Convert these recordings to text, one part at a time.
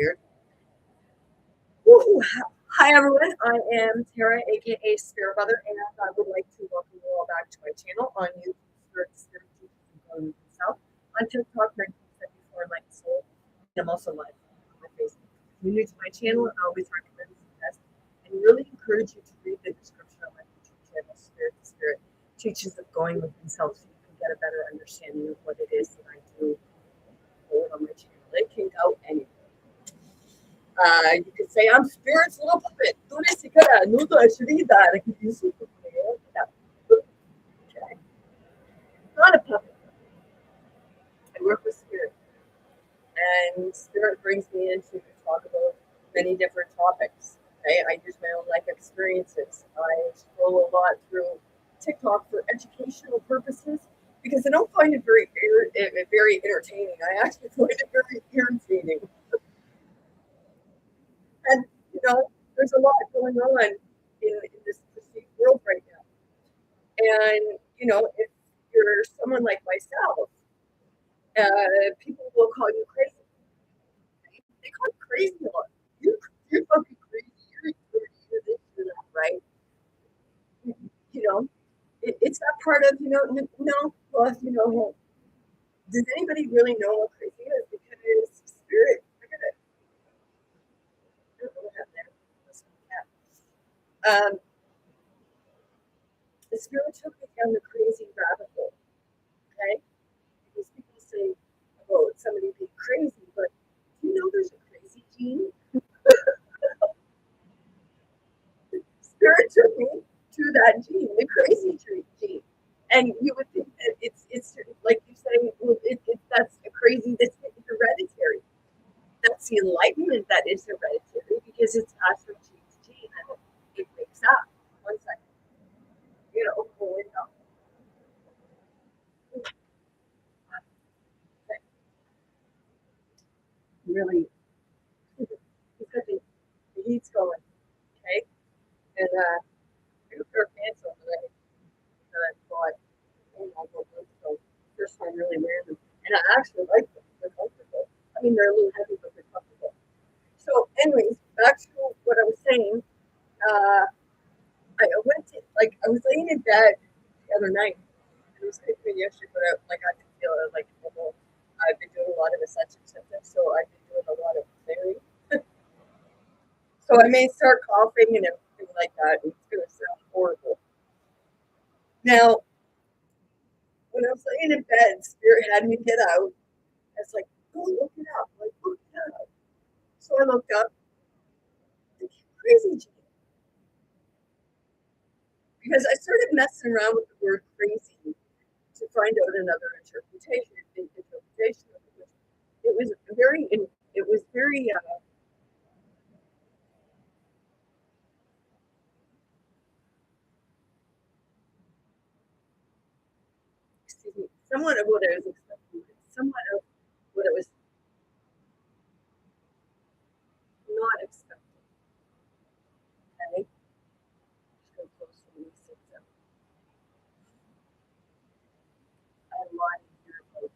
weird. Woo. Hi everyone, I am Tara, aka Spirit Mother, and I would like to welcome you all back to my channel on YouTube, Spirit Teachers and Growing with Yourself, on TikTok, 1974 Light Soul, and I'm also live on my Facebook. If you're new to my channel, I always recommend this test and really encourage you to read the description of my YouTube channel, Spirit to Spirit, Teachers of Going with Themselves, so you can get a better understanding of what it is that I do on my channel. It can go anywhere. You could say, I'm Spirit's little puppet. Okay. Not a puppet. I work with Spirit. And Spirit brings me in to talk about many different topics. Okay? I use my own life experiences. I scroll a lot through TikTok for educational purposes because I don't find it very entertaining. I actually find it very irritating. And, there's a lot going on in this perceived world right now. And, if you're someone like myself, people will call you crazy. They call you crazy a lot. You're fucking crazy. You're this, you're that, right? It's that part of, no, well, does anybody really know what crazy is? Because Spirit, I don't know what happened there. The Spirit took me down the crazy rabbit hole, okay? Because people say about somebody being crazy, but do you know there's a crazy gene? Spirit took me to that gene, the crazy gene. And you would think that it's like you say, well, that's a crazy, that's hereditary. That's the enlightenment that is hereditary because it's passed from gene to gene. And it wakes up. 1 second. Open the window. Okay. Really, because the heat's going. Okay. And I got a pair of pants on today that I bought first time really wearing them. And I actually like them. They're comfortable. I mean, they're a little heavy, but they're comfortable. So, anyways, back to what I was saying. I was laying in bed the other night. And it was good for yesterday, but I didn't feel like normal. I've been doing a lot of ascension symptoms, so I've been doing a lot of clearing. So I may start coughing and everything like that. It's going to sound horrible. Now, when I was laying in bed, Spirit had me get out. I was like, go look it up. Like, look it up. So I looked up the crazy gene. Because I started messing around with the word crazy to find out another interpretation of it. It was very, excuse me, somewhat of what I was expecting, somewhat of what I was not expecting. Okay? Just go close to me, sit down. I had a lot in here about the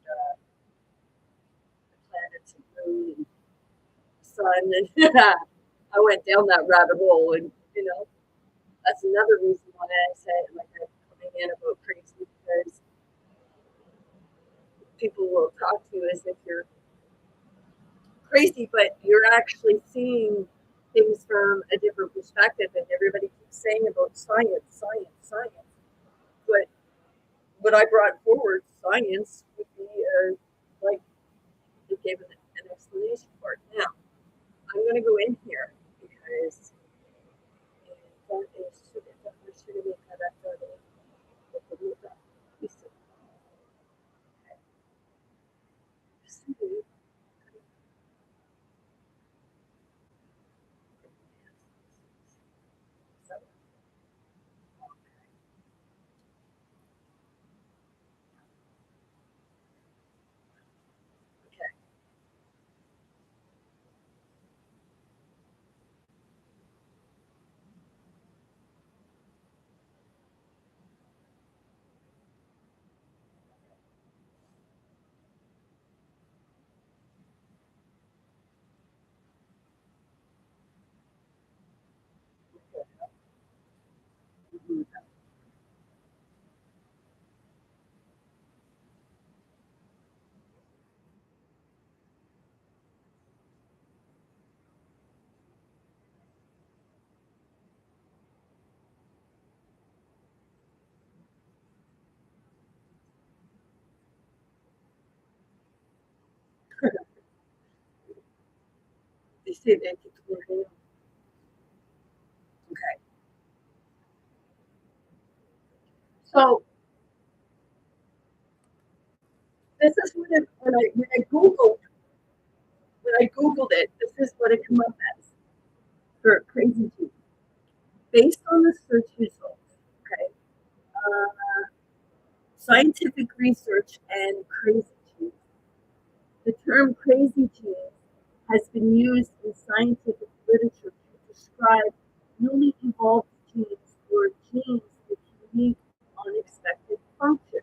planets and moon and sun, and I went down that rabbit hole, and that's another reason why I said like I'm coming in about crazy because people will talk to you as if you're crazy, but you're actually seeing things from a different perspective. And everybody keeps saying about science, science, science. But what I brought forward, science, would be like they gave an explanation for it. Now, I'm going to go in here because okay. you say that gets a little bit? Okay. So this is when I googled it, this is what it came up as for crazy genes. Based on the search results, okay, scientific research and crazy genes. The term crazy genes has been used in scientific literature to describe newly evolved genes or genes with unique, unexpected functions.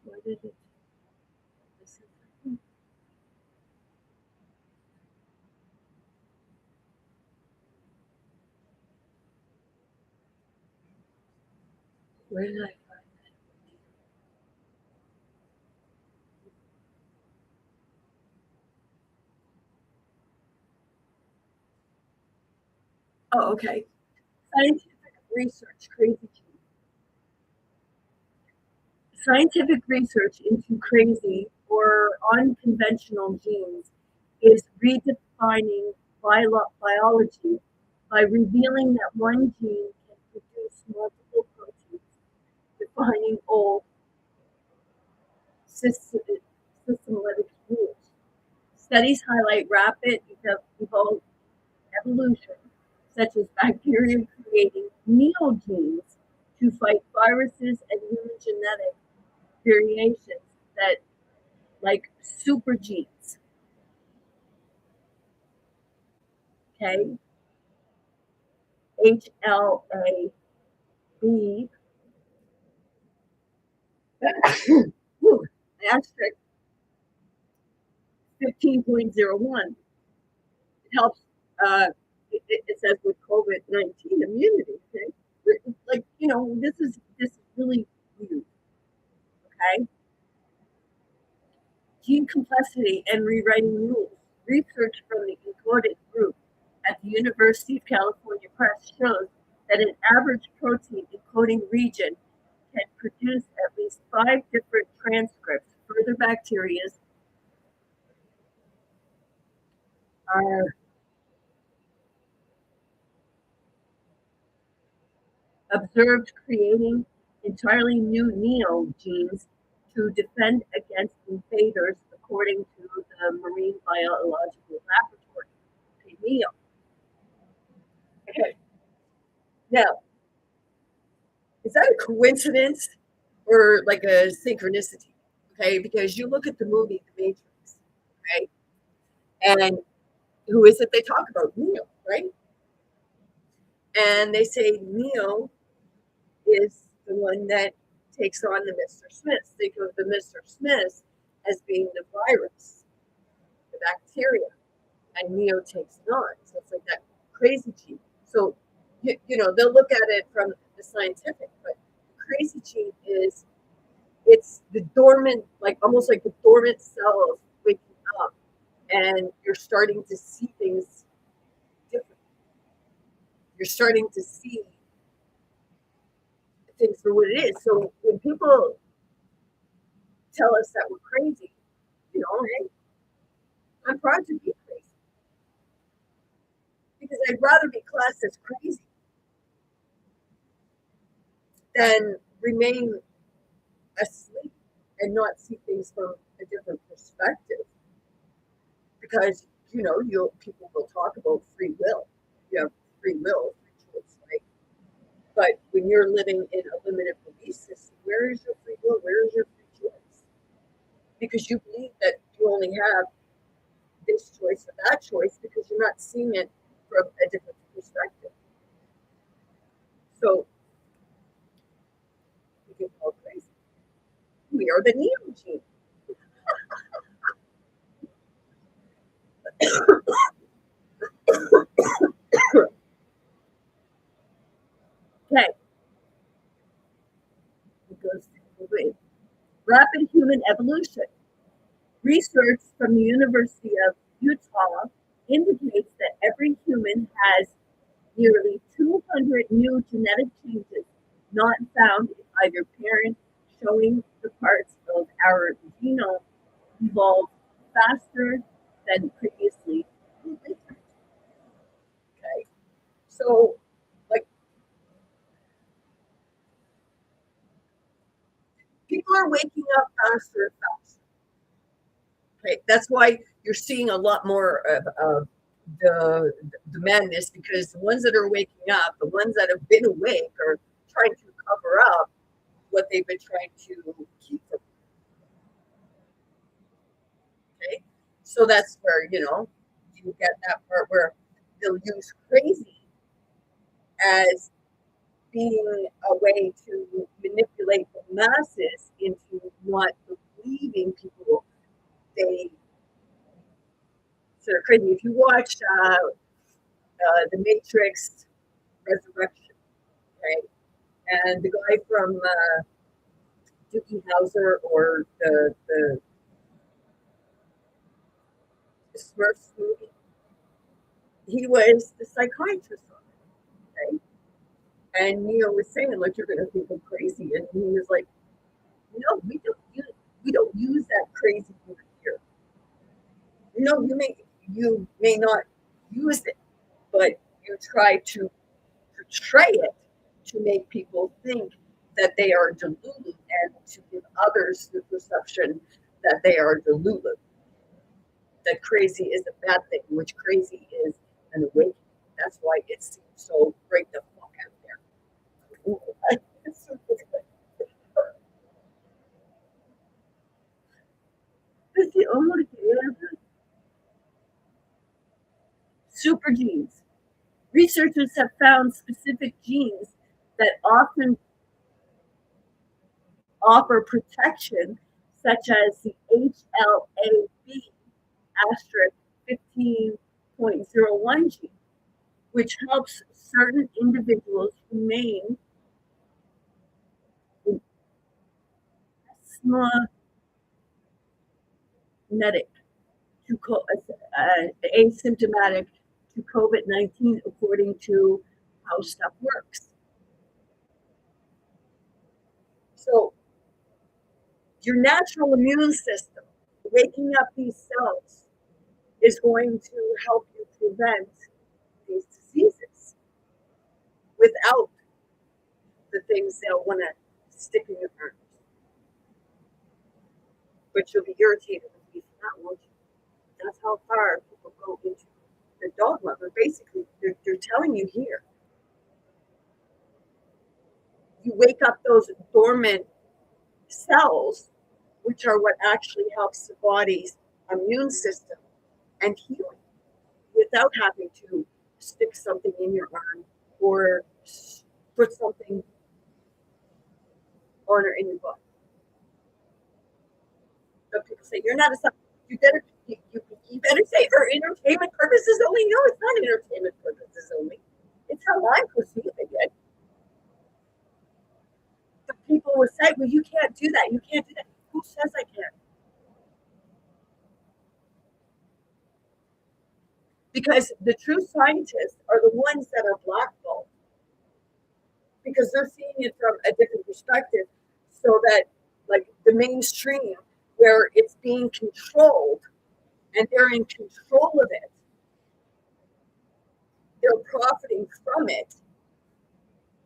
What did it? Where did I find it? Oh, okay. Scientific research, crazy genes. Scientific research into crazy or unconventional genes is redefining biology by revealing that one gene can produce multiple proteins, defining old systematic rules. Studies highlight rapid evolution, such as bacteria creating neogenes to fight viruses and human genetic variations that like super genes. Okay, HLA-B asterisk 15.01. It helps. It says with COVID-19 immunity. Okay, like this is really weird. Okay, gene complexity and rewriting rules. Research from the Encoded Group at the University of California Press shows that an average protein encoding region can produce at least 5 different transcripts. Further bacteria are observed creating entirely new neogenes to defend against invaders, according to the Marine Biological Laboratory. Okay, NEO. Okay, now, is that a coincidence or like a synchronicity? Okay, because you look at the movie The Matrix, okay, and who is it they talk about? Neo, right? And they say Neo is the one that takes on the Mr. Smiths. Think of the Mr. Smiths as being the virus, the bacteria, and Neo takes it on. So it's like that crazy gene. So, they'll look at it from the scientific, but the crazy gene is it's the dormant, like almost like the dormant cells waking up, and you're starting to see things different. You're starting to see things for what it is. So when people tell us that we're crazy, hey, I'm proud to be crazy because I'd rather be classed as crazy than remain asleep and not see things from a different perspective. Because people will talk about free will. You have free will, free choice, right? But when you're living in a limited belief system, where is your free will? Where is your free choice? Because you believe that you only have this choice or that choice because you're not seeing it from a different perspective. So we get all crazy. We are the neo gene. Okay. It goes to rapid human evolution. Research from the University of Utah indicates that every human human has nearly 200 new genetic changes not found in either parent, showing the parts of our genome evolve faster than previously predicted. Okay. So, like, people are waking up faster and faster. Okay. That's why you're seeing a lot more of the madness, because the ones that are waking up, the ones that have been awake, are trying to cover up what they've been trying to keep from. Okay. So that's where, you get that part where they'll use crazy as being a way to manipulate the masses into not believing people they sort of crazy. If you watch The Matrix Resurrection, right, and the guy from Doogie Howser, or the Smurfs movie, he was the psychiatrist on it, right? And Neo was saying, like, you're going to think I'm crazy, and he was like, no, we don't use that crazy word here. No, you may not use it, but you try to portray it to make people think that they are deluded, and to give others the perception that they are deluded. That crazy is a bad thing, which crazy is an awakening. That's why it seems so great the fuck out there. Ooh, Super genes. Researchers have found specific genes that often offer protection, such as the HLA-B asterisk 15.01 gene, which helps certain individuals remain asymptomatic asymptomatic to COVID-19, according to how stuff works. So your natural immune system, waking up these cells, is going to help you prevent these diseases without the things they'll want to stick in your arms. But you'll be irritated with these not, won't you? That's how far people go into the dogma. But basically, they're telling you here, you wake up those dormant cells, which are what actually helps the body's immune system and healing, without having to stick something in your arm or put something on or in your body. But people say, you're not a scientist. You better say for entertainment purposes only. No, it's not entertainment purposes only. It's how I'm perceiving it. But people will say, well, you can't do that. You can't do that. Who says I can't? Because the true scientists are the ones that are blackballed, because they're seeing it from a different perspective, so that, like, the mainstream, where it's being controlled and they're in control of it, they're profiting from it.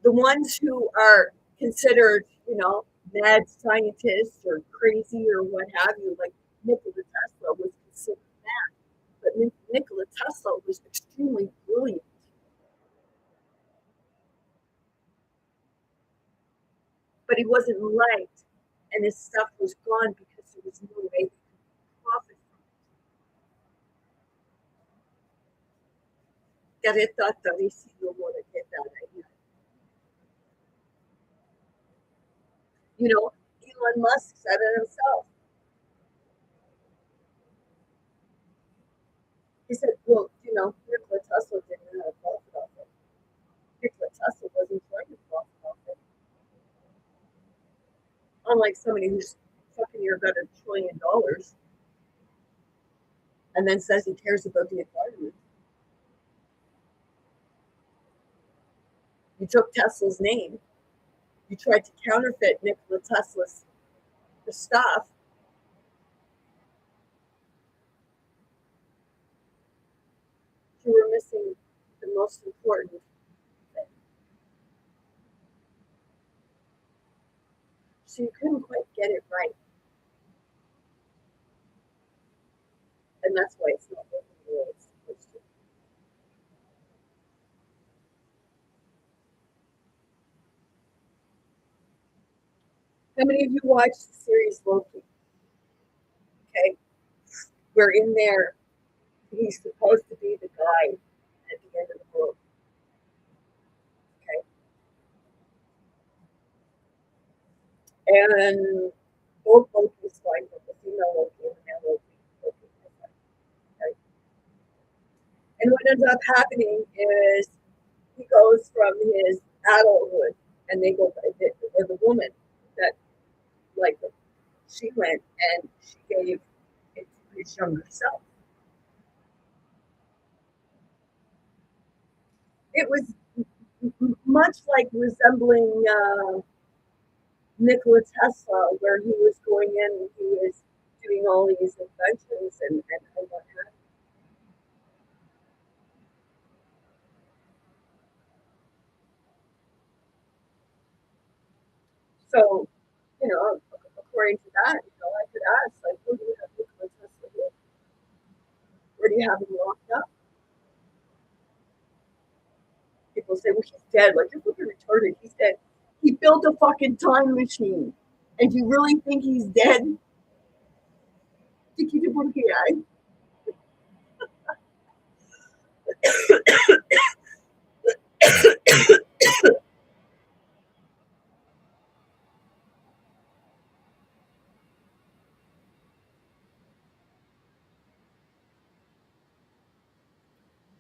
The ones who are considered, mad scientists or crazy or what have you, like Nikola Tesla was considered that. But Nikola Tesla was extremely brilliant. But he wasn't liked, and his stuff was gone because there was no way he could profit from it. Elon Musk said it himself. He said, well, Nikola Tesla didn't have a profit off it. Nikola Tesla wasn't trying to profit off it. Unlike somebody who's fucking near about $1 trillion and then says he cares about the environment. You took Tesla's name. You tried to counterfeit Nikola Tesla's stuff. You were missing the most important thing. So you couldn't quite get it right. And that's why it's not working the way it's supposed to. How many of you watched the series Loki? Okay. We're in there. He's supposed to be the guy at the end of the world. Okay. And both Loki's fine, but the female Loki and the male Loki is fine. Okay. And what ends up happening is he goes from his adulthood, and they go, or the woman that, like, she went and she gave it to his younger self. It was much like resembling Nikola Tesla, where he was going in and he was doing all these inventions and what have you. So, according to that, I could ask, like, where do you have Nikola Tesla here? Where do you have him locked up? People say, well, he's dead. Like, you're fucking retarded. He's dead. He built a fucking time machine. And you really think he's dead?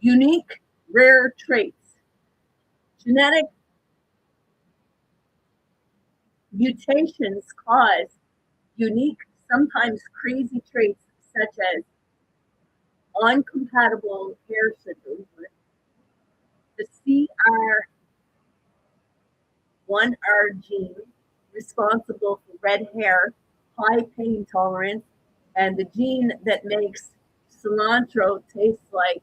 Unique, rare traits. Genetic mutations cause unique, sometimes crazy traits such as uncompatible hair syndrome, the CR1R gene responsible for red hair, high pain tolerance, and the gene that makes cilantro taste like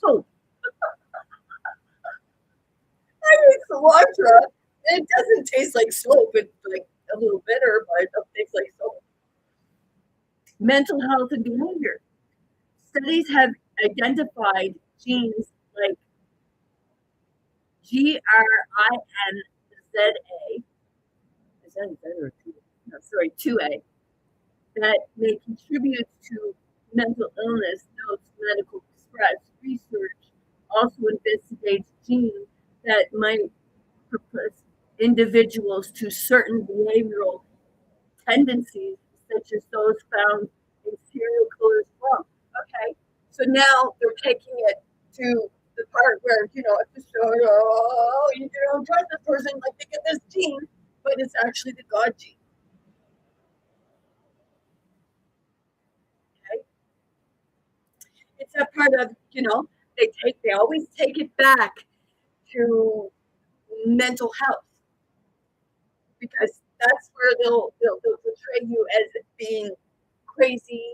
soap. I make cilantro, and it doesn't taste like soap. It's like a little bitter, but it tastes like soap. Mental health and behavior. Studies have identified genes like GRINZA, is that Z or 2? No, sorry, 2A, that may contribute to mental illness, notes Medical Express. Research also investigates genes that might propose individuals to certain behavioral tendencies, such as those found in serial killers' slum. Okay, so now they're taking it to the part where, if you don't trust this person, like they get this gene, but it's actually the God gene. Okay, it's a part of, they always take it back to mental health, because that's where they'll portray you as being crazy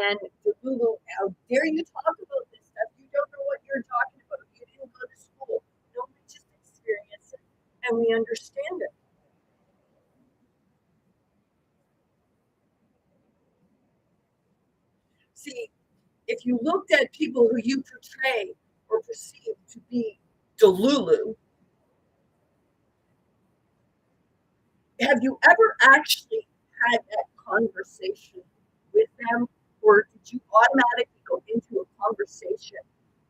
and delulu. How dare you talk about this stuff? You don't know what you're talking about. You didn't go to school. No, we just experience it and we understand it. See, if you looked at people who you portray or perceive to be delulu, have you ever actually had that conversation with them, or did you automatically go into a conversation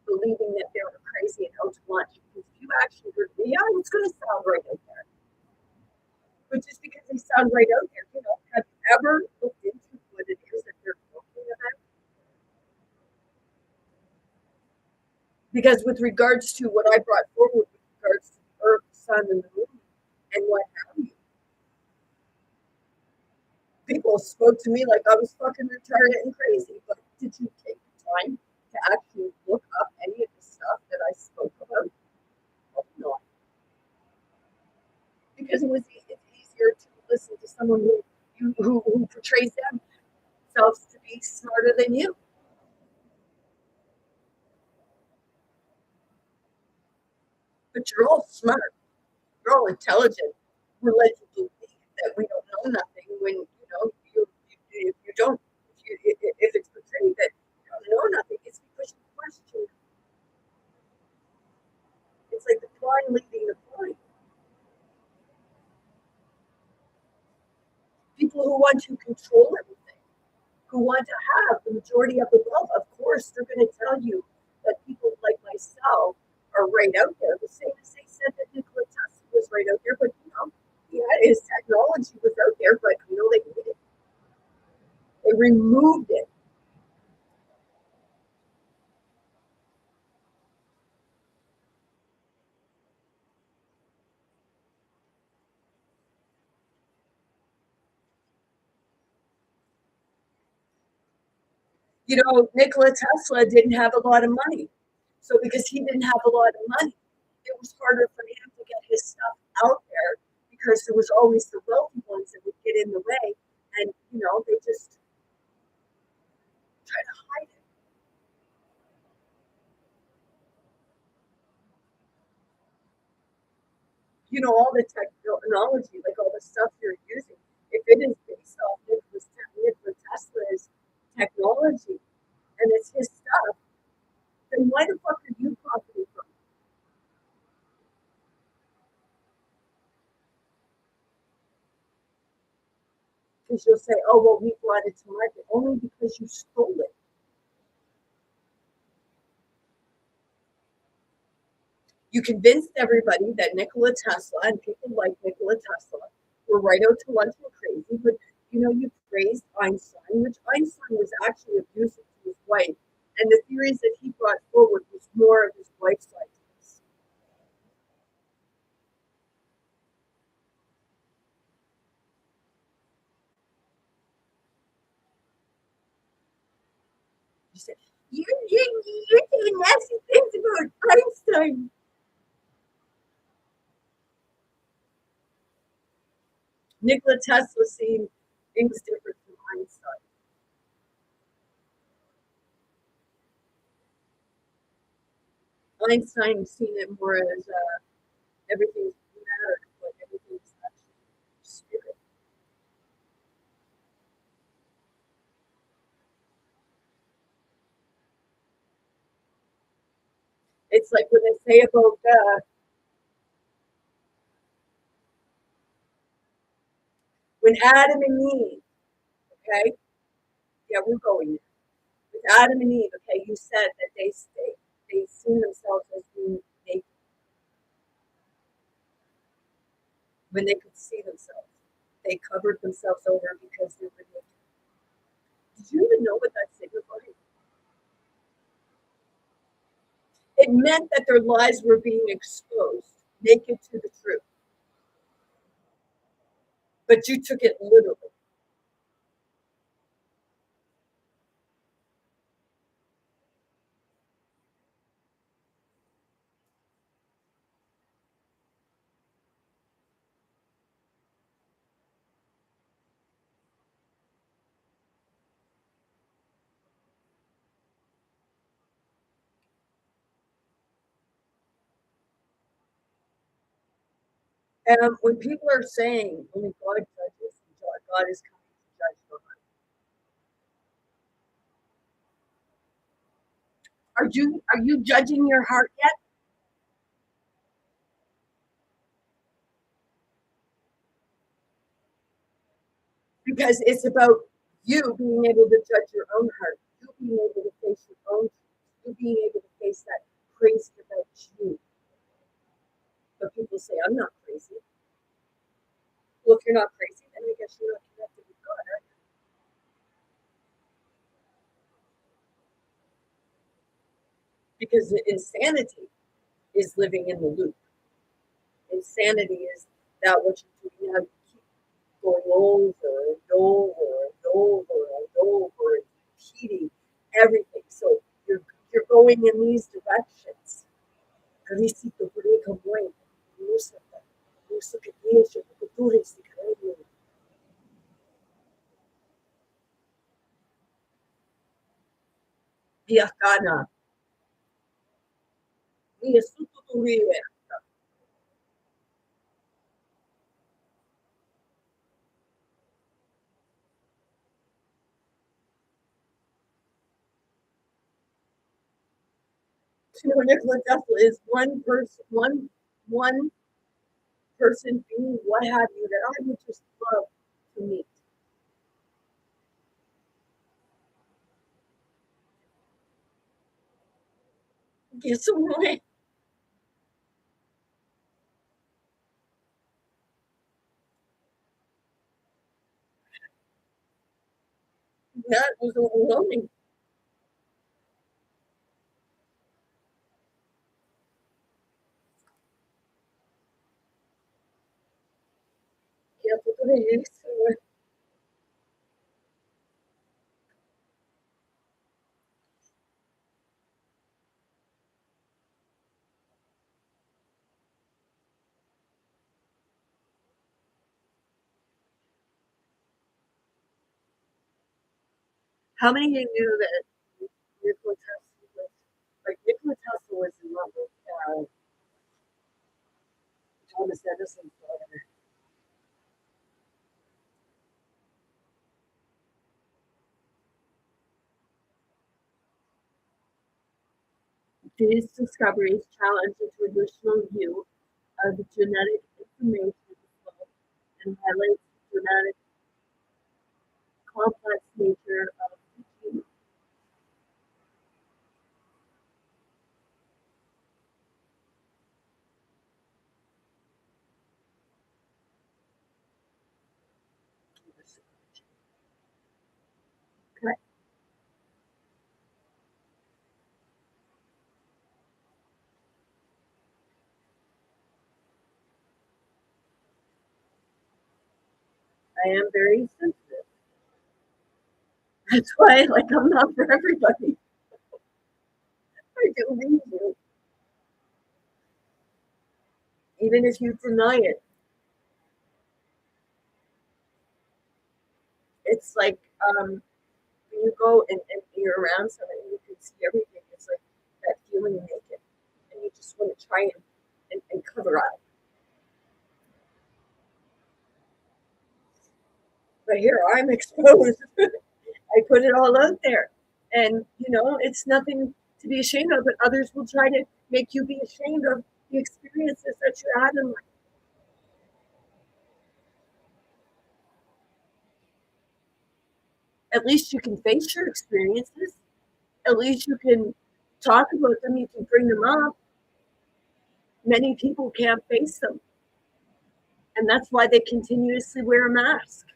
believing that they were crazy and out to lunch? Because if you actually heard me, yeah, it's going to sound right out there. But just because they sound right out there, have you ever looked into what it is that they're talking about? Because with regards to what I brought forward with regards to the earth, sun, and the moon, and what have you, People spoke to me like I was fucking retarded and crazy. But did you take the time to actually look up any of the stuff that I spoke about? Oh, no, because it's easier to listen to someone who portrays themselves to be smarter than you. But you're all smart. You're all intelligent. We're led to believe that we don't know nothing when if you don't if it's portrayed that you don't know nothing, it's because you question. It's like the blind leading the blind. People who want to control everything, who want to have the majority of the wealth, of course, they're going to tell you that people like myself are right out there. The same as they said that Nikola Tesla was right out there, but his technology was out there, but they hid it. They removed it. Nikola Tesla didn't have a lot of money. So because he didn't have a lot of money, it was harder for him to get his stuff out there because there was always the wealthy ones that would get in the way. And, they just try to hide it. All the technology, like all the stuff you're using, if it is based off Nikola Tesla's technology and it's his stuff, then why the fuck are you profiting from it? Because you'll say, oh, well, we brought it to market only because you stole it. You convinced everybody that Nikola Tesla and people like Nikola Tesla were right out to lunch were crazy, but you praised Einstein, which Einstein was actually abusive to his wife, and the theories that he brought forward was more of his wife's ideas. You said, you're saying nasty things about Einstein. Nikola Tesla seen things different from Einstein. Einstein seen it more as everything's matter, but everything's actually spirit. It's like what they say about when Adam and Eve, okay? Yeah, we're going there. With Adam and Eve, okay, you said that they seen themselves as being naked when they could see themselves. They covered themselves over because they were naked. Did you even know what that signified? It meant that their lives were being exposed, naked to the truth. But you took it literally. And when people are saying only God judges, God is coming to judge the heart. Are you judging your heart yet? Because it's about you being able to judge your own heart, you being able to face your own truth, you being able to face that crazy about you. But people say, I'm not crazy. Well, if you're not crazy, then I guess you're not connected with God, right? Because insanity is living in the loop. Insanity is that what you're doing now, you keep going over and over and over and over and repeating everything. So you're going in these directions. Risito purika muy, musaka, musaka diesha, kultura sikarani. Diakana, dia sututuria. 200 Tesla is one person being what have you that I would just love to meet. Get some way. That was overwhelming. Yeah, how many of you knew that Nikola Tesla was Nikola Tesla was in love with Thomas Edison's daughter? These discoveries challenge the traditional view of genetic information flow and highlight the dramatic, complex nature of the human. Okay. I am very sensitive. That's why, like, I'm not for everybody. I do read you, even if you deny it. It's like when you go and you're around someone and you can see everything. It's like that feeling naked, and you just want to try and cover up. But here I'm exposed. I put it all out there, and it's nothing to be ashamed of. But others will try to make you be ashamed of the experiences that you had in life. At least you can face your experiences. At least you can talk about them. You can bring them up. Many people can't face them, and that's why they continuously wear a mask.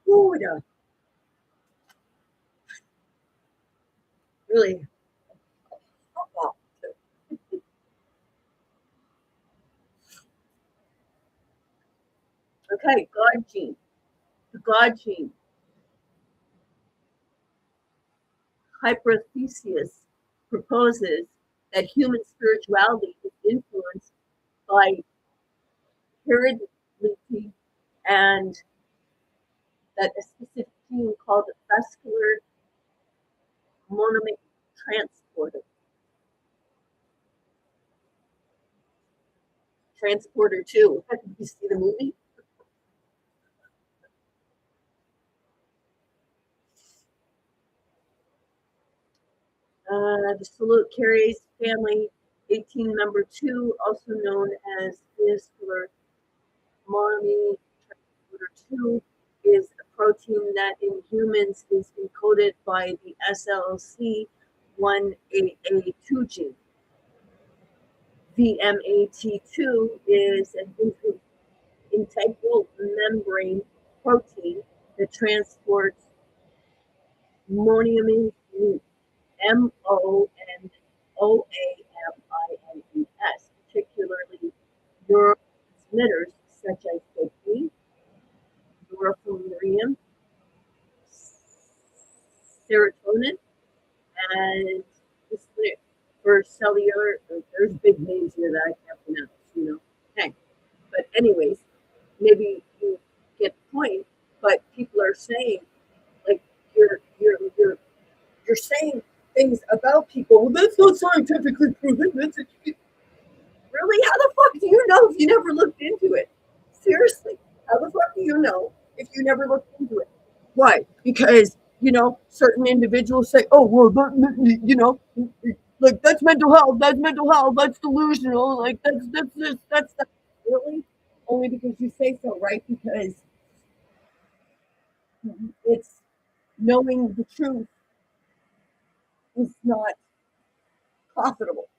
Florida, really. Okay, God gene. The God gene. Hypothesis proposes that human spirituality is influenced by heredity and that a specific gene called vascular monomic transporter. Transporter 2. Did you see the movie? The Salutoceres family 18 number 2, also known as vascular monomy transporter 2, is a protein that in humans is encoded by the SLC1AA2 gene. VMAT2 is an integral membrane protein that transports monoamine M O N O A M I N E neurotransmitters such as dopamine, norepinephrine, serotonin, and for cellular. There's big names here that I can't pronounce. Hey, but anyways, maybe you get the point. But people are saying like you're saying things about people. Well, that's not scientifically proven. Really? How the fuck do you know if you never looked into it? Seriously, how the fuck do you know if you never looked into it? Why? Because certain individuals say, "Oh, well, like that's mental health. That's mental health. That's delusional. Like that's this. That's that." Really? Only because you say so, right? Because it's knowing the truth is not profitable.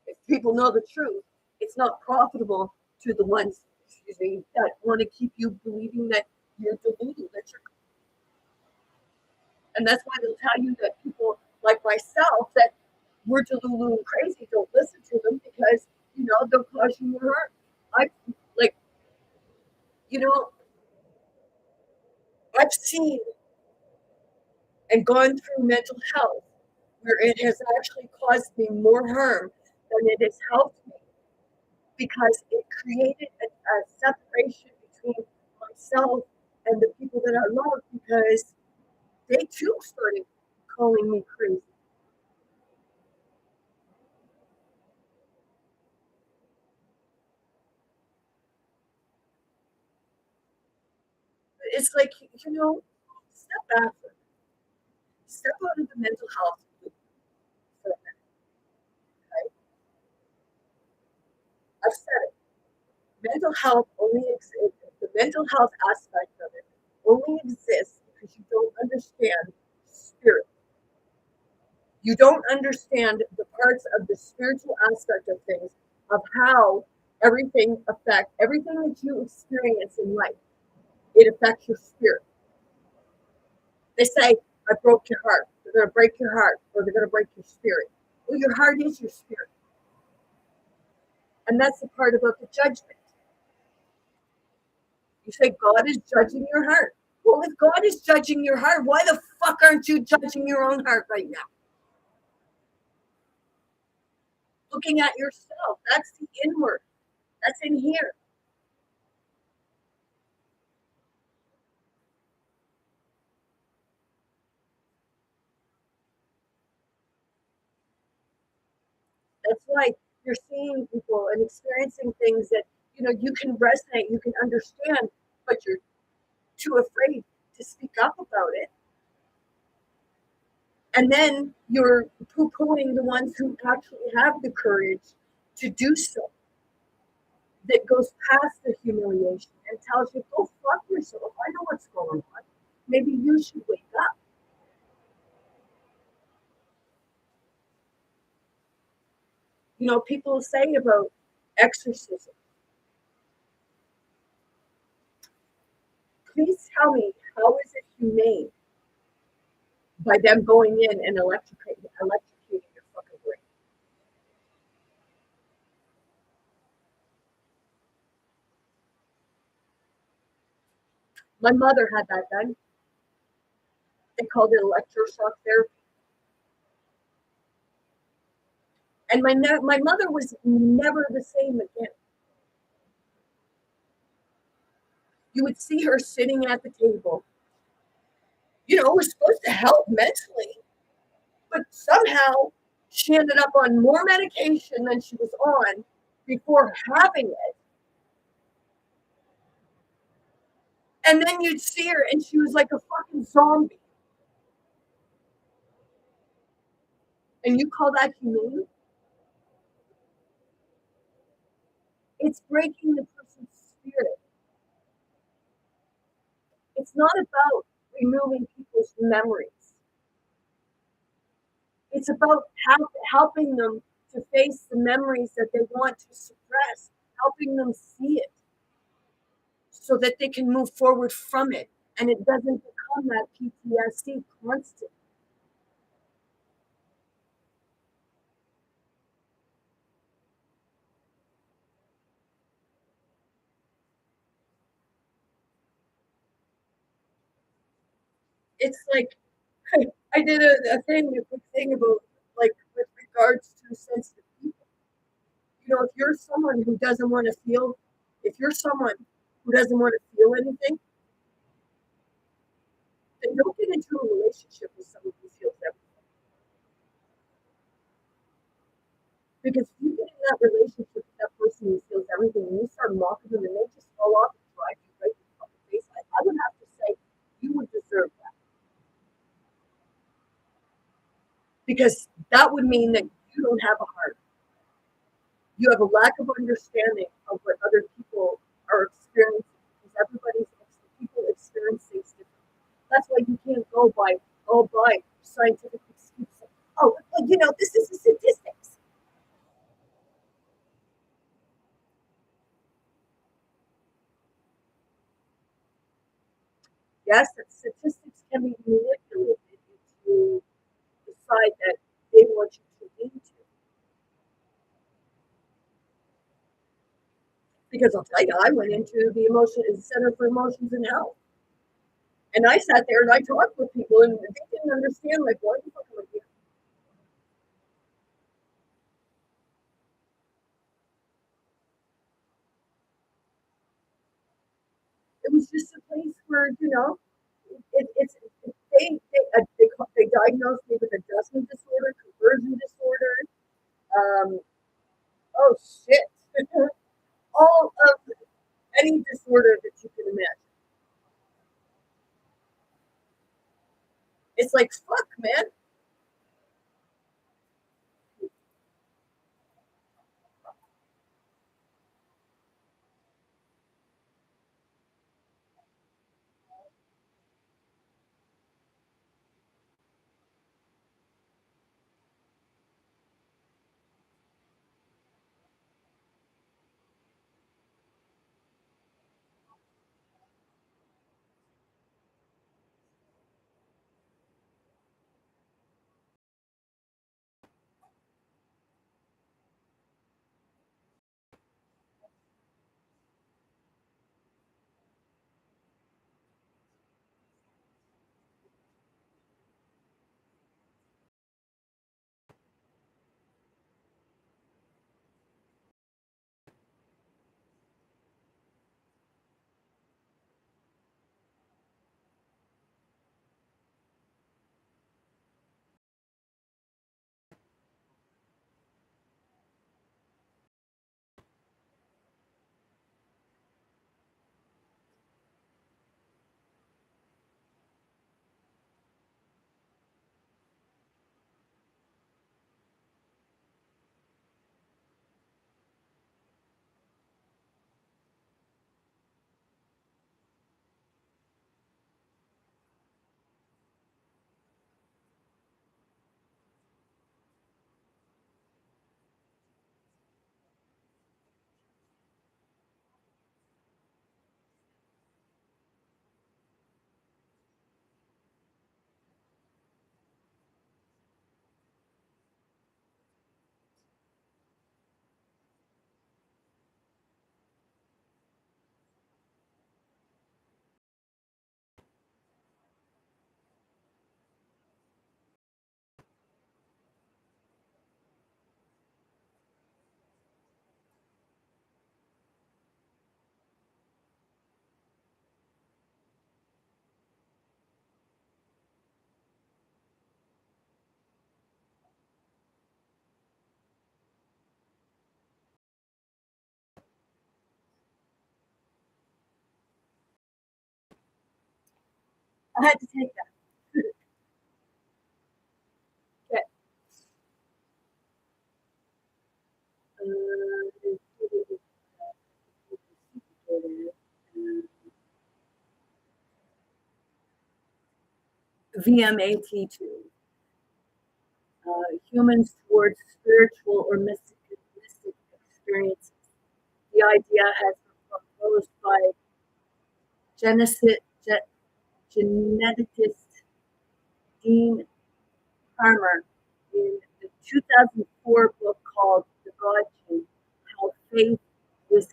If people know the truth, it's not profitable to the ones, excuse me, that want to keep you believing that you're deluded, and that's why they'll tell you that people like myself that we're delulu and crazy. Don't listen to them because they'll cause you more harm. I like you know I've seen and gone through mental health where it has actually caused me more harm than it has helped me because it created a separation between myself and the people that I love because they too started calling me crazy. It's like, step back, step out of the mental health for a minute. Right? I've said it. Mental health only exists, the mental health aspect of it only exists because you don't understand spirit. You don't understand the parts of the spiritual aspect of things, of how everything affects everything that you experience in life. It affects your spirit. They say, I broke your heart. They're going to break your heart or they're going to break your spirit. Well, your heart is your spirit. And that's the part about the judgment. You say God is judging your heart. Well, if God is judging your heart, why the fuck aren't you judging your own heart right now? Looking at yourself. That's the inward. That's in here. That's why you're seeing people and experiencing things that you can resonate, you can understand, but you're too afraid to speak up about it. And then you're poo-pooing the ones who actually have the courage to do so. That goes past the humiliation and tells you, go fuck yourself. I know what's going on. Maybe you should wake up. People say about exorcism. Please tell me, how is it humane by them going in and electrocuting your fucking brain? My mother had that done. They called it electroshock therapy. And my mother was never the same again. You would see her sitting at the table. It was supposed to help mentally, but somehow she ended up on more medication than she was on before having it. And then you'd see her and she was like a fucking zombie. And you call that humane? It's breaking the person's spirit. It's not about removing people's memories. It's about helping them to face the memories that they want to suppress, helping them see it so that they can move forward from it and it doesn't become that PTSD constant. it's like I did a quick thing about like with regards to sensitive people. You know, if you're someone who doesn't want to feel, if you're someone who doesn't want to feel anything, then don't get into a relationship with someone who feels everything. Because if you get in that relationship with that person who feels everything and you start mocking them and they just fall off and drive you right in the fucking face, I would have to say you would deserve that. Because that would mean that you don't have a heart. You have a lack of understanding of what other people are experiencing because people experience things differently. That's why you can't go by scientific excuses. Oh, well, this is the statistics. Yes, statistics can be manipulated into decide that they want you to lean to. Because I'll tell you, I went into the Center for Emotions and Health. And I sat there and I talked with people and they didn't understand, like, why the fuck am I here? It was just a place where, they diagnosed me with adjustment disorder, conversion disorder, um, oh shit, all of any disorder that you can imagine. It's like, fuck, man. I had to take that. Okay. VMAT2, humans towards spiritual or mystic experiences. The idea has been proposed by geneticist Dean Farmer in the 2004 book called The God Gene, How Faith is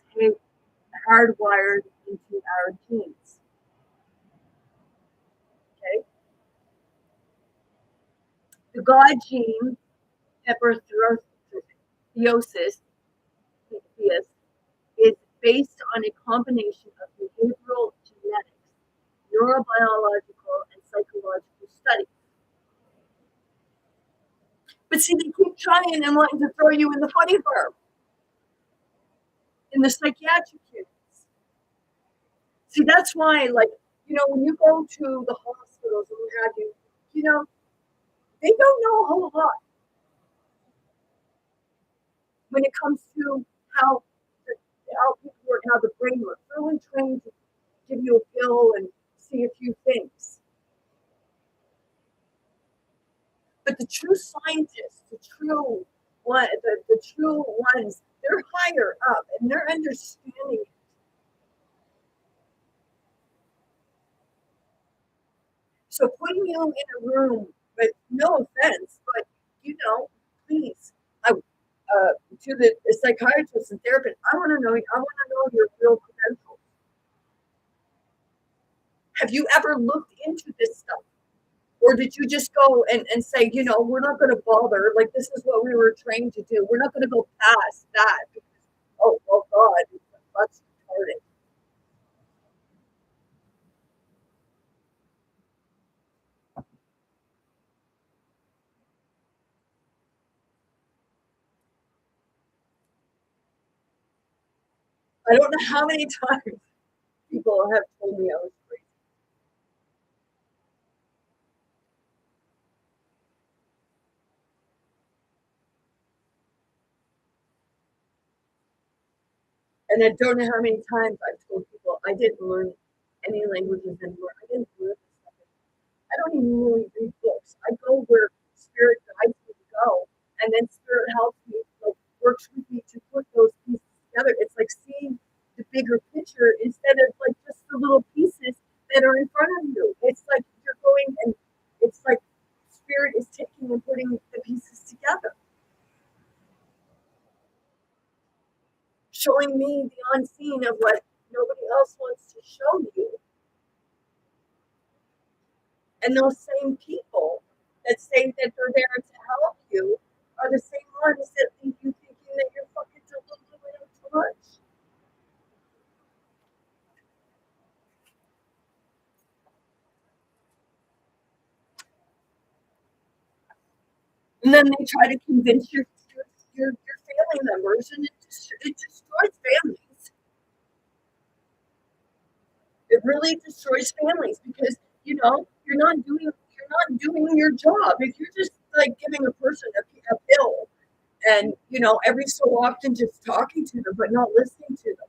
Hardwired into Our Genes. Okay? The God gene, hyperthyrosis, is based on a combination of behavioral genetics, neurobiological, and psychological studies. But see, they keep trying and wanting to throw you in the funny farm, in the psychiatric units. See, that's why, like, when you go to the hospitals and what have you, they don't know a whole lot when it comes to how people work, how the brain works. They're only trained to give you a pill and see a few things. But the true scientists, the true ones, they're higher up and they're understanding it. So putting you in a room with no offense, but please, to the psychiatrist and therapist, I want to know your real credentials. Have you ever looked into this stuff? Or did you just go and say, we're not going to bother, like this is what we were trained to do. We're not going to go past that because, oh, well, God, that's retarded. I don't know how many times people have told me I was crazy. And I don't know how many times I've told people I didn't learn any languages anymore. I didn't learn this stuff. I don't even really read books. I go where spirit guides me to go, and then spirit helps me, works with me to put those pieces together. It's like seeing the bigger picture instead of like just the little pieces that are in front of you. It's like you're going and it's like spirit is taking and putting the pieces together. Showing me the unseen of what nobody else wants to show you. And those same people that say that they're there to help you are the same ones that leave you thinking that you're fucking deluded too much. And then they try to convince your family members, and it destroys families. It really destroys families because you're not doing your job if you're just like giving a person a pill and every so often just talking to them but not listening to them.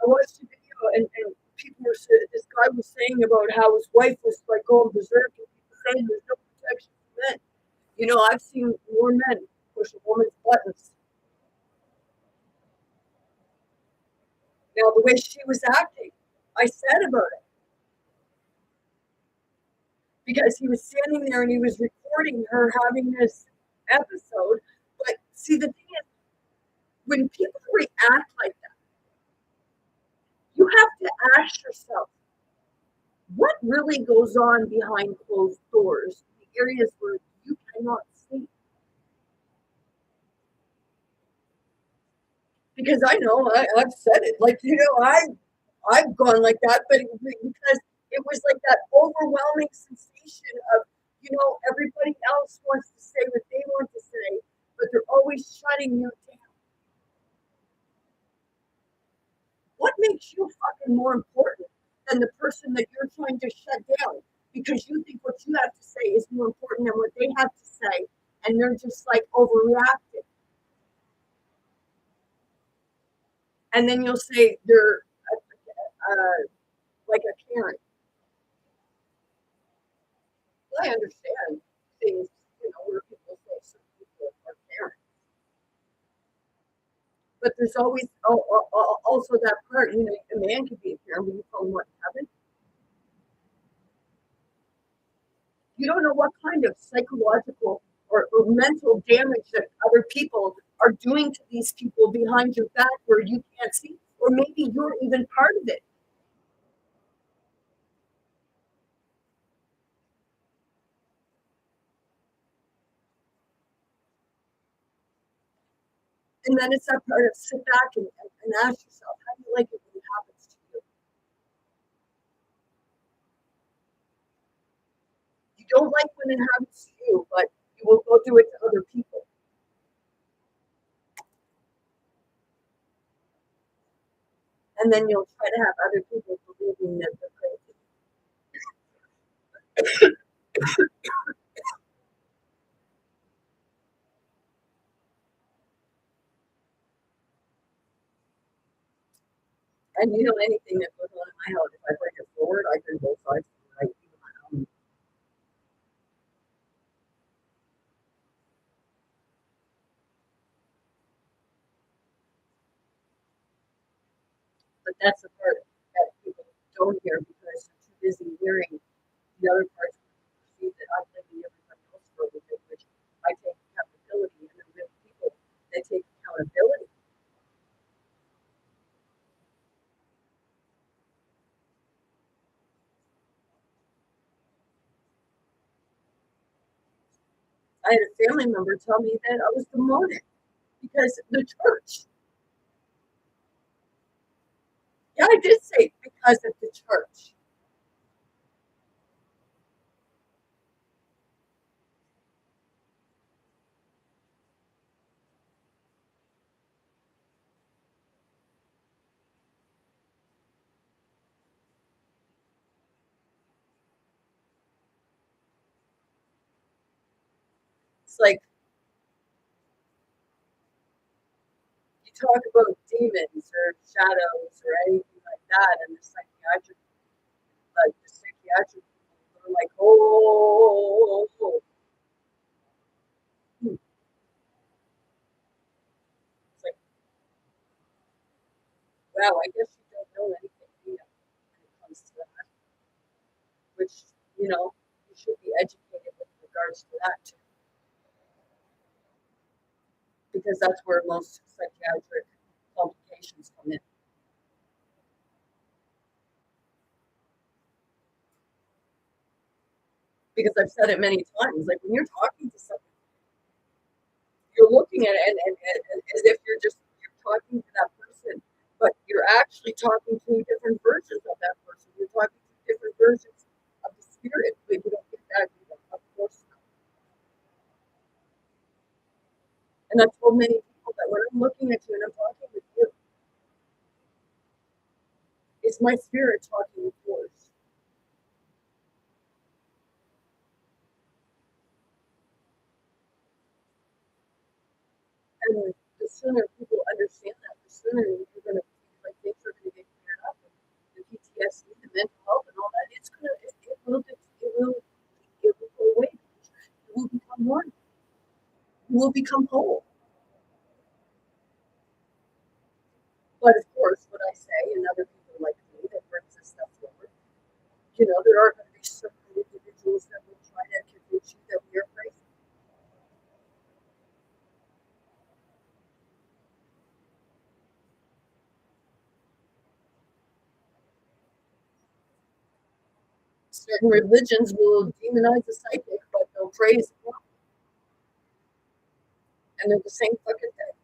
I watched a video and people were saying, this guy was saying about how his wife was like going berserk and people saying there's no protection for men. I've seen more men push a woman's buttons. Now the way she was acting, I said about it. Because he was standing there and he was recording her having this episode. But see, the thing is, when people react like that, you have to ask yourself, what really goes on behind closed doors, the areas where you cannot see? Because I know I've said it, like I've gone like that, but because it was like that overwhelming sensation of everybody else wants to say what they want to say, but they're always shutting you down. What makes you fucking more important than the person that you're trying to shut down because you think what you have to say is more important than what they have to say, and they're just like overreacting. And then you'll say they're like a Karen. I understand things, where people say some people are parents. But there's always also that part, a man can be a parent, but you call him what, heaven? You don't know what kind of psychological or mental damage that other people are doing to these people behind your back where you can't see, or maybe you're even part of it. And then it's that part of sit back and ask yourself, how do you like it when it happens to you? You don't like when it happens to you, but you will go do it to other people. And then you'll try to have other people believing that they're crazy. And you know, anything that goes on in my house, if I bring it forward, I bring both sides. Right? But that's the part that people don't hear because they're too busy hearing the other parts perceive that I'm blaming everybody else for everything, which I take accountability, and then with people that take accountability. I had a family member tell me that I was demoted because the church. Yeah, I did say because of the church. It's like you talk about demons or shadows or anything like that, and the psychiatric people are like, oh, it's like, wow, I guess you don't know anything when it comes to that, which, you know, you should be educated with regards to that too, because that's where most psychiatric complications come in. Because I've said it many times, like when you're talking to someone, you're looking at it and as if you're talking to that person, but you're actually talking to different versions of that person. You're talking to different versions of the spirit. But you don't get that, of course. And I've told many people that when I'm looking at you and I'm talking with you, it's my spirit talking with yours. And the sooner people understand that, the sooner you're going to, like, things are going to get cleared up. And the PTSD, the mental health, and all that, it will go away. You will become one. You will become whole. But of course, what I say, and other people like me that brings this stuff forward, you know, there are going to be certain individuals that will try to convince you that we are crazy. Certain religions will demonize the psychic, but they'll praise them. And they're the same fucking thing.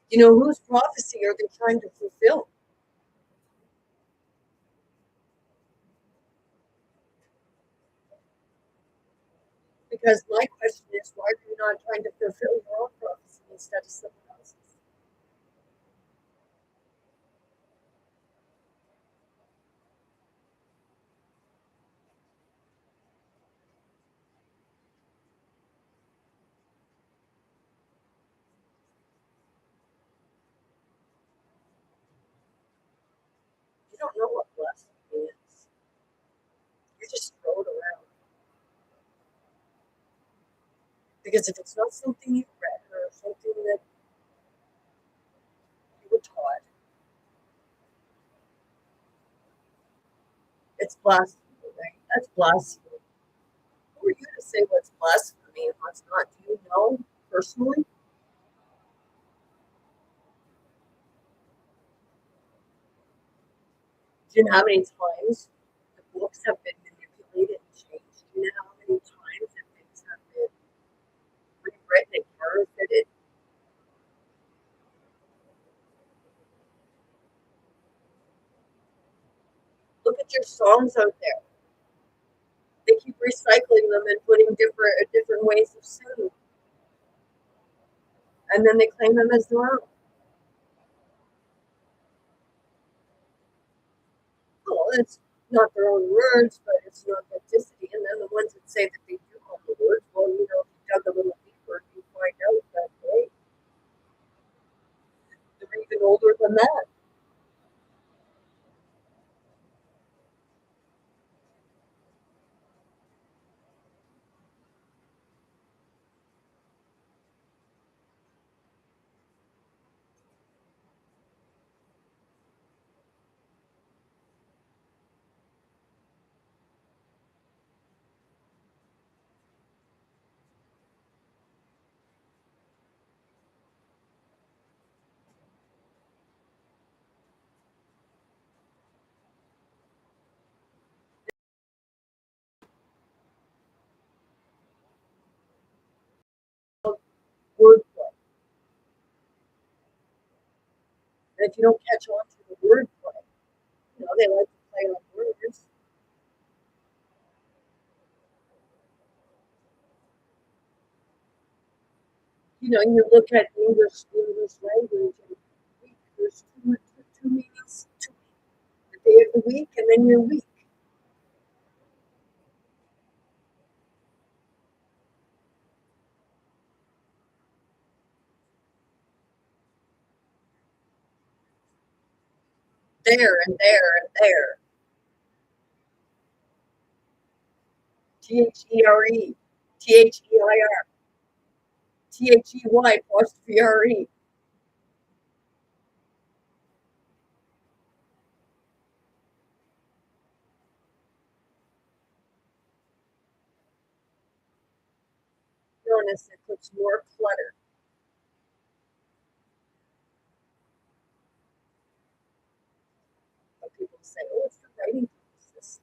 You know, whose prophecy are they trying to fulfill? Because my question is, why are you not trying to fulfill your own prophecy instead of someone else's? You don't know what blasphemy is. You just throw it around. Because if it's not something you read or something that you were taught, it's blasphemy, right? That's blasphemy. Who are you to say what's blasphemy and what's not? Do you know personally? Do you know how many times the books have been manipulated and changed? Do you know how many times that things have been rewritten and counterfeited? Look at your songs out there. They keep recycling them and putting different ways of singing, and then they claim them as their own. Well, it's not their own words, but it's an authenticity. And then the ones that say that they do own the words, well, if you dug a little deeper, you find out that hey, they're even older than that. Wordplay. And if you don't catch on to the wordplay, they like to play on words. You look at English language, and there's two meanings to the day of the week, and then your week. There and there and there. THERE, THEIR, THEY apostrophe RE. Illness that puts more clutter. But people say, oh, it's for writing purposes.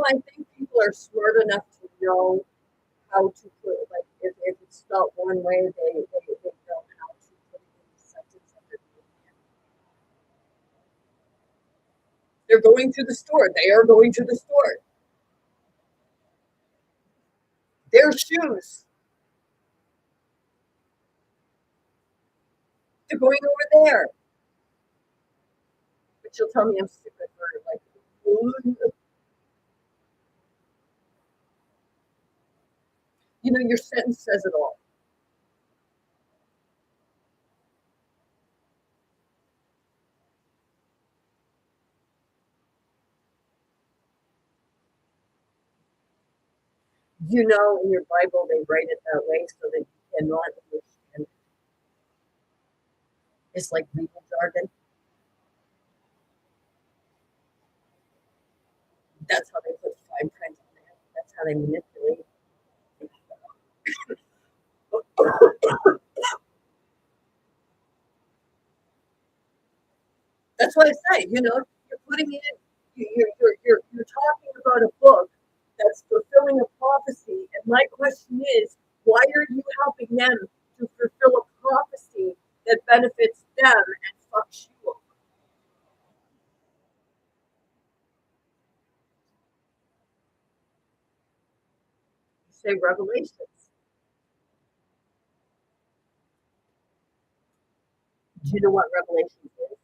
I think people are smart enough to know how to put it. Like, if it's not one way, they know how to put it in the sentence that they're doing it. They're going to the store. They are going to the store. Their shoes. They're going over there. But you'll tell me I'm stupid for like, your sentence says it all. In your Bible they write it that way so that you cannot understand. It's like legal jargon. That's how they put fine print on it. That's how they manipulate. That's why I say, you're putting in, you're talking about a book that's fulfilling a prophecy. And my question is, why are you helping them to fulfill a prophecy that benefits them and fucks you over? You say Revelations. Do you know what Revelations is?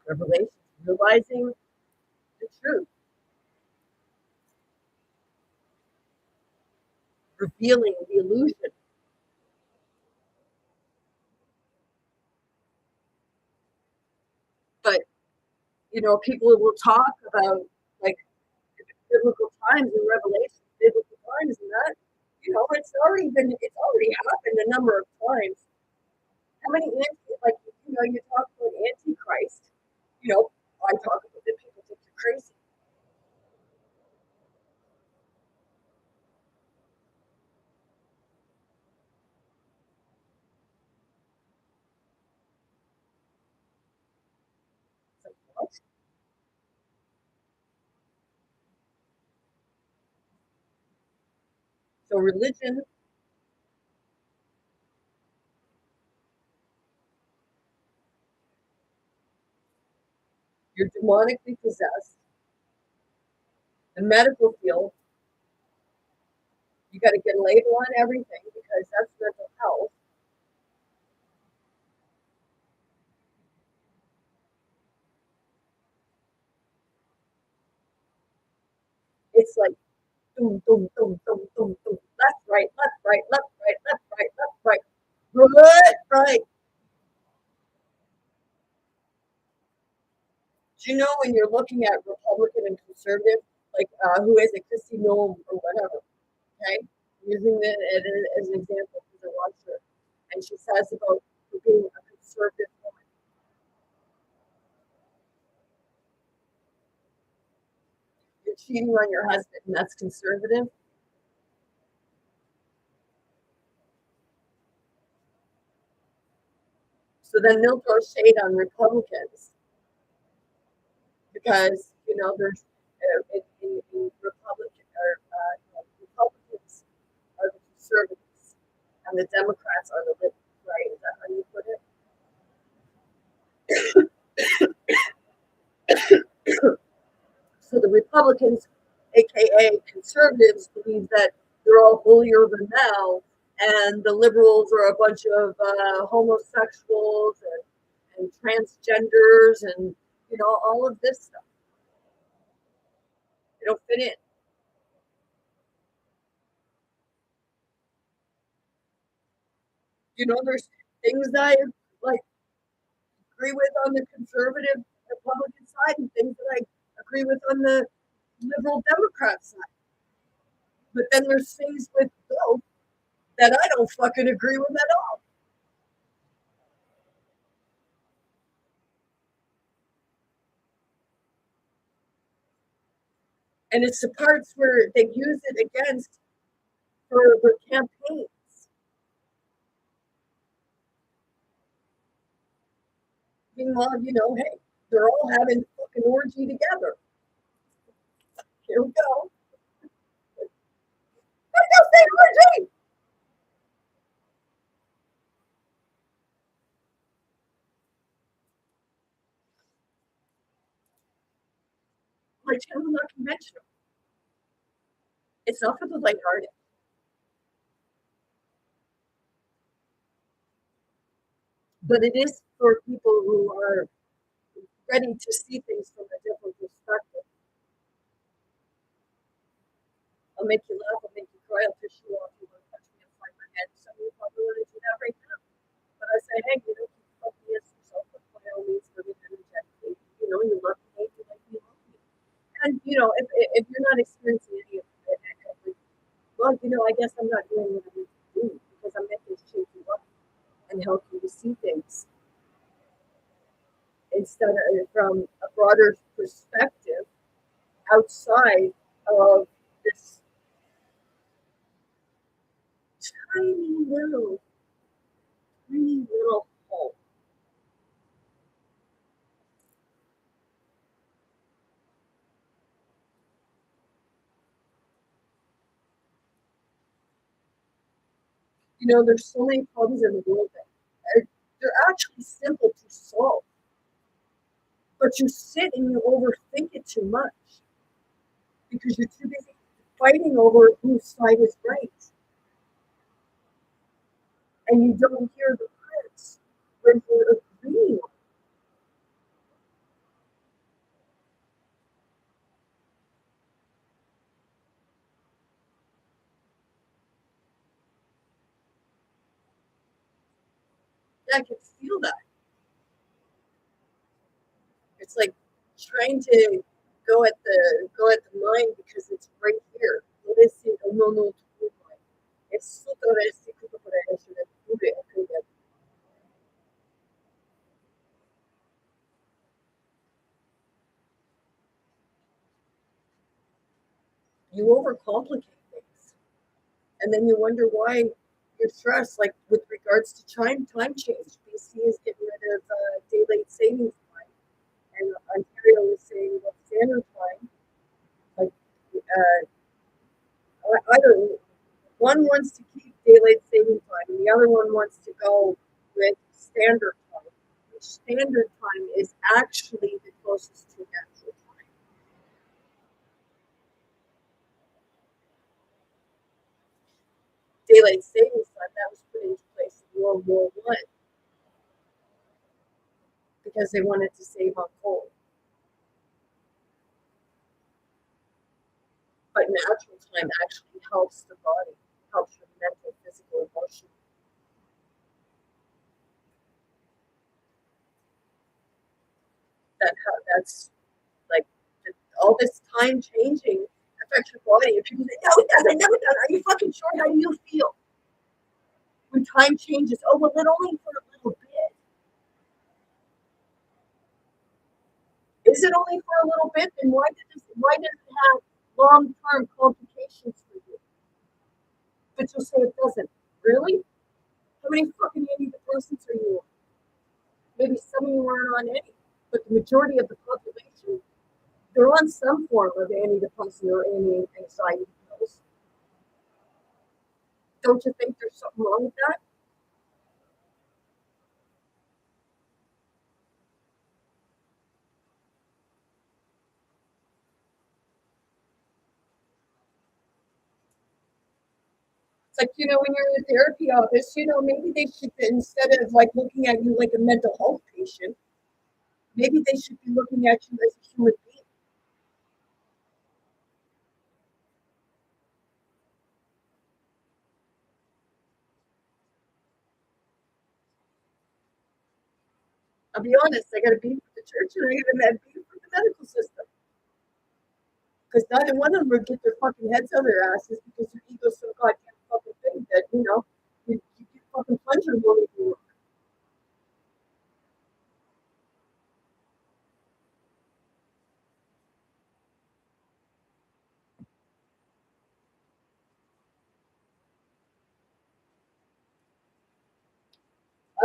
Revelations, realizing the truth, revealing the illusion. But people will talk about like biblical times in Revelation, biblical times, and that it's already happened a number of times. How many like you talk about Antichrist, you know, I talk about it, people think you're crazy. It's like, what? So religion, you're demonically possessed. The medical field, you got to get a label on everything because that's mental health. It's like boom, boom, boom, boom, boom, boom, left, right, left, right, left, right, left, right, left, right, good, right. Do you know when you're looking at Republican and conservative, like who is it, Christy Noem or whatever? Okay, using it as an example because I watched her, and she says about being a conservative woman. You're cheating on your husband, and that's conservative. So then they'll throw shade on Republicans because there's in Republicans are the conservatives and the Democrats are the liberals, right? Is that how you put it? So the Republicans, aka conservatives, believe that they're all holier than thou, and the liberals are a bunch of homosexuals and transgenders and all of this stuff. They don't fit in. There's things that I like agree with on the conservative Republican side and things that I agree with on the liberal Democrat side. But then there's things with both that I don't fucking agree with at all. And it's the parts where they use it against for their campaigns. Meanwhile, hey, they're all having fucking orgy together. Here we go. I just say orgy. My channel's not conventional. It's not for the lighthearted, but it is for people who are ready to see things from a different perspective. I'll make you laugh, I'll make you cry, I'll piss you off, you want to touch me and find my head. Some of you probably want to do that right now. But I say, hey, keep fucking yourself, but by all means, living energetically. You love me, you like me, love me. And, if you're not experiencing any of it, well, I guess I'm not doing what I need to do because I'm making to shape you up and help you to see things instead of from a broader perspective outside of this tiny little, tiny little hole. There's so many problems in the world that they're actually simple to solve, but you sit and you overthink it too much because you're too busy fighting over whose side is right, and you don't hear the parts where you're agreeing. I can feel that. It's like trying to go at the mind because it's right here. No, no, es súper, complicate things. And then you wonder why you're stressed, like with regards to time change. BC is getting rid of daylight savings time, and Ontario is saying well, standard time. Like, either one wants to keep daylight saving time, and the other one wants to go with standard time. Which standard time is actually the closest to natural time. Daylight savings time that was put into place in World War One because they wanted to save on coal. But natural time actually helps the body, helps your mental, physical, emotional. That's like all this time changing affects your body. If people say, no, it doesn't, never done. Are you fucking sure? How do you feel when time changes? Oh, well, it only for a little bit. Is it only for a little bit? Then why does it have long term complications for you? But you'll say it doesn't. Really? How many fucking antidepressants are you on? Maybe some of you aren't on any, but the majority of the population, they're on some form of antidepressant or anti-anxiety pills. Don't you think there's something wrong with that? It's like, when you're in a therapy office, maybe they should, instead of like looking at you like a mental health patient, maybe they should be looking at you as a human being. I'll be honest, I got a beef with the church and I got a beef with the medical system. Because neither one of them would get their fucking heads out of their asses because their ego's so goddamn fucking big that, you get fucking plunger money to work.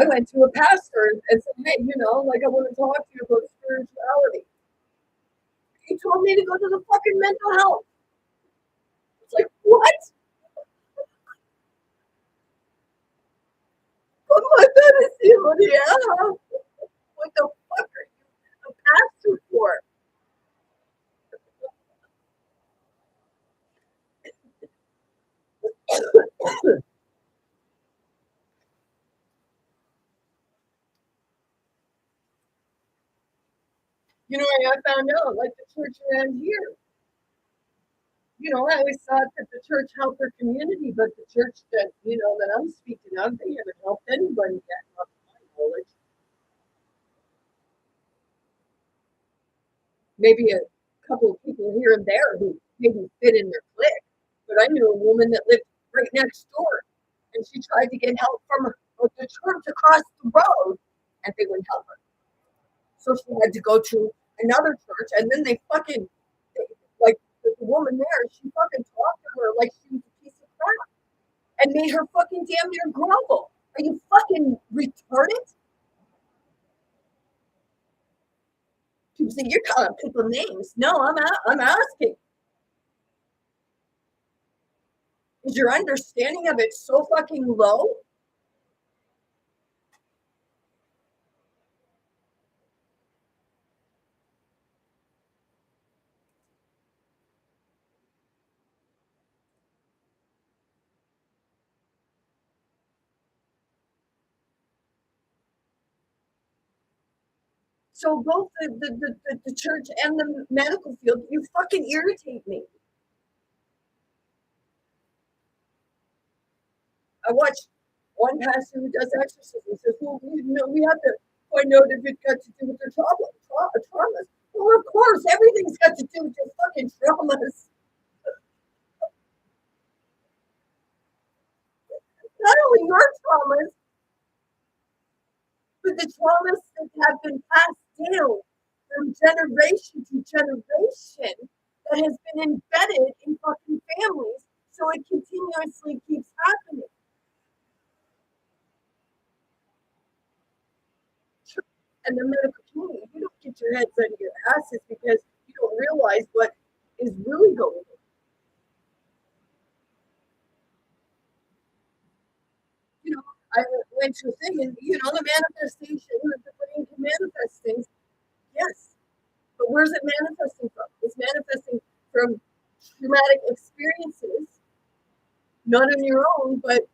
I went to a pastor and said, hey, like I want to talk to you about spirituality. He told me to go to the fucking mental health. It's like, what? Come on, that is yeah. What the fuck are you a pastor for? I found out, like the church around here. I always thought that the church helped their community, but the church that I'm speaking of, they haven't helped anybody yet, not to my knowledge. Maybe a couple of people here and there who maybe fit in their clique. But I knew a woman that lived right next door, and she tried to get help from the church across the road, and they wouldn't help her. So she had to go to another church, and then like the woman there, she fucking talked to her like she was a piece of crap, and made her fucking damn near grovel. Are you fucking retarded? People say you're calling people names. No, I'm asking. Is your understanding of it so fucking low? So both the church and the medical field, you fucking irritate me. I watched one pastor who does exorcism. He says, well, we have to find out if it got to do with their traumas. Well, of course, everything's got to do with your fucking traumas. Not only your traumas, but the traumas that have been passed down from generation to generation that has been embedded in fucking families, so it continuously keeps happening. And the medical community, you don't get your heads out of your asses because you don't realize what is really going on. You know, I went to a thing, and the manifestation, the brain can manifest things, yes. But where's it manifesting from? It's manifesting from traumatic experiences, not on your own, but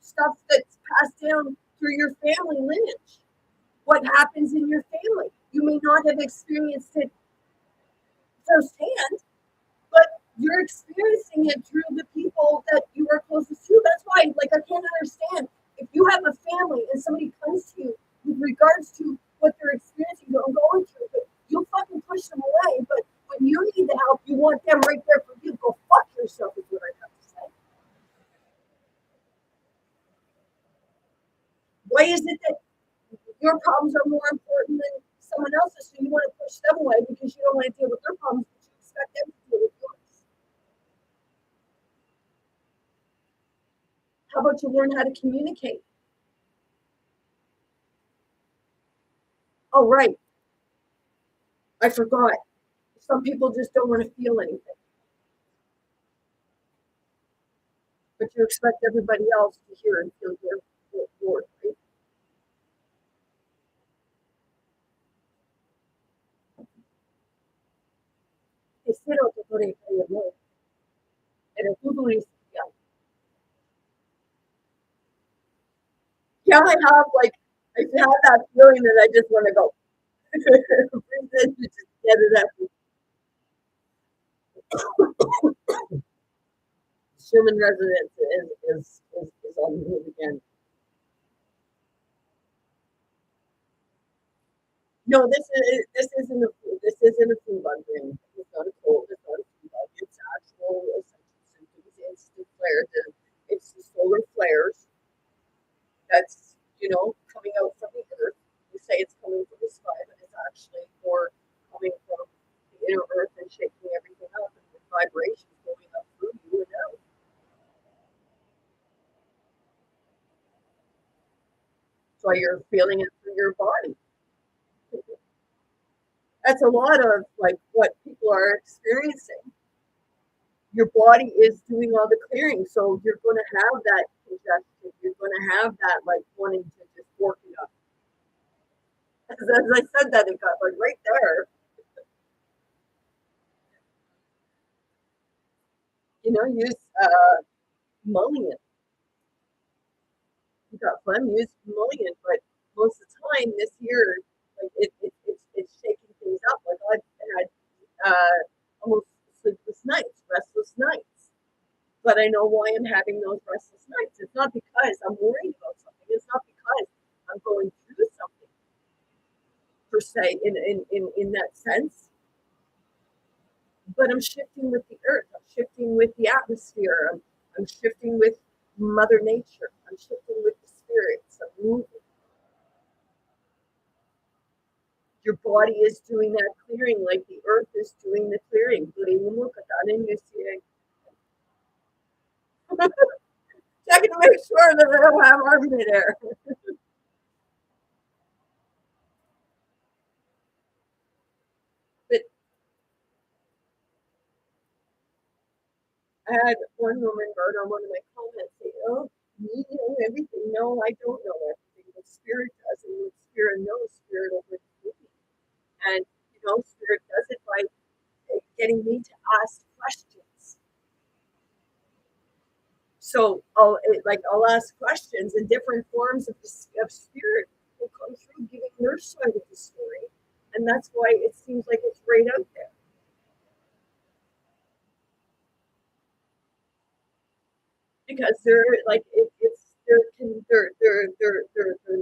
stuff that's passed down through your family lineage. What happens in your family? You may not have experienced it firsthand, but you're experiencing it through the people that you are closest to. That's why, I can't understand if you have a family and somebody comes to you with regards to what they're experiencing or going through, but you'll fucking push them away. But when you need the help, you want them right there for you. Go fuck yourself, is what I have to say. Why is it that your problems are more important than someone else's, so you want to push them away because you don't want to deal with their problems, but you expect them to deal with yours? How about you learn how to communicate? Oh, right. I forgot. Some people just don't want to feel anything. But you expect everybody else to hear and feel your right? Espero que por ahí no. Pero tú no dices, yeah, I have that feeling that I just want to go. Just get it up. Human residence is on the move again. No, this isn't a flu bug ring. It's not a cold. It's not a flu bug. It's actual symptoms, instant flares. It's the solar flares that's coming out from the earth. You say it's coming from the sky, but it's actually more coming from the inner earth and shaking everything up, and the vibrations going up through you and out. So you're feeling it through your body. That's a lot of what people are experiencing. Your body is doing all the clearing, so you're going to have that congestion. You're going to have that wanting to just work it up. As I said that, it got right there. Use mulligan. You got phlegm, use mulligan, but most of the time this year, it's shaking things up. I've had almost sleepless nights, restless nights. But I know why I'm having those restless nights. It's not because I'm worried about something. It's not because I'm going through something per se in that sense. But I'm shifting with the earth. I'm shifting with the atmosphere. I'm shifting with Mother Nature. I'm shifting with the spirits. I'm moving. Your body is doing that clearing like the earth is doing the clearing. Checking to make sure that I don't have armpit hair. But I had one woman wrote on one of my comments say, "Oh, you know everything." No, I don't know everything. But spirit does, and when spirit knows, spirit will bring me. And spirit does it by getting me to ask questions. So I'll ask questions, and different forms of spirit will come through giving their side of the story, and that's why it seems like it's right out there. Because they're they're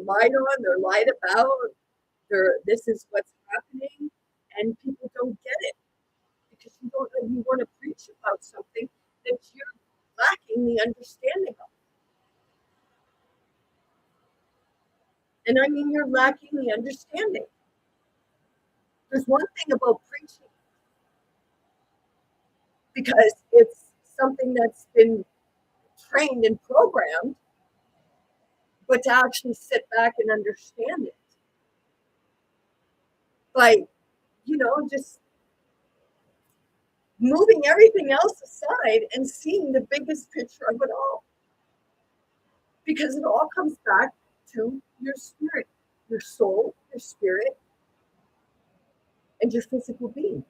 lied on, they're lied about, this is what's happening, and people don't get it because you want to preach about something that you're lacking the understanding of. And I mean, you're lacking the understanding. There's one thing about preaching. because it's something that's been trained and programmed, but to actually sit back and understand it by, just moving everything else aside and seeing the biggest picture of it all. Because it all comes back to your spirit, your soul, your spirit, and your physical being.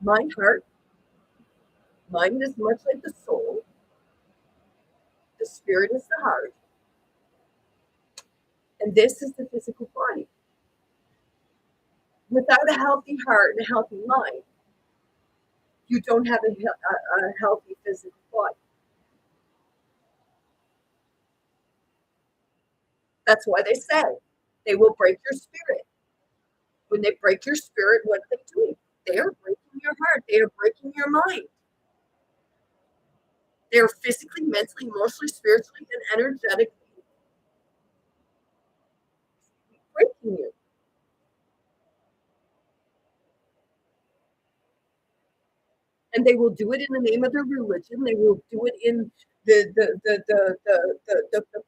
Mind, heart. Mind is much like the soul. The spirit is the heart. And this is the physical body. Without a healthy heart and a healthy mind, you don't have a healthy physical body. That's why they say they will break your spirit. When they break your spirit, what are they doing? They are breaking your heart. They are breaking your mind. They are physically, mentally, emotionally, spiritually, and energetically breaking you. And they will do it in the name of their religion. They will do it in the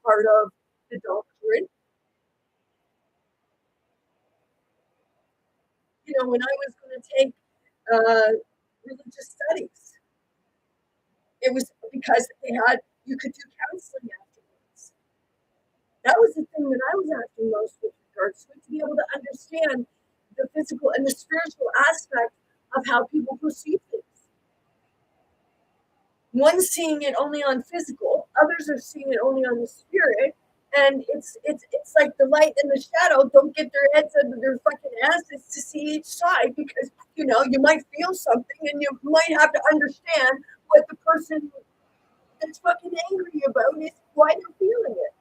part of the doctrine. When I was going to take religious studies, it was because you could do counseling afterwards. That was the thing that I was after most with regards to it, to be able to understand the physical and the spiritual aspect of how people perceive things. One's seeing it only on physical, others are seeing it only on the spirit, and it's like the light and the shadow don't get their heads under their fucking asses to see each side, because you might feel something and you might have to understand what the person that's fucking angry about is, why they're feeling it.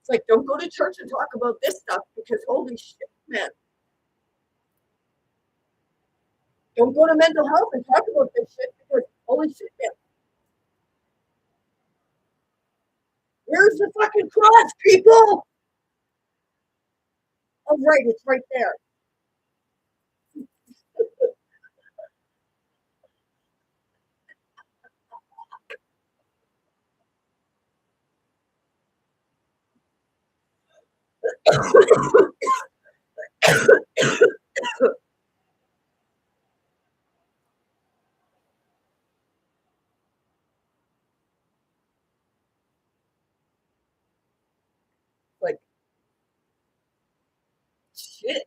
It's like, don't go to church and talk about this stuff, because holy shit, man. Don't go to mental health and talk about this shit, because holy shit, man. Where's the fucking cross, people? Oh, right, it's right there. Like, shit.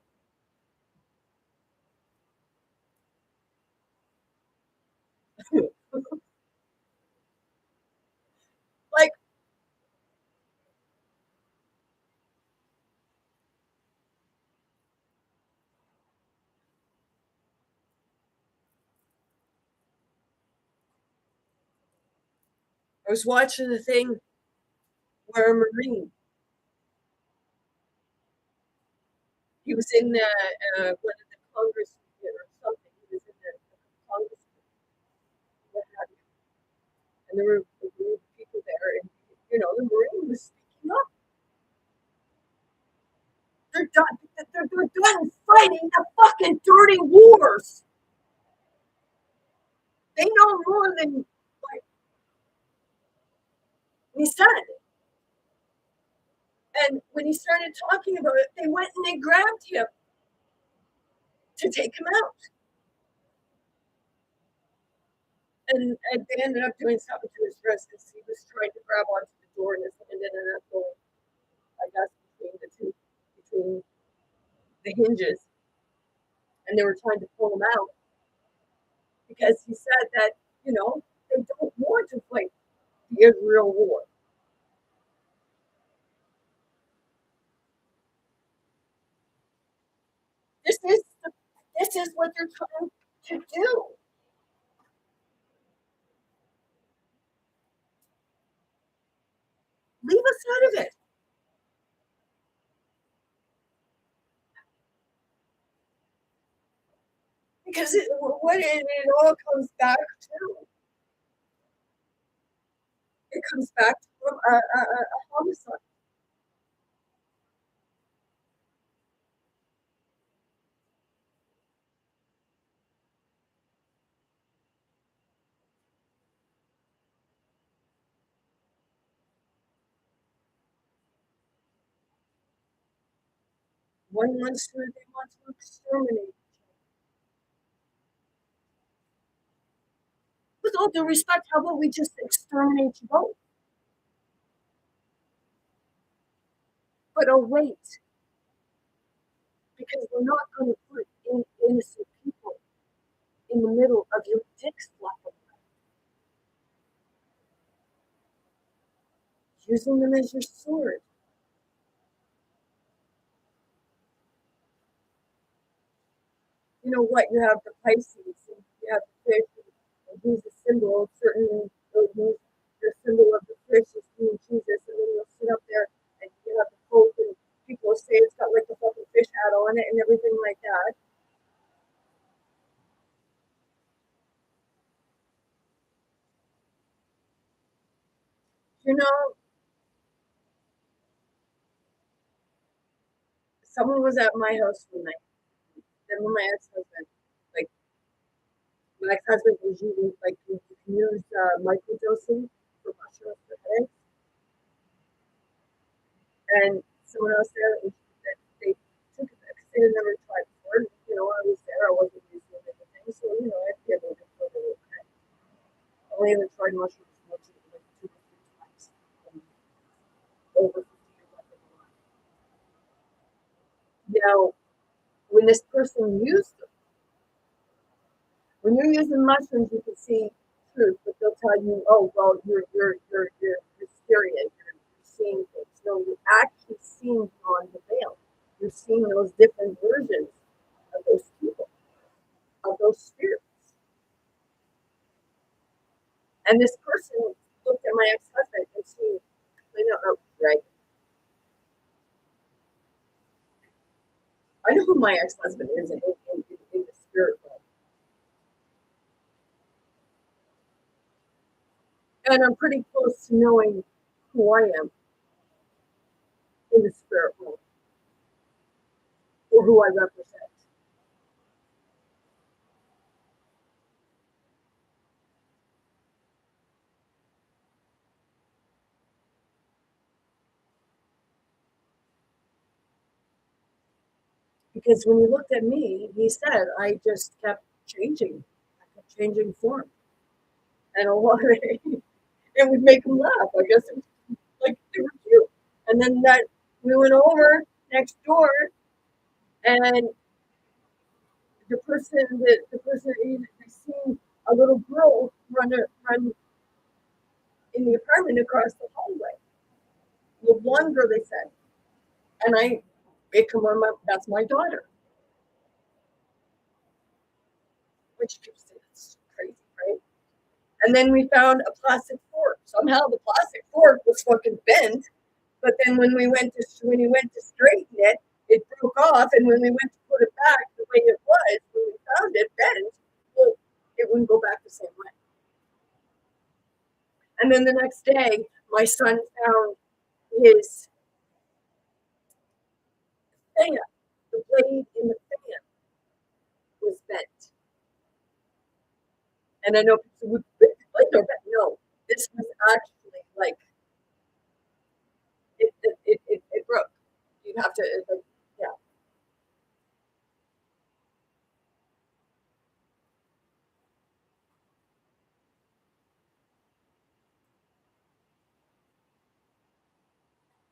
Like, I was watching the thing where a Marine, he was in one of the Congress or something. He was in the Congress, what have you. And there were a group of people there, and the Marine was speaking up. They're done. They're done fighting the fucking dirty wars. They know more than, like, he said. And when he started talking about it, they went and they grabbed him to take him out. And they ended up doing something to his wrist because he was trying to grab onto the door, and his hand ended up going, I guess, between the hinges. And they were trying to pull him out because he said that, they don't want to fight the Israel war. This is what they're trying to do. Leave us out of it. Because it all comes back to, it comes back to a homicide. One wants to, they want to exterminate. With all due respect, how about we just exterminate you both? But oh wait, because we're not going to put innocent people in the middle of your dick slapping, using them as your sword. You know what? You have the Pisces, and you have the fish, and he's a symbol of certain, he's the symbol of the fish is being Jesus, and then you'll sit up there and you have the Pope, and people say it's got like the fucking fish hat on it and everything like that. You know, someone was at my house one night, then when my ex-husband, like, my ex-husband was using, like, you can use microdosing for mushrooms for headaches, and someone else there, that they took it because they had never tried before. You know, I was there, I wasn't using anything, so, you know, I'd be able to put it okay. I only ever tried mushrooms once, like 2 or 3 times, over 50 years I've been alive. Now, when this person used them, when you're using mushrooms, you can see truth, but they'll tell you, "Oh, well, you're hysteria. You're seeing things." No, you're actually seeing beyond the veil. You're seeing those different versions of those people, of those spirits. And this person looked at my ex-husband and she, you know, oh, right. I know who my ex-husband is in the spirit world, and I'm pretty close to knowing who I am in the spirit world or who I represent. Because when he looked at me, he said, I just kept changing. I kept changing form. And a lot of it would make him laugh. I guess it was like they were cute. And then that we went over next door and the person they seen a little girl run in the apartment across the hallway. The one girl they said. And come on, that's my daughter. Which is crazy, right? And then we found a plastic fork. Somehow the plastic fork was fucking bent. But then when he went to straighten it, it broke off. And when we went to put it back the way it was, when we found it bent, well, it wouldn't go back the same way. And then the next day, my son found his fan, the blade in the fan was bent. And I know people would blades are bent. No, this was actually like it broke. You'd have to, like, yeah.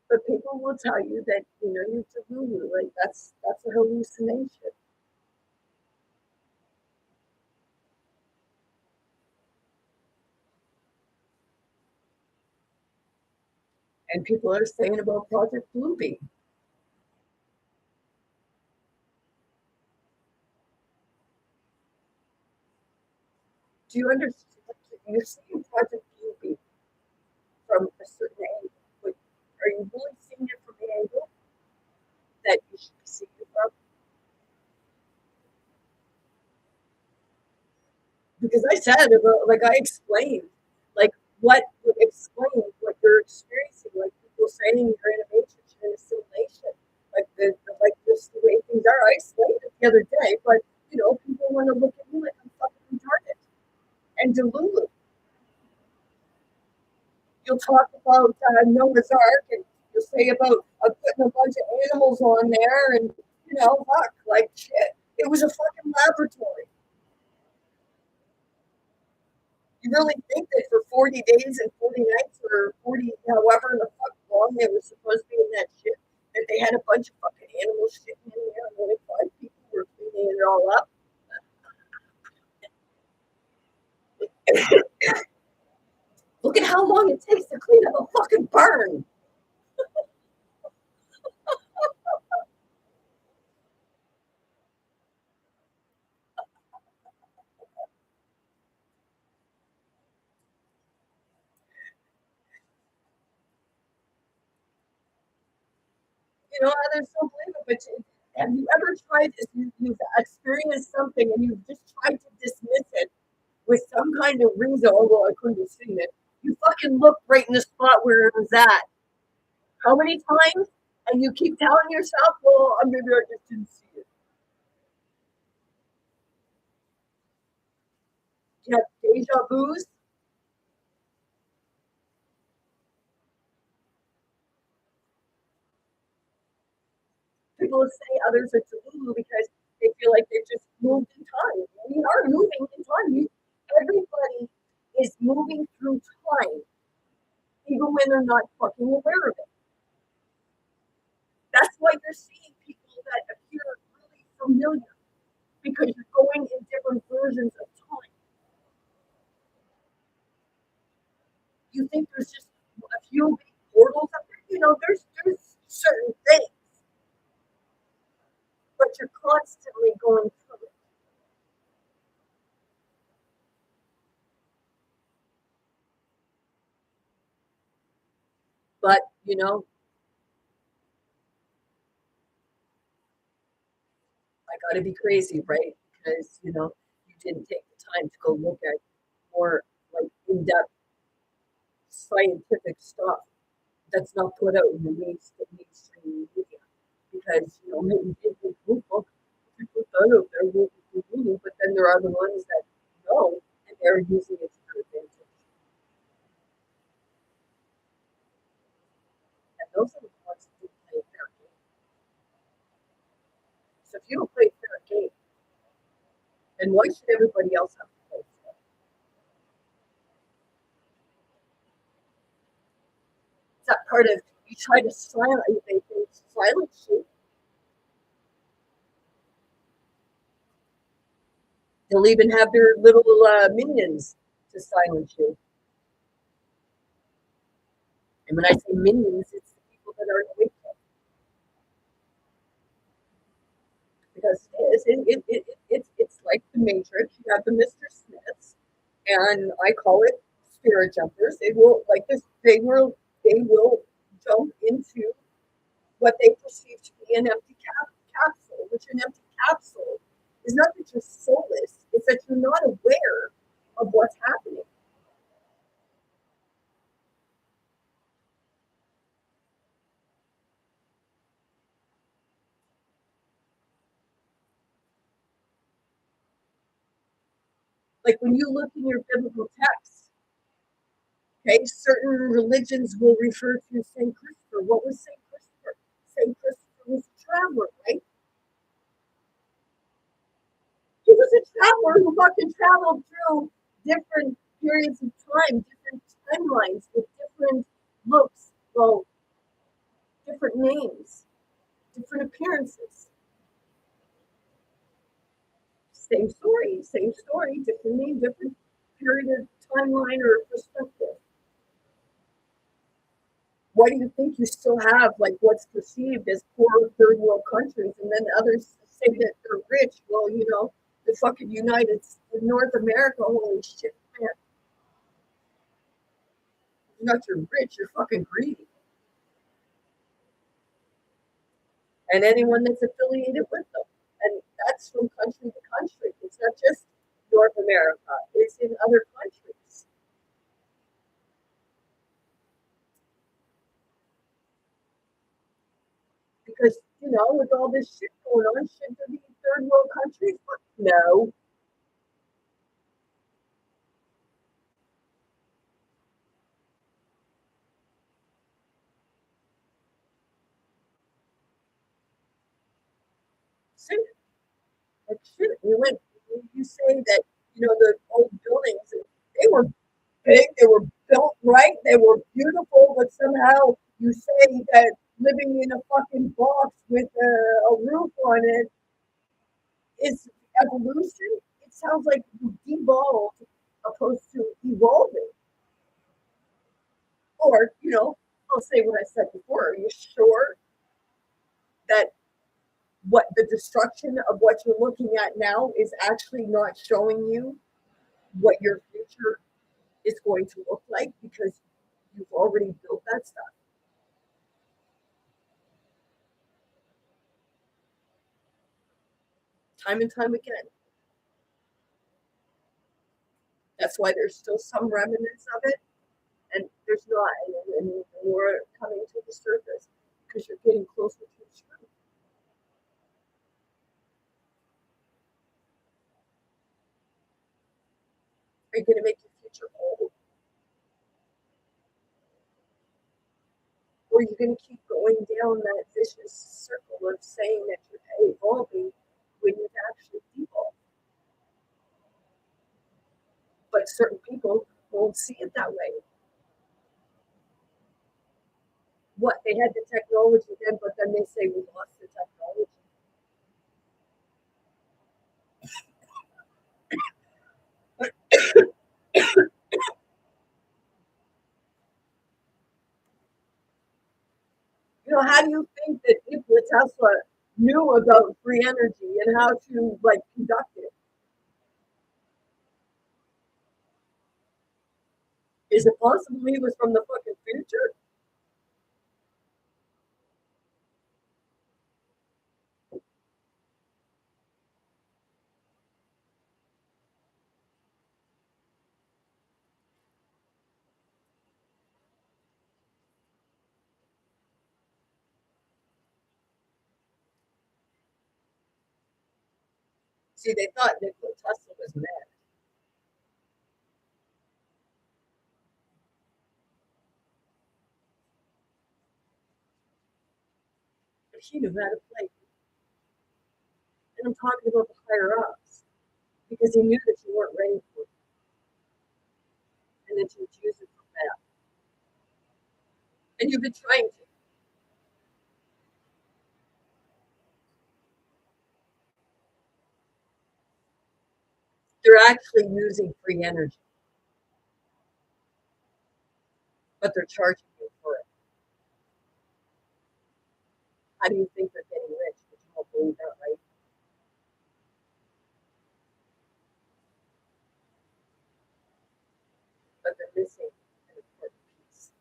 But people will tell you that, you know, you're delulu, like that's a hallucination. And people are saying about Project Bluebeam. Do you understand? You're seeing Project Bluebeam from a certain angle. But are you really seeing it from the angle that you should be seeing it from? because I said about like I explained like what would explain what you're experiencing, like people saying you're in a matrix, you're in a simulation, like like just the way things are. I explained it the other day, but people want to look at me like I'm fucking retarded and delulu. You'll talk about Noah's Ark, and you'll say about putting a bunch of animals on there, and fuck, like shit. It was a fucking laboratory. You really think that for 40 days and 40 nights or 40, however the fuck long they were supposed to be in that ship, that they had a bunch of fucking animals shitting in there and only 5 people were cleaning it all up? Look at how long it takes to clean up a fucking burn. Others don't believe it, but have you ever tried this? You've experienced something and you've just tried to dismiss it with some kind of reason, although I couldn't have seen it. You fucking looked right in the spot where it was at. How many times? And you keep telling yourself, well, maybe I just didn't see it. You have deja vus. People say others are delulu because they feel like they've just moved in time. We are moving in time. Everybody is moving through time, even when they're not fucking aware of it. That's why you're seeing people that appear really familiar, because you're going in different versions of time. You think there's just a few big portals up there? There's certain things, but you're constantly going through it. But I got to be crazy, right? Because you didn't take the time to go look at more like in-depth scientific stuff that's not put out in the mainstream media. Because maybe people put that out there, but then there are the ones that know and they're using it to their advantage. And those are the ones who play fair game. So if you don't play fair game, then why should everybody else have to play fair? It's that part of you try to silence you. They'll even have their little minions to silence you. And when I say minions, it's the people that are awake. Because it's like the Matrix. You have the Mr. Smiths, and I call it spirit jumpers. They will like this. They will jump into what they perceive to be an empty capsule, which an empty capsule is not that you're soulless, it's that you're not aware of what's happening. Like when you look in your biblical texts, okay, certain religions will refer to Saint Christopher. What was Saint Christopher? Saint Christopher was a traveler, right? He was a traveler who fucking traveled through different periods of time, different timelines with different looks, well, different names, different appearances. Same story, different name, different period of timeline or perspective. Why do you think you still have like what's perceived as poor third world countries, and then others say that they're rich? Well, the fucking North America, holy shit, man. You're not you're rich, you're fucking greedy. And anyone that's affiliated with them. And that's from country to country. It's not just North America. It's in other countries. Because, with all this shit going on, should there be third world countries? No. So, like shit, you say that, the old buildings, they were big, they were built right, they were beautiful, but somehow you say that living in a fucking box with a roof on it is evolution. It sounds like you devolved opposed to evolving. Or, I'll say what I said before. Are you sure that what the destruction of what you're looking at now is actually not showing you what your future is going to look like because you've already built that stuff time and time again? That's why there's still some remnants of it, and there's not, and more coming to the surface because you're getting closer to the truth. Are you going to make your future old? Or are you going to keep going down that vicious circle of saying that you're evolving when you've actually devolved? But certain people won't see it that way. What, they had the technology then, but then they say we lost the technology. How do you think that Nikola Tesla knew about free energy and how to conduct it? Is it possible he was from the fucking future? See, they thought Nikola Tesla was mad. But he knew how to play. And I'm talking about the higher ups because he knew that you weren't ready for it and that you would use it for that. And you've been trying to. They're actually using free energy, but they're charging you for it. How do you think they're getting rich? But you don't believe that, right? But they're missing an important piece.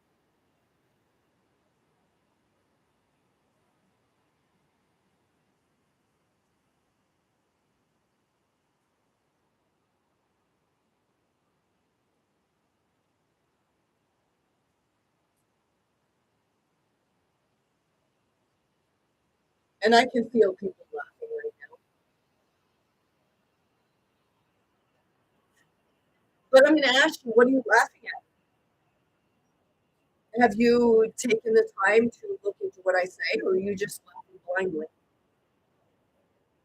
And I can feel people laughing right now. But I'm going to ask you, what are you laughing at? Have you taken the time to look into what I say, or are you just laughing blindly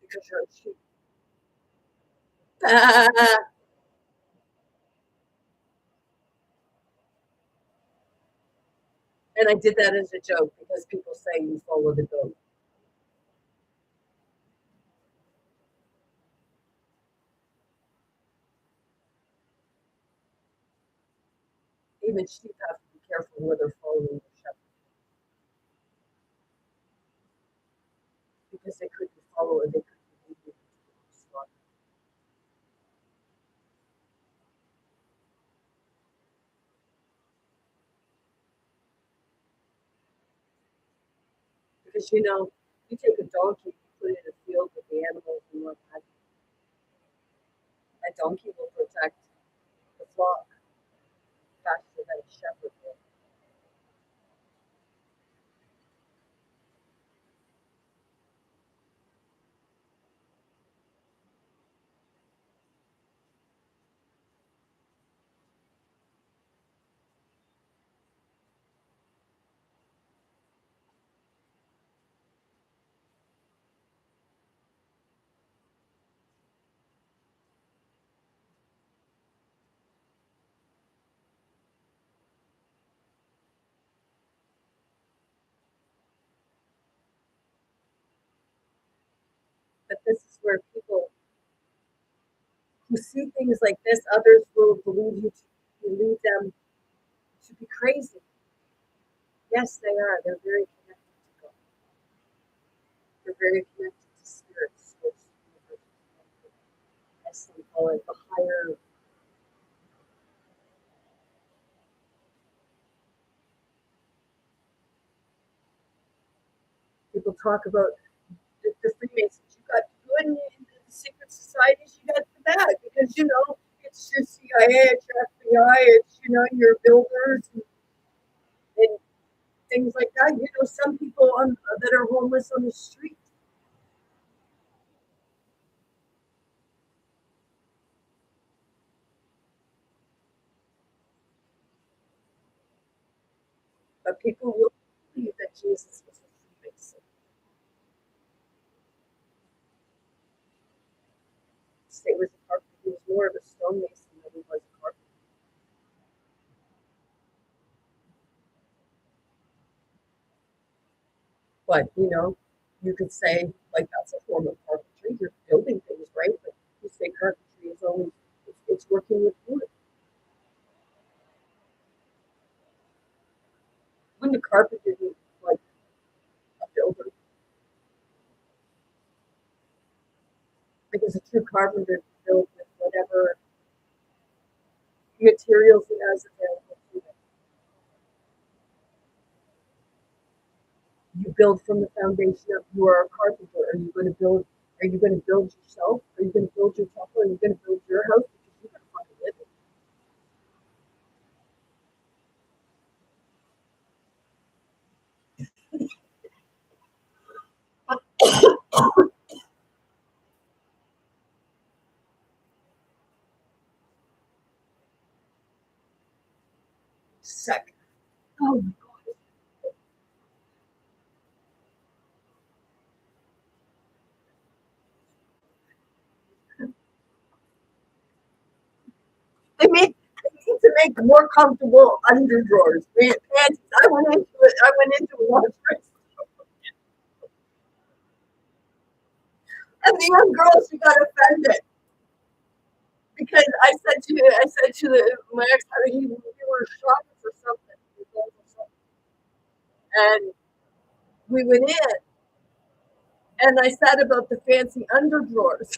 because you're a sheep? And I did that as a joke because people say you follow the goat. Even sheep have to be careful where they're following the shepherd because they could be followed, they could be leading to slaughter. Because you take a donkey, you put it in a field with the animals and what have you. A donkey will protect the flock faster than a shepherd will. But this is where people who see things like this, others will believe them to be crazy. Yes, they are. They're very connected to God. They're very connected to spirits, as some call it, the higher. People talk about the Freemasons. You got the good and the secret societies, you got the bad, because it's your CIA, it's your FBI, it's your builders and things like that. Some people that are homeless on the street. But people will believe that Jesus was a Freemason. Say was a carpenter. He was more of a stonemason than he was a carpenter. But you could say like that's a form of carpentry. You're building things, right? But you say carpentry is always it's working with wood. Wouldn't a carpenter be like a builder? Because a true carpenter builds with whatever materials he has available to him. You build from the foundation of you are a carpenter. Are you going to build? Are you going to build yourself? Are you going to build your temple? Are you going to build your house? Because you're going to fucking live it. Second. Oh my God. They need to make more comfortable underdrawers. Pants. I went into it. I went into a washroom. And the young girls who got offended because I said to my ex, we were shopping for something, and we went in, and I said about the fancy underdrawers,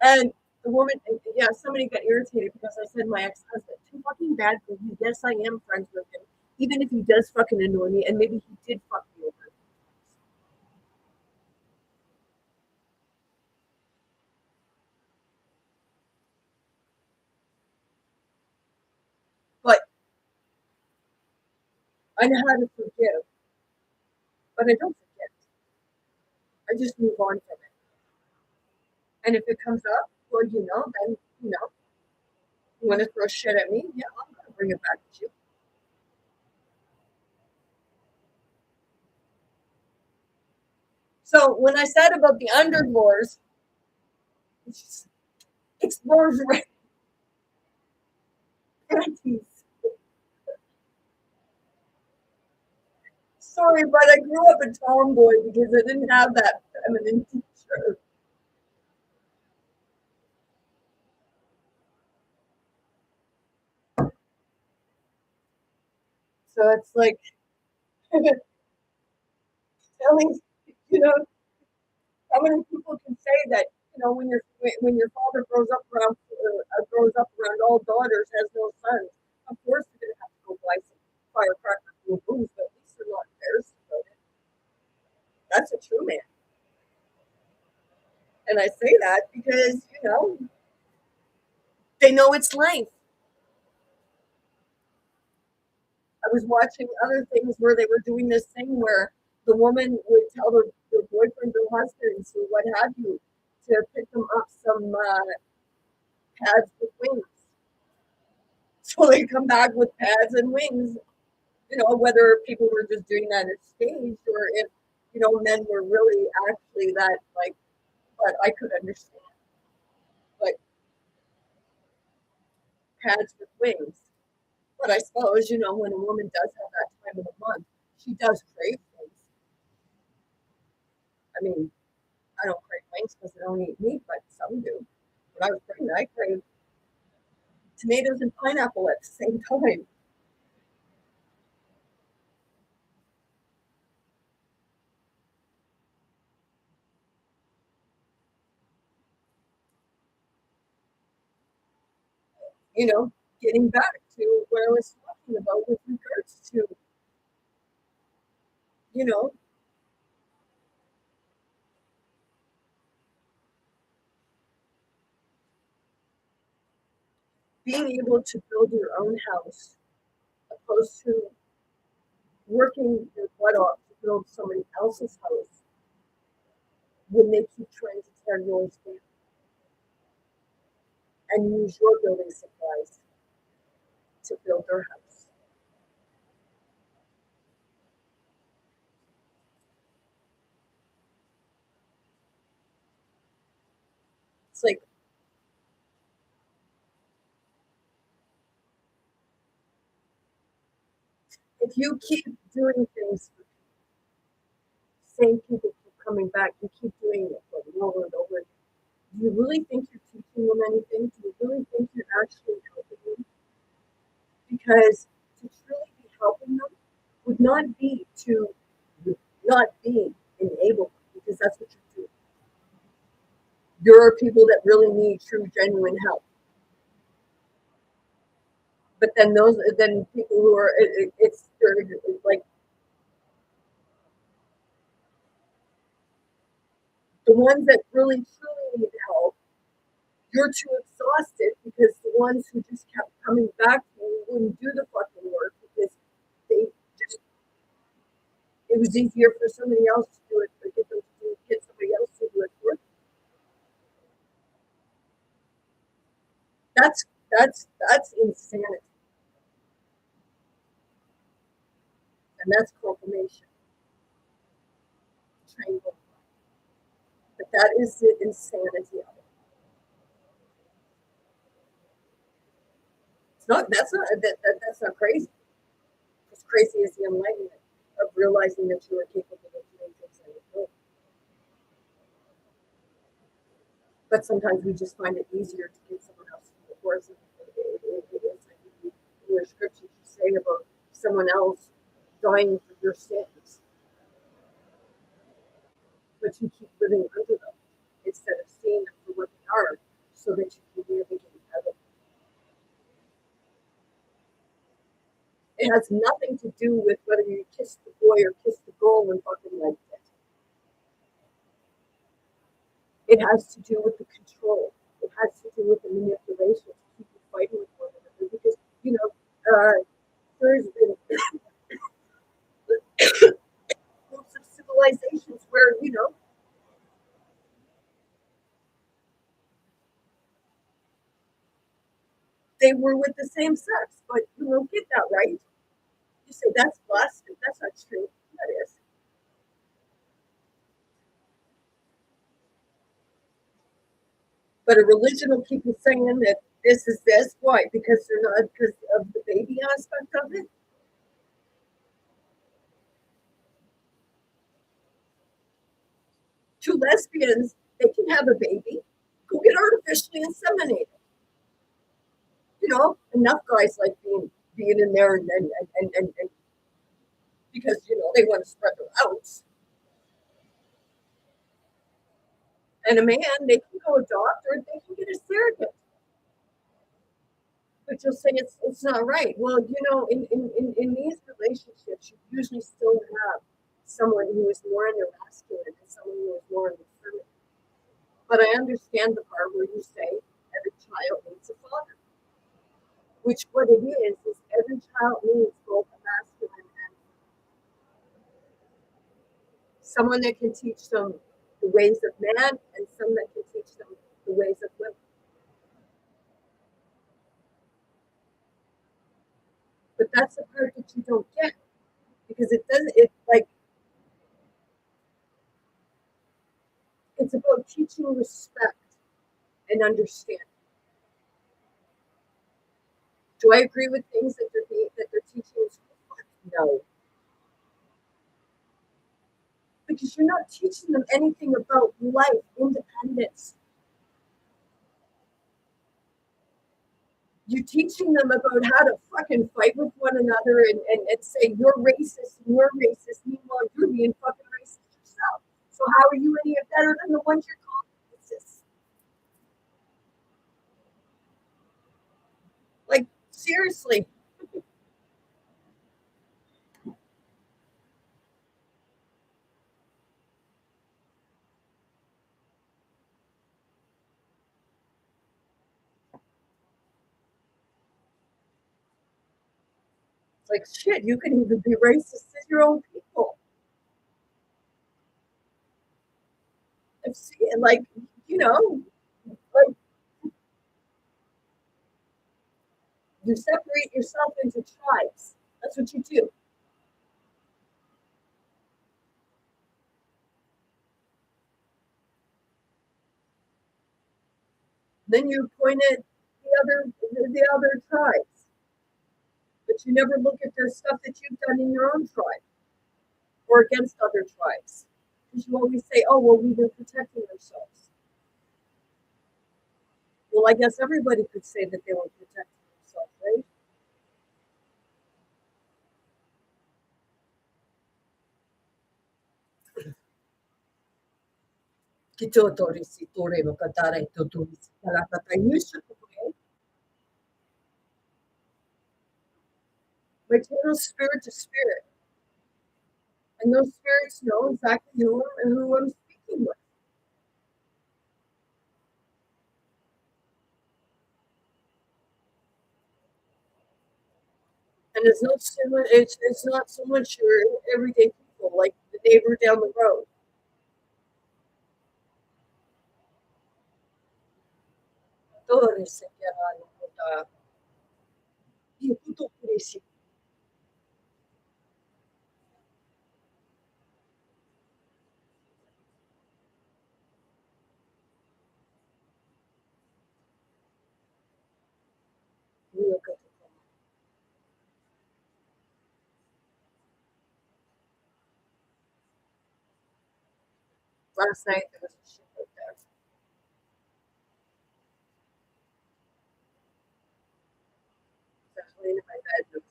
and the woman, yeah, somebody got irritated because I said my ex-husband, too fucking bad for you. Yes, I am friends with him, even if he does fucking annoy me, and maybe he did fuck me over. But I know how to forgive, but I don't forget. I just move on from it. And if it comes up, well, then you want to throw shit at me? Yeah, I'm gonna bring it back at you. So when I said about the underdrawers, it's those red panties. Sorry, but I grew up a tomboy because I didn't have that feminine teacher. So it's like telling, you know, how many people can say that, when your father grows up around all daughters, has no sons. Of course, you're gonna have to go buy some firecrackers and booze, but at least they're not embarrassed about it. That's a true man. And I say that because, they know it's life. I was watching other things where they were doing this thing where the woman would tell their boyfriend or husbands or what have you to pick them up some pads with wings. So they come back with pads and wings, whether people were just doing that as staged or if, men were really actually that, like, but I could understand. But pads with wings. But I suppose, when a woman does have that time of the month, she does crave things. I mean, I don't crave wings because I don't eat meat, but some do. When I was pregnant, I craved tomatoes and pineapple at the same time. You know, Getting back to what I was talking about with regards to, you know, being able to build your own house opposed to working your butt off to build somebody else's house when they keep trying to tear yours down and use your building supplies to build their house. It's like if you keep doing things, same people keep coming back, you keep doing it over and over again. Do you really think you're teaching them anything? Do you really think you're actually helping them? Because to truly be helping them would not be to not be enabled, because that's what you're doing. There are people that really need true, genuine help. But then people who are, they're like the ones that really, truly need help, you're too exhausted because the ones who just kept coming back to you wouldn't do the fucking work because they just, it was easier for somebody else to do it, or get somebody else to do it for them. That's that's insanity, and that's confirmation. Triangle. But that is the insanity of it. It's not. That's not crazy. What's crazy is the enlightenment of realizing that you are capable of doing things on your own. But sometimes we just find it easier to get someone else to do it for us. It is like your scriptures you say about someone else dying for your sins, but you keep living under them instead of seeing them for what they are, so that you can really get in heaven. It has nothing to do with whether you kiss the boy or kiss the girl and fucking like it. It has to do with the control. It has to do with the manipulation to keep you fighting with one another. Because, there's been groups of civilizations where, they were with the same sex. But you don't get that, right? You say that's blasphemy. That's not true. That is. But a religion will keep you saying that this is this. Why? Because they're not, because of the baby aspect of it. Two lesbians, they can have a baby. Go get artificially inseminated. Enough guys like being in there and because they want to spread their outs. And a man, they can go adopt or they can get a surrogate. But you'll say it's not right. Well, in these relationships, you usually still have someone who is more in the masculine and someone who is more in the feminine. But I understand the part where you say every child needs a father, which what it is every child needs both a masculine and someone that can teach them the ways of man and some that can teach them the ways of women. But that's the part that you don't get because it doesn't, it's like, it's about teaching respect and understanding. Do I agree with things that they're teaching in school? No, because you're not teaching them anything about life, independence. You're teaching them about how to fucking fight with one another and say you're racist and you're racist. Meanwhile, you're being fucking racist yourself. So how are you any better than the ones you're calling racist? Like, seriously. It's like, shit, you can even be racist to your own people. I've seen it, like, you know, like, you separate yourself into tribes. That's what you do. Then you point at the other tribes, but you never look at their stuff that you've done in your own tribe or against other tribes. Because you always say, oh, well, we were protecting ourselves. Well, I guess everybody could say that they were protecting themselves, right? My total spirit to spirit. And those spirits know exactly who I'm speaking with. And it's not so much your everyday people, like the neighbor down the road. Todos se quedan y puto crazy. Last night there was a ship out there. So I was laying in my bed and I was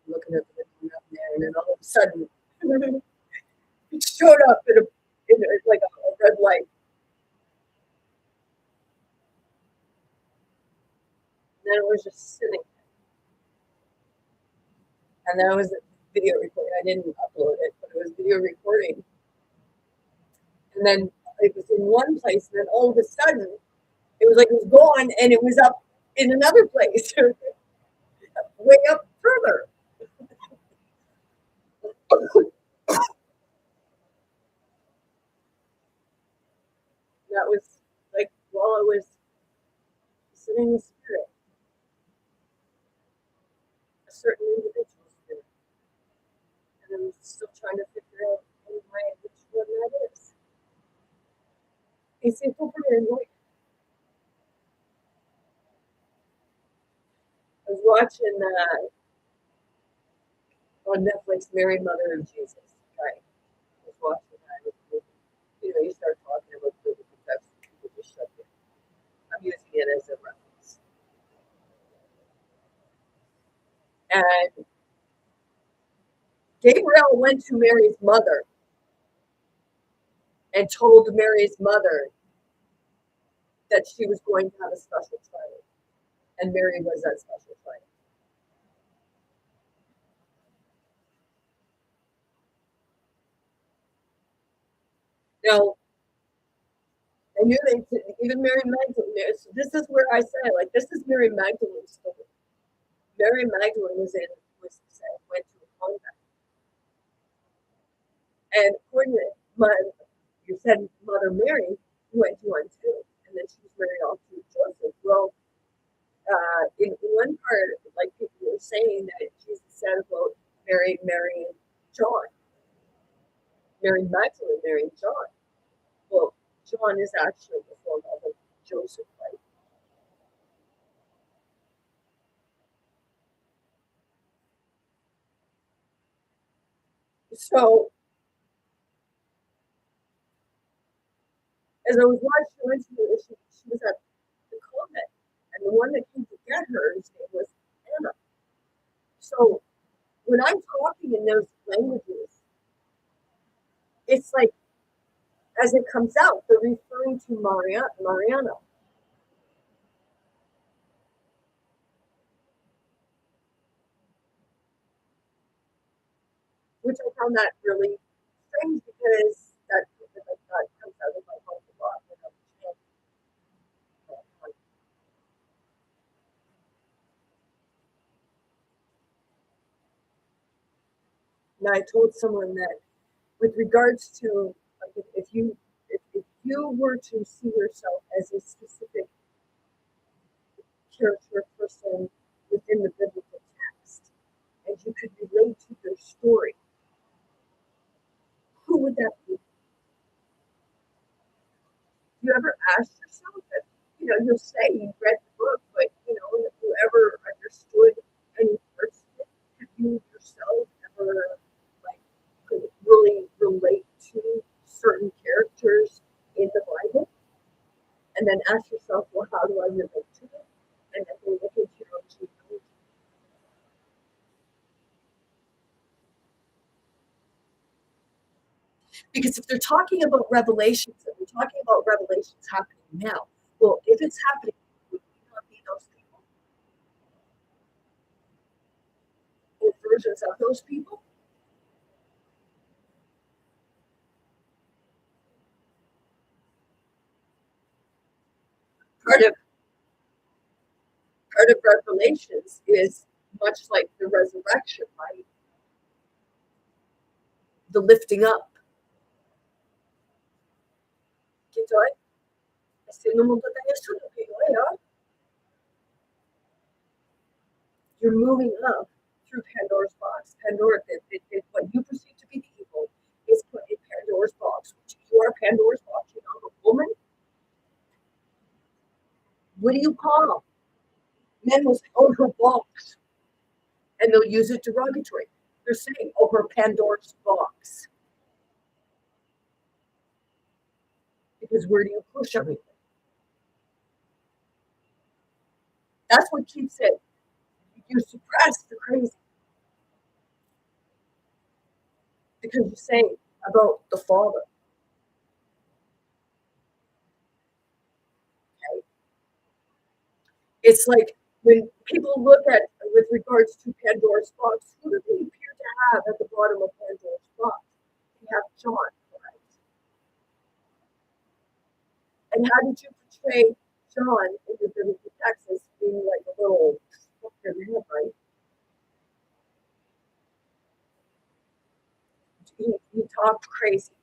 looking at the window up there, and then all of a sudden it showed up in like a red light. And then it was just sitting. And that was a video recording. I didn't upload it, but it was video recording. And then it was in one place, and then all of a sudden it was like it was gone and it was up in another place, way up further. That was like while I was sitting in the spirit, a certain individual spirit. And I'm still trying to figure out in my head which one that is. Esse compreendo. I was watching on Netflix Mary, Mother of Jesus. Right. I was watching that. You know, you start talking about biblical texts, people just shut it. I'm using it as a reference. And Gabriel went to Mary's mother and told Mary's mother that she was going to have a special child. And Mary was that special child. Now, I knew even Mary Magdalene. So this is where I say, like, this is Mary Magdalene's story. Mary Magdalene went to a convent, and according to you said Mother Mary went to one too, and then she was married off to Joseph. Well, in one part, like people were saying that Jesus said about Mary marrying John, Mary Magdalene marrying John. Well, John is actually the form of Joseph, right? So as I was watching her, she was at the convent, and the one that came to get her, his name was Anna. So when I'm talking in those languages, it's like as it comes out, they're referring to Mariana. Which I found that really strange because that comes out of my heart a lot when I'm chanting. Now I told someone that with regards to like if you were to see yourself as a specific character person within the biblical text and you could relate to their story, who would that be? You ever ask yourself that, you'll say you read the book, but if you ever understood any parts of it, have you yourself ever like could really relate to certain characters in the Bible? And then ask yourself, well, how do I relate to them? And then look into your own genealogy. Because if they're talking about revelations, and we're talking about revelations happening now, well, if it's happening, would we not be those people? Or versions of those people? Part of Revelations is much like the resurrection, right? The lifting up. Gitu ay. Kasi lumubog tayo sa lupa, you're moving up through Pandora's box. What you perceive to be the evil is put in Pandora's box, which you are Pandora's box. A woman. What do you call them? Men will say, "Oh, her box," and they'll use it derogatory. They're saying, "Oh, her Pandora's box," because where do you push everything? That's what keeps it. You suppress the crazy because you say about the Father. Okay? It's like when people look at, with regards to Pandora's box, who do they appear to have at the bottom of Pandora's box? You have John, right? And how did you portray John in the biblical text as being like a little right? He talked crazy.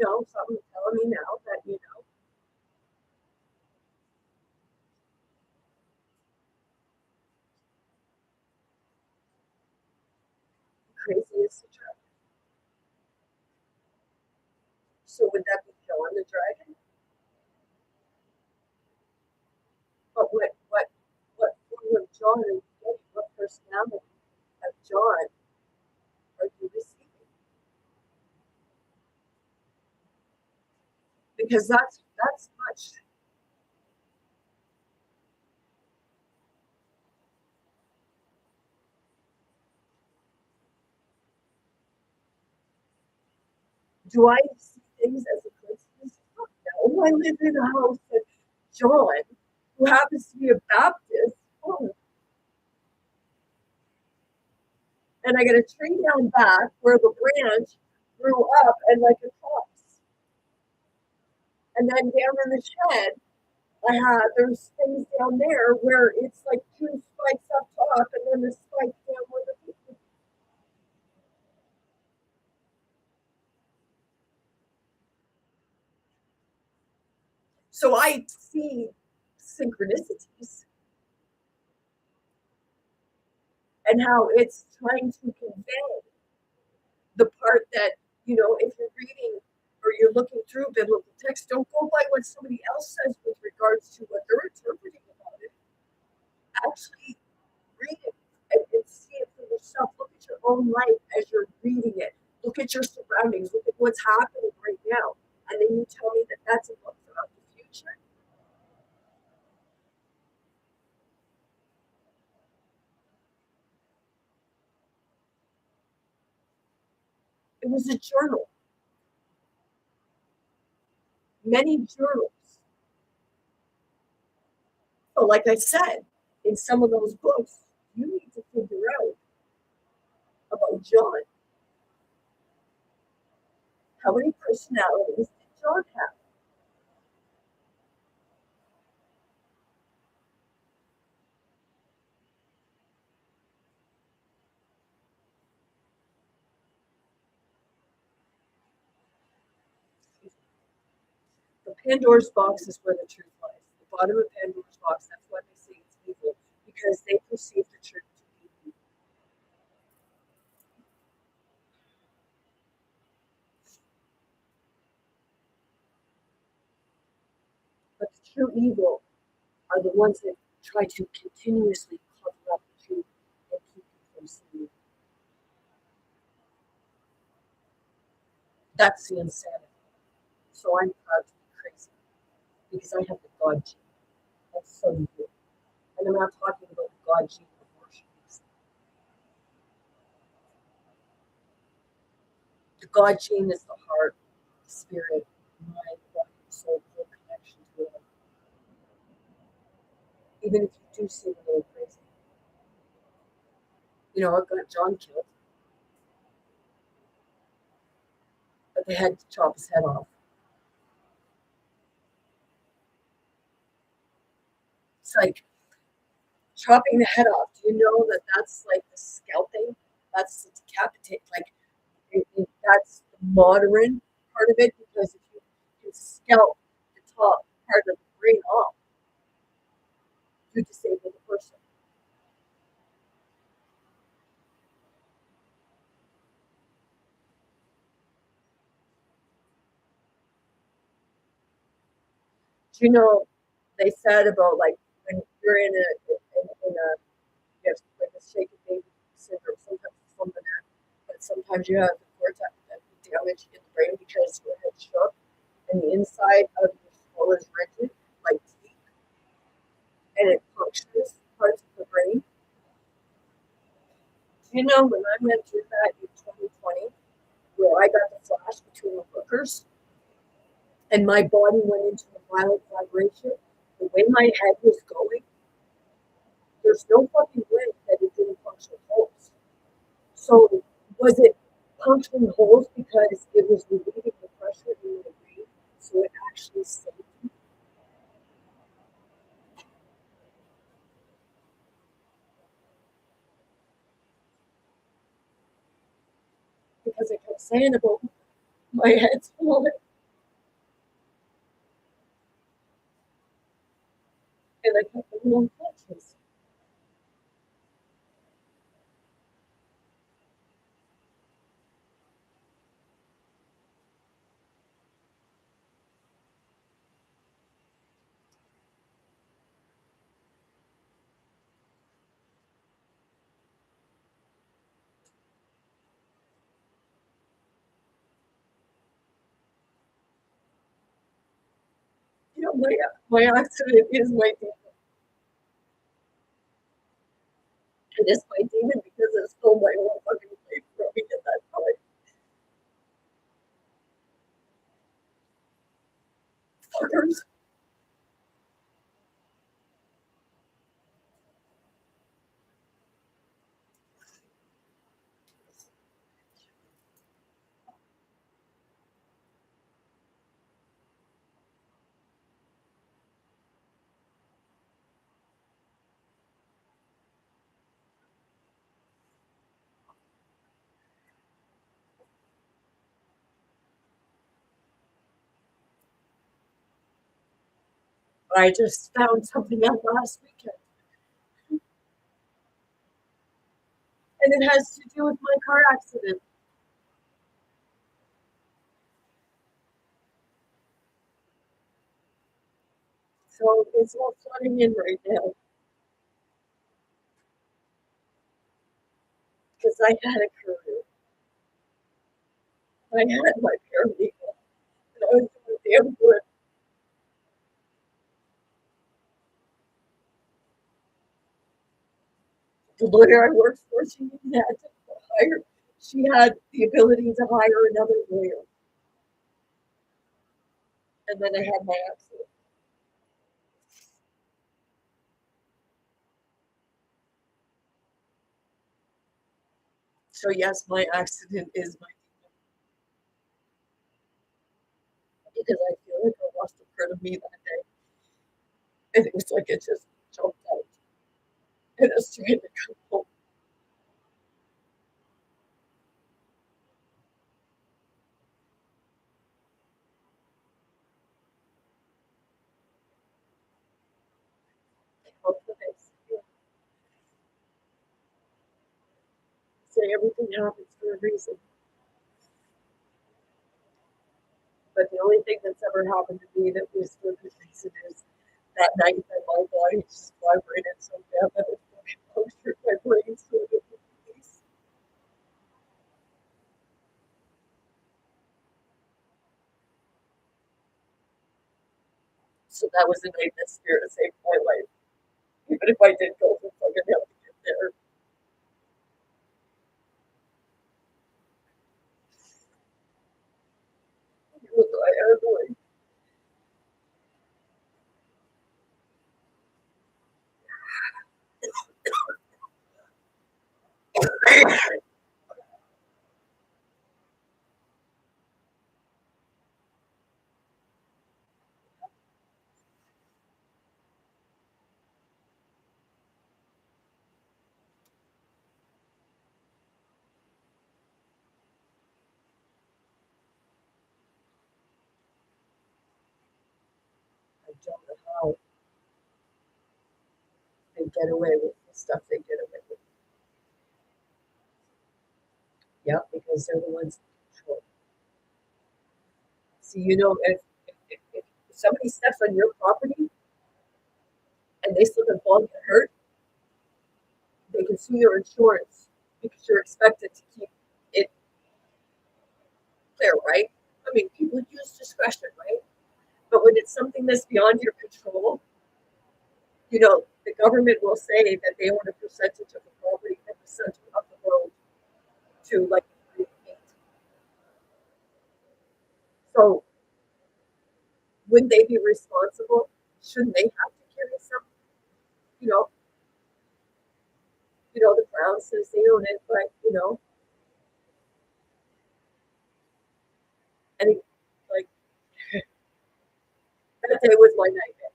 Something telling me now that, craziest attraction. So would that be John the dragon? But what form of John are you getting? What personality of John are you receiving? Because that's much. Do I see things as a coincidence? No, I live in a house that John, who happens to be a Baptist, home. And I got a tree down back where the branch grew up and like a cross. And then down in the shed, there's things down there where it's like two spikes up top and then the spike down where the people. So I see synchronicities and how it's trying to convey the part that, if you're reading or you're looking through biblical text, don't go by what somebody else says with regards to what they're interpreting about it. Actually read it and see it for yourself. Look at your own life as you're reading it. Look at your surroundings. Look at what's happening right now. And then you tell me that that's a book about the future. It was a journal. Many journals. So like I said, in some of those books, you need to figure out about John. How many personalities did John have? The Pandora's box is where the truth lies. The bottom of Pandora's box, that's why they say it's evil, because they perceive the truth to be evil. But the true evil are the ones that try to continuously cover up the truth and keep you from seeing it. That's the insanity. So I'm proud to be crazy because I have the God gene. That's so you. And I'm not talking about the God gene of worship. The God gene is the heart, the spirit, mind, body, soul, full connection to it. Even if you do seem a little crazy. I got John killed, but they had to chop his head off. It's like chopping the head off. Do you know that that's like the scalping? That's the decapitate. Like that's the modern part of it because if you can scalp the top part of the brain off, you disable the person. Do you know they said about like when you're in a you have like a shaken baby syndrome. Sometimes it's from the neck, but sometimes you have the cortex damage in the brain because your head shook and the inside of your skull is rigid, like teeth, and it punctures parts of the brain. Do you know when I went through that in 2020, where I got the flash between the hookers and my body went into a violent vibration, the way my head was going, there's no fucking way that it didn't puncture holes. So was it puncturing holes because it was relieving the pressure in my brain so it actually saved me? Because I kept saying about my head's falling and I kept getting unconscious. My accident is my demon. And it's my demon because it stole my whole fucking life from me at that time. Fuckers. I just found something out last weekend, and it has to do with my car accident. So it's all flooding in right now because I had a career. I had my paralegal, and I was doing damn good. The lawyer I worked for, she had to hire. She had the ability to hire another lawyer, and then I had my accident. So yes, my accident is my demon because I feel like I lost a part of me that day, and it was like it just jumped out and it's trying to come home. Hope that say everything happens for a reason. But the only thing that's ever happened to me that was for a good reason is that night that my body just vibrated so bad that it punctured my brain so it would release. So that was the night that spirit saved my life. Even if I did go for fucking hell to get there. It was like, I don't know how they get away with the stuff they get away with. Yeah, because they're the ones in control. See, if somebody steps on your property and they slip and fall and get hurt, they can sue your insurance because you're expected to keep it clear, right? I mean, people use discretion, right? But when it's something that's beyond your control, the government will say that they own a percentage of the property from the center of the road to like 3 feet. So would they be responsible? Shouldn't they have to carry some, you know, the Crown says they own it, but and like that day was my nightmare.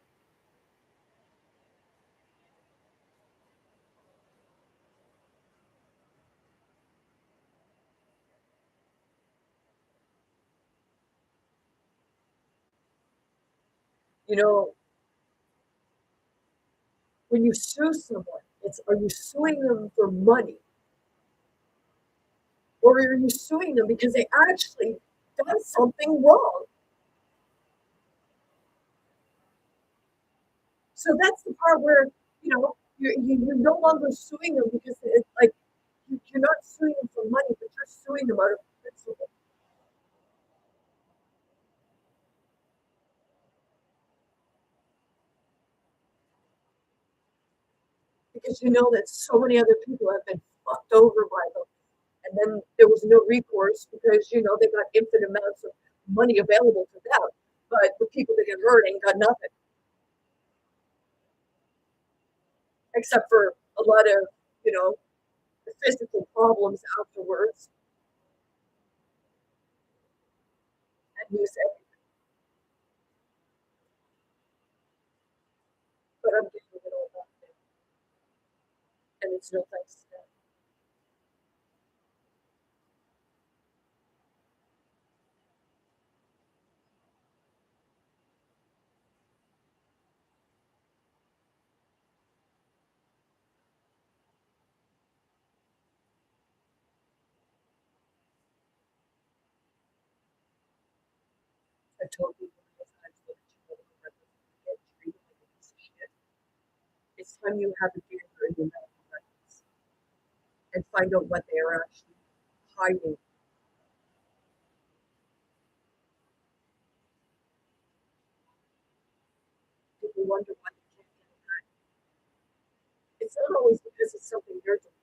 You know, when you sue someone, it's are you suing them for money or are you suing them because they actually done something wrong? So that's the part where you're no longer suing them because it's like you're not suing them for money, but you're suing them out of principle because you know that so many other people have been fucked over by them, and then there was no recourse because they got infinite amounts of money available to them, but the people that get hurt ain't got nothing except for a lot of you know physical problems afterwards and lose everything. But I'm dealing with it all back now, and it's no thanks to them. I've told people many times that if you want to get treated like a piece of shit, it's time you have a gander in your medical records and find out what they are actually hiding. People wonder why they can't get it back. It's not always because it's something you're doing.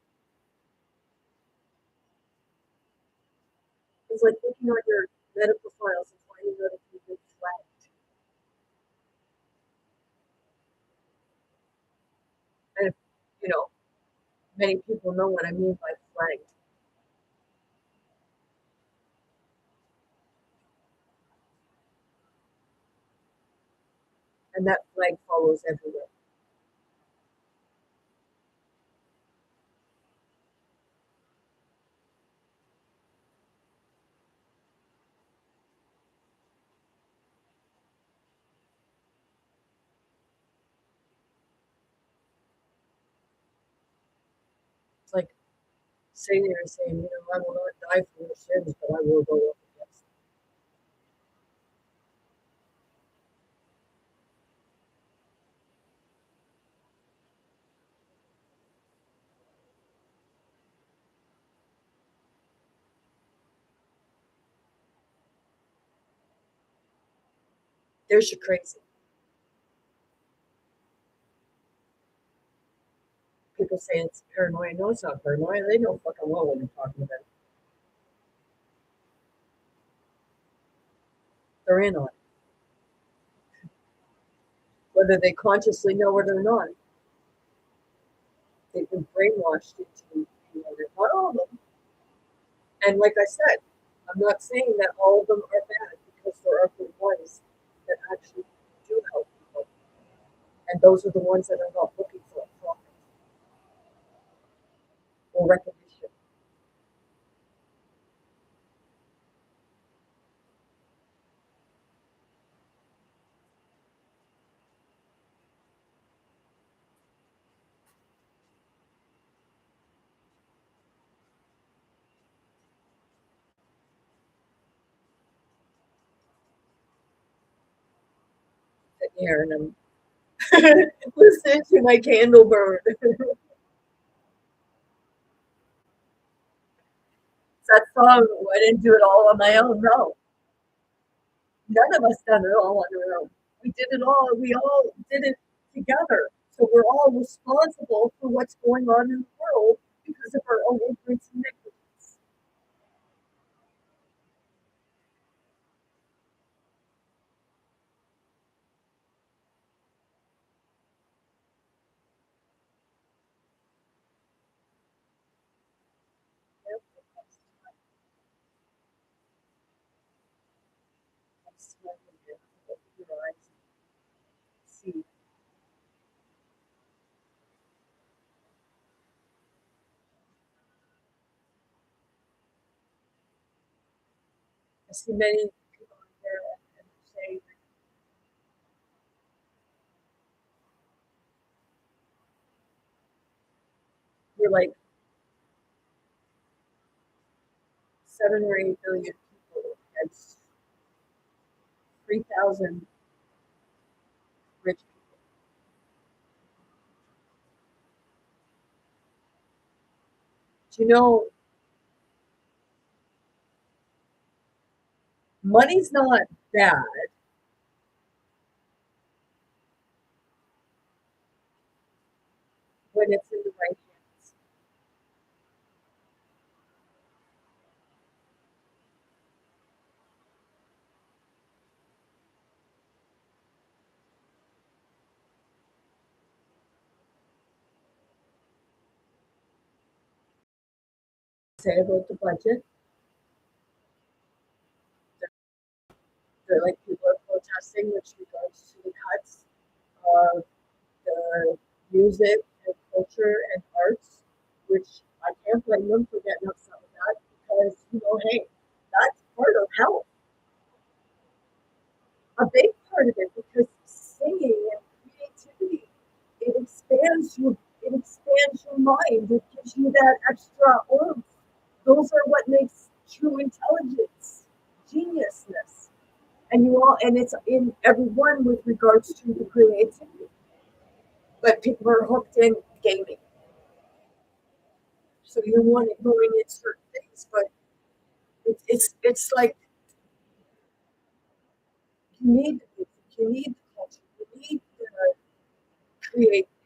It's like looking on your medical files and finding out if you've been flagged. And if, you know, many people know what I mean by flagged. And that flag follows everywhere. It's like sitting there and saying, I will not die for your sins, but I will go up against them. There's your crazy. People say it's paranoia. No, it's not paranoia. They know fucking well what they're talking about. They're in on it. Whether they consciously know it or not. They've been brainwashed into being on it. Not all of them. And like I said, I'm not saying that all of them are bad because there are good ones that actually do help people. And those are the ones that are not looking for a profit or recognition. Sitting here and I'm listening to my candle burn. That song, I didn't do it all on my own. No, none of us done it all on our own. We did it all. We all did it together. So we're all responsible for what's going on in the world because of our own ignorance and negligence. Yep. Open your eyes and see. I see many people out there and say we're like 7 or 8 billion people and 3,000 rich people. Do you know money's not bad when it's in the right hands. Say about the budget, they're like people are protesting with regards to the cuts of the music and culture and arts, which I can't blame them for getting upset with that because, hey, that's part of health. A big part of it because singing and creativity, it expands your mind. It gives you that extra oomph. Those are what makes true intelligence, geniusness. and it's in everyone with regards to the creativity. But people are hooked in gaming, so you want it going in certain things. But it's like you need the music, you need the culture, you need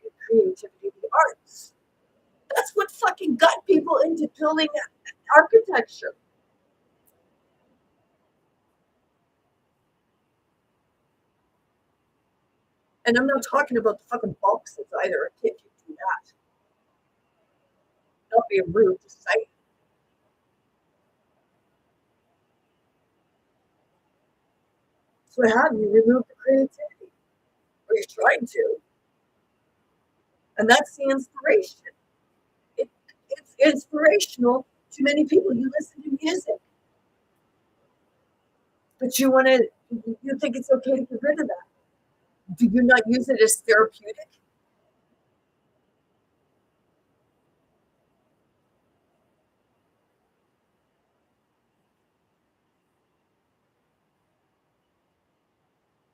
the creativity, the arts. That's what fucking got people into building architecture. And I'm not talking about the fucking boxes either. I can't do that. Not being rude, just saying. So how do you remove the creativity? Or you're trying to. And that's the inspiration. It, it's inspirational to many people. You listen to music, but you think it's okay to get rid of that. Do you not use it as therapeutic?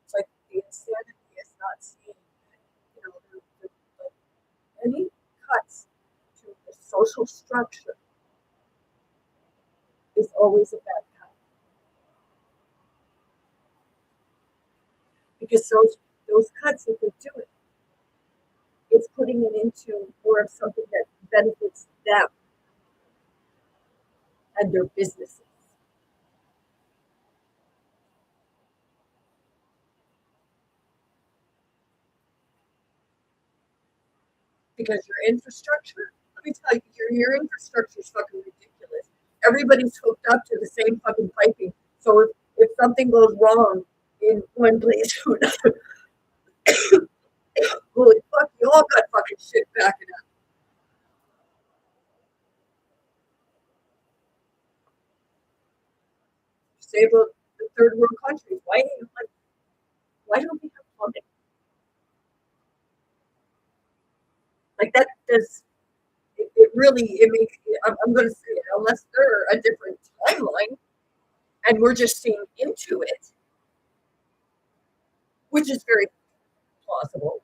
It's like the insanity is not seeing, any cuts to the social structure is always a bad cut. Because those cuts that they're doing, it's putting it into more of something that benefits them and their businesses. Because your infrastructure, let me tell you, your infrastructure is fucking ridiculous. Everybody's hooked up to the same fucking piping. So if something goes wrong in one place or another, holy fuck, you all got fucking shit backing up. Say about the third world countries. Why don't we have plumbing? Like that does it really it makes I'm going to say it, unless they're a different timeline and we're just seeing into it, which is very plausible.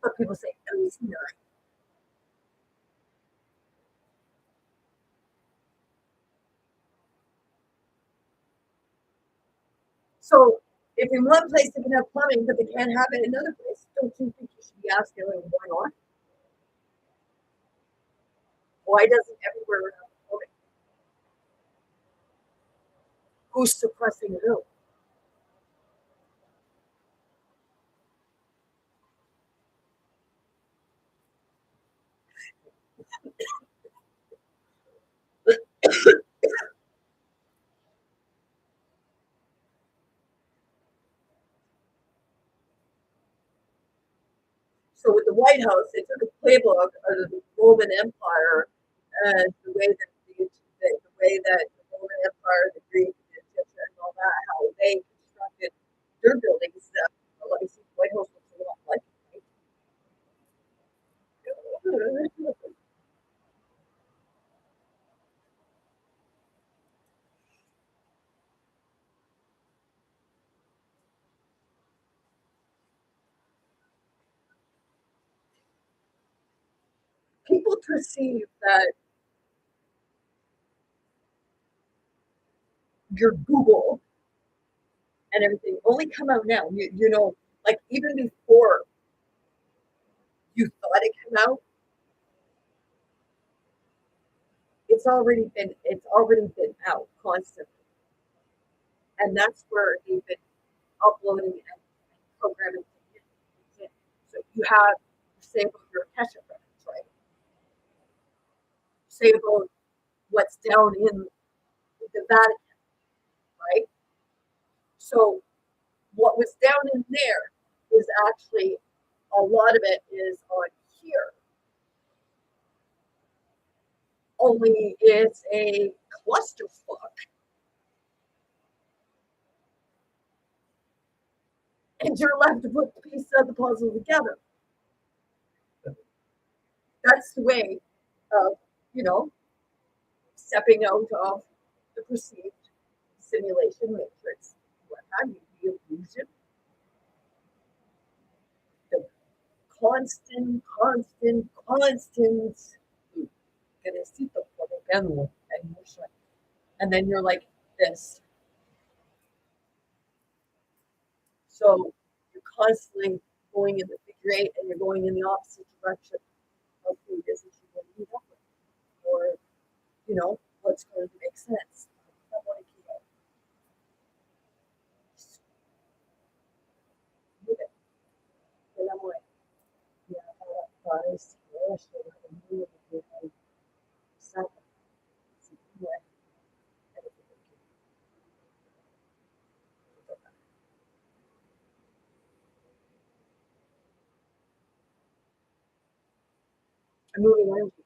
But people say, no, he's not. So if in one place they can have plumbing, but they can't have it in another place, don't you think you should be asking why not? Why doesn't everywhere have plumbing? Who's suppressing who? So with the White House, they took a playbook of the Roman Empire and the way that the Roman Empire, the Greek, the Egyptian, and all that, how they constructed their buildings. Let me see, the White House looks a lot like it. People perceive that your Google and everything only come out now. Like even before you thought it came out, it's already been out constantly, and that's where they've been uploading and programming things in. So you have say about your Kesha records, right? Say about what's down in the Vatican, right? So what was down in there is actually a lot of it is on here. Only it's a clusterfuck, and you're left to put the pieces of the puzzle together. That's the way of, you know, stepping out of the perceived simulation matrix, what have you, the illusion, the constant, and then you're like this. So you're constantly going in the figure eight and you're going in the opposite direction of who it is that you want to meet up with. Or, what's going to make sense. I want to keep it. And I'm like, yeah, guys, I'm moving energy.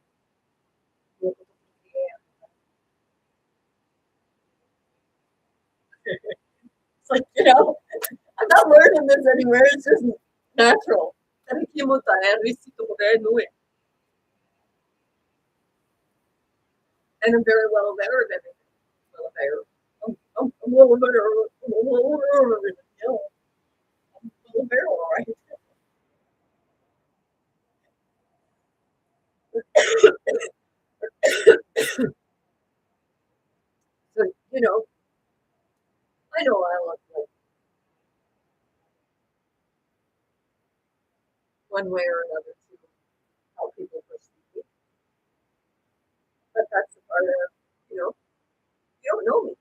It's like, I'm not learning this anywhere. It's just natural. And I'm very well aware of everything. Well aware. I'm well aware. I'm well aware of everything. Yeah. I'm well aware, all right. So, I know I look like one way or another to how people perceive me. But that's the part of, you don't know me.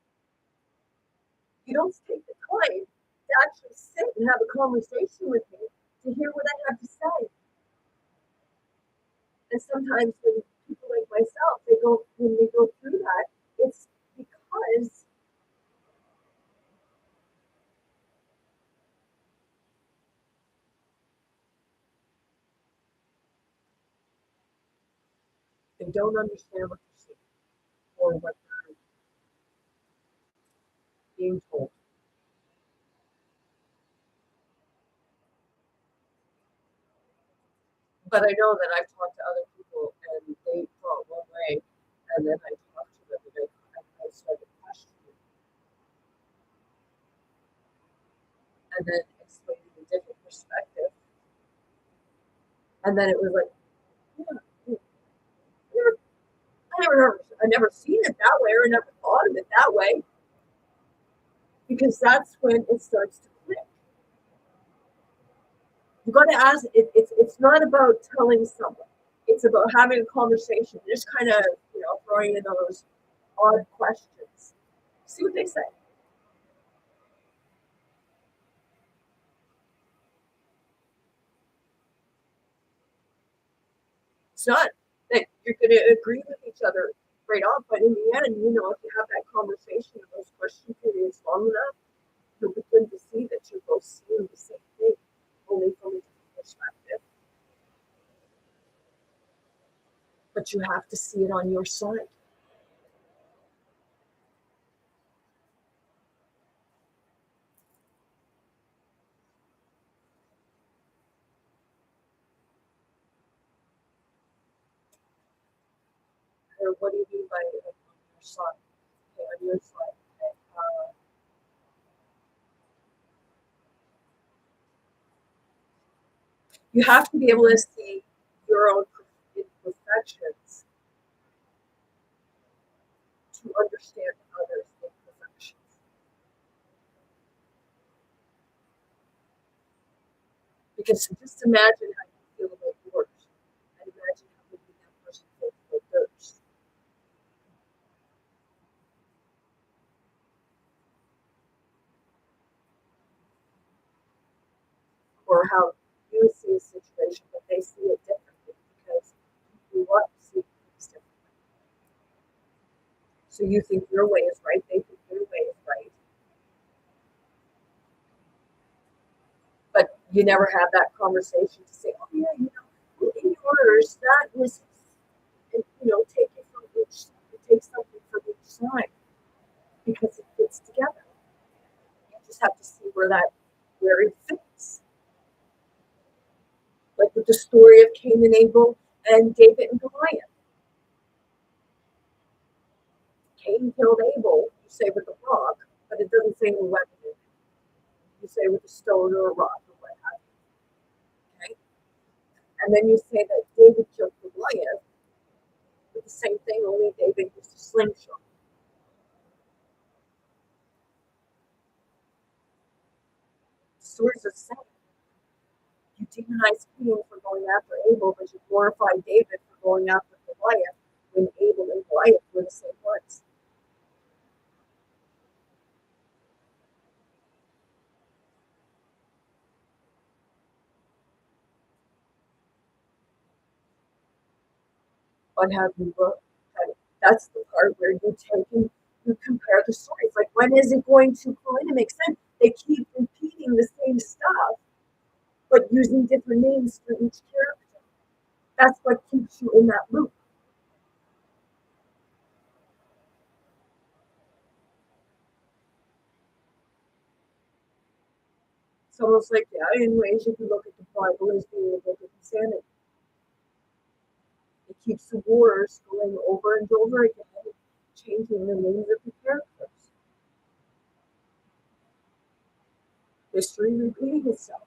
You don't take the time to actually sit and have a conversation with me to hear what I have to say. And sometimes when people like myself, when they go through that, it's because they don't understand what they're seeing or what they're being told. But I know that I've talked to other people and they thought one way, and then I talked to them and I started questioning and then explaining a different perspective. And then it was like, yeah, I never seen it that way or I never thought of it that way. Because that's when it starts to click. You've got to ask, it's not about telling someone. It's about having a conversation, just kind of, throwing in those odd questions. See what they say. It's not that you're going to agree with each other right off, but in the end, if you have that conversation and those question periods long enough, you'll begin to see that you're both seeing the same thing, only from a different perspective. But you have to see it on your side. Or what do you mean by on your side? Okay, on your side. Okay. You have to be able to see your own imperfections to understand others' imperfections. Because just imagine how you feel about yours, and imagine how maybe that person feels about theirs. Or how you see a situation, but they see it differently because you grew up seeing things differently. So you think your way is right, they think their way is right. But you never have that conversation to say, oh yeah, in yours, that was, take it from each side, take something from each side because it fits together. You just have to see where it fits. Like with the story of Cain and Abel and David and Goliath. Cain killed Abel, you say, with a rock, but it doesn't say any weapon in it. You say with a stone or a rock or what have you. Okay? And then you say that David killed Goliath with the same thing, only David used a slingshot. The stories are the same. You demonize Cain for going after Abel, but you glorify David for going after Goliath when Abel and Goliath were the same ones. But have you looked at it? That's the part where you take and you compare the stories. Like, when is it going to kind of make sense? They keep repeating the same stuff, but using different names for each character. That's what keeps you in that loop. It's almost like, yeah, in ways you can look at the Bible as being a book of insanity. It keeps the wars going over and over again, changing the names of the characters. History repeating itself.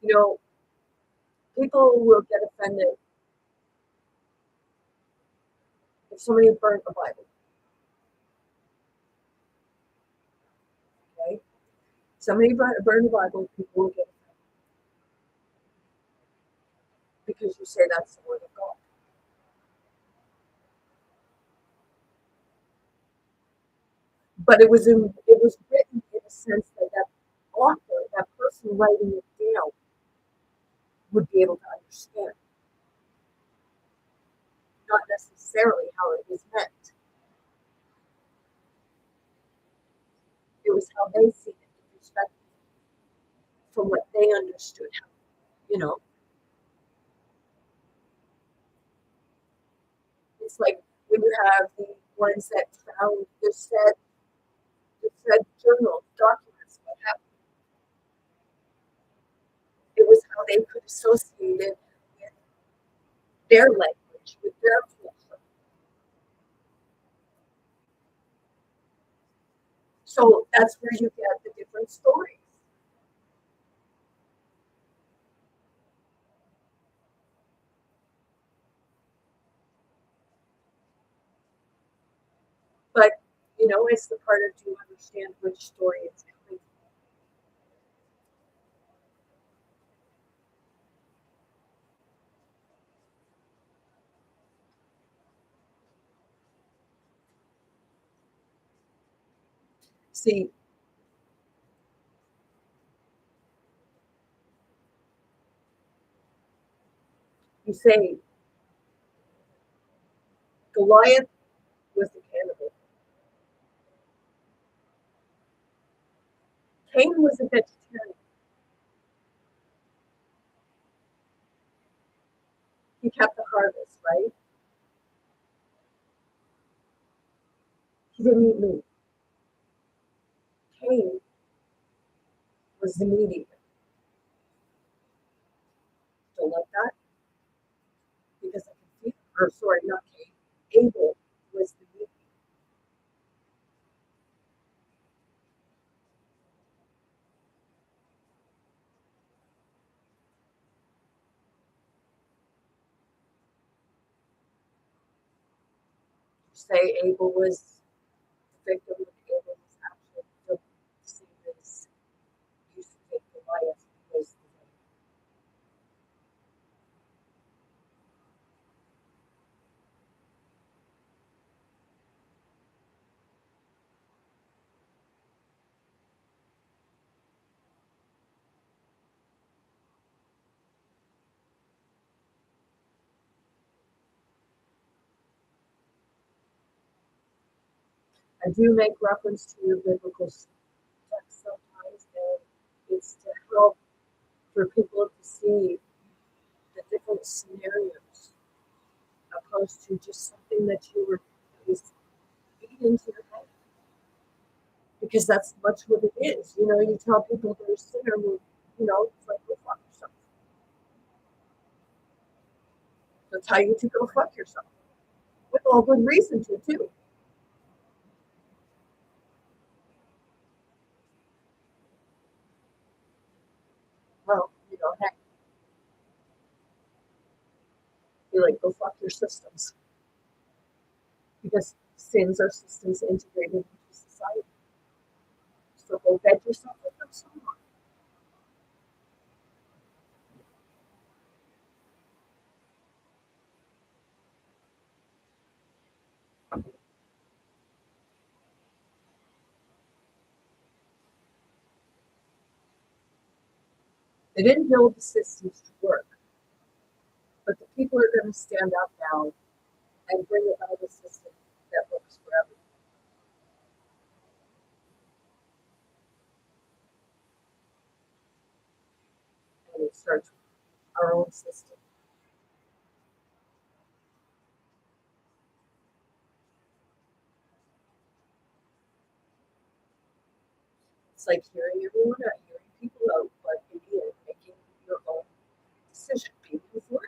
You know, people will get offended if somebody burnt a Bible. Okay? Somebody burned a Bible, people will get offended because you say that's the word of God. But it was written in a sense that that author, that person writing it down, would be able to understand, not necessarily how it was meant. It was how they see it in perspective from what they understood. You know, it's like when you have the ones that found the said journal documents, what happened. It was how they could associate it with their language, with their culture. So that's where you get the different stories. But it's the part of, do you understand which story it's coming from? See, you say Goliath was the cannibal. Cain was a vegetarian. He kept the harvest, right? He didn't eat meat. Cain was the meat eater. Don't like that? Because I can feel, or sorry, not Cain. Abel was the meat eater. You say Abel was the victim, and Abel was actually the same as you say Goliath was the victim. I do make reference to your biblical text sometimes, and it's to help for people to see the different scenarios opposed to just something that you were is beat into your head. because that's much what it is. You know, you tell people they're a sinner, well, you know, it's like, go fuck yourself. They'll tell you to go fuck yourself. With all good reason to, too. Well, you know, heck, be like, go fuck your systems. Because sins are systems integrated into society. So go bed yourself with them somewhere. They didn't build the systems to work, but the people are going to stand up now and bring about a system that works for everyone. And it starts with our own system. It's like hearing everyone out, hearing people out, but in the end, making your own decision, being informed,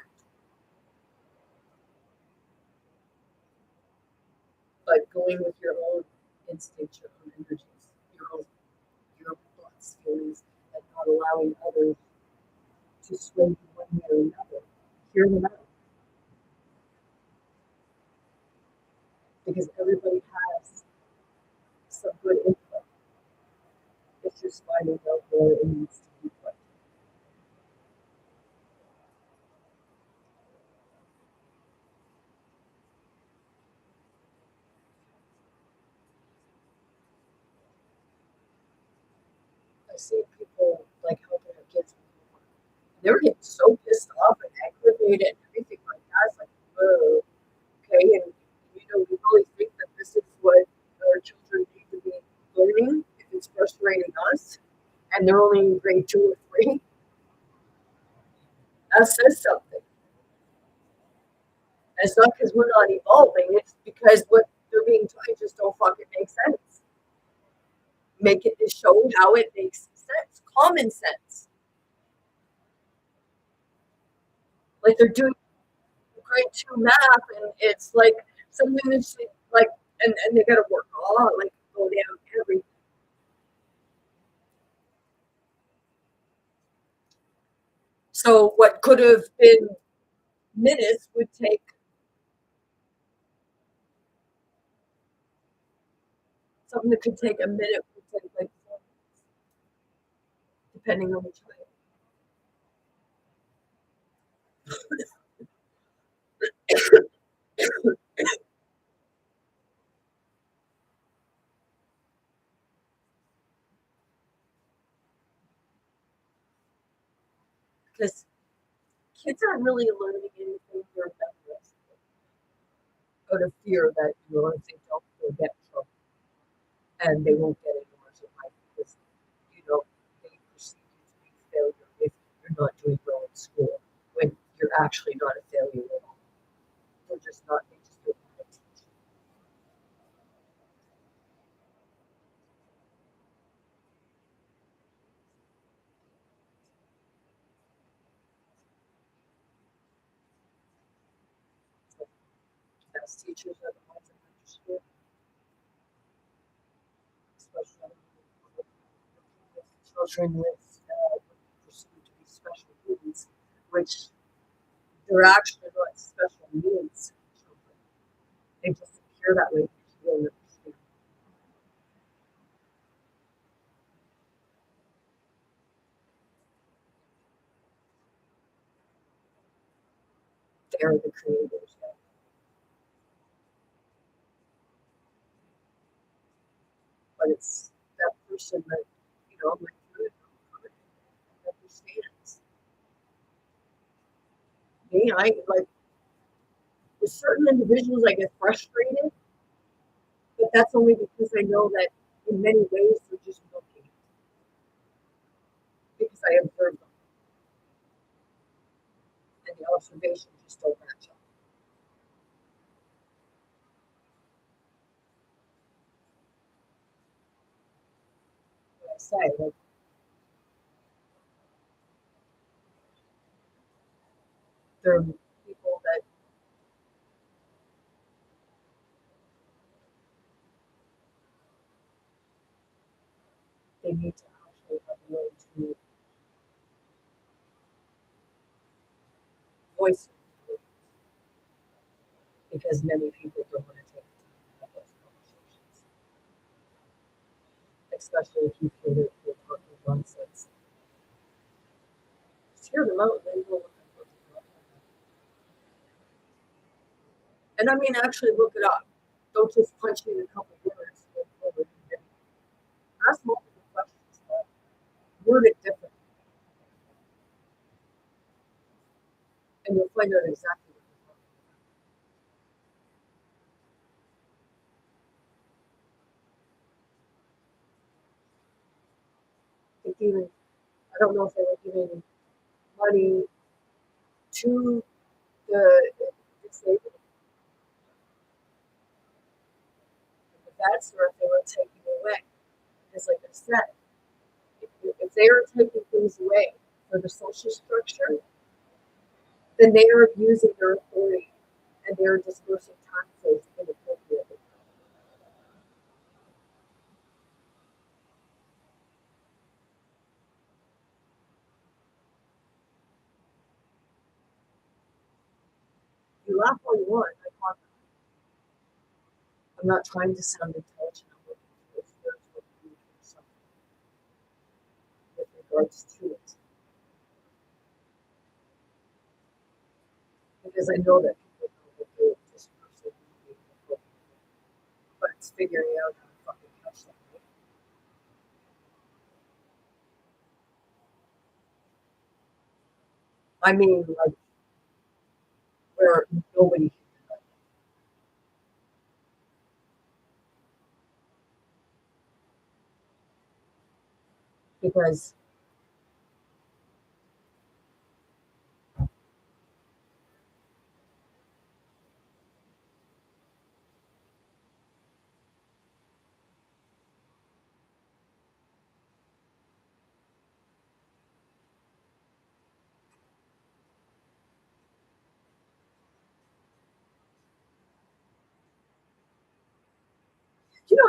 but going with your own instincts, your own energies, your own thoughts, feelings, and not allowing others to sway you one way or another. Hear them out. Because everybody has some good input. It's just finding out where it needs to be put. I see people like helping their kids with homework. They're getting so pissed off and aggravated and everything like that. It's like, whoa, okay, and you know, we really think that this is what our children need to be learning if it's frustrating us and they're only in grade 2 or 3. That says something. And it's not because we're not evolving, it's because what they're being taught just don't fucking make sense. Make it show how it makes sense. Common sense. Like they're doing grade 2 math and it's like something that's like and they gotta work all like go down every. So what could have been minutes would take something that could take a minute would take like 4 minutes, depending on the child. Because kids aren't really learning anything they're memorizing out of fear that you know if they don't they'll get in trouble and they won't get any more in life because you know they perceive you to be a failure if you're not doing well in school when you're actually not a failure at all. They're just not they just don't want to teach you. So best teachers are the ones that understand, especially children with perceived to be special needs, which they're actually not special needs children. They just appear that way because you don't understand. They're the creators. Yeah. But it's that person that, you know, went through it and understands. Me, I like with certain individuals I get frustrated, but that's only because I know that in many ways they're just looking because I observe them and the observations just don't match up. say, like, there are people that they need to actually have a way to voice it because many people don't want to take the time to have those conversations, especially if you feel that you're talking nonsense. Just hear them out and then go look at what they're talking about. And I mean, actually look it up. Don't just punch in a couple words. Ask multiple questions, but word it differently, and you'll find out exactly what you're talking about. Even, I don't know if they were giving money to the disabled, but that's where they were taking away. Because, like I said, if they are taking things away for the social structure, then they are abusing their authority and they're dispersing taxes inappropriately. You laugh all you want. I'm not trying to sound intelligent. I'm looking for a spiritual belief or something with regards to it. Because I know that people know that they disperse it inappropriately. But it's figuring out how to fucking catch them. Right? I mean, like, where nobody can do that. Because,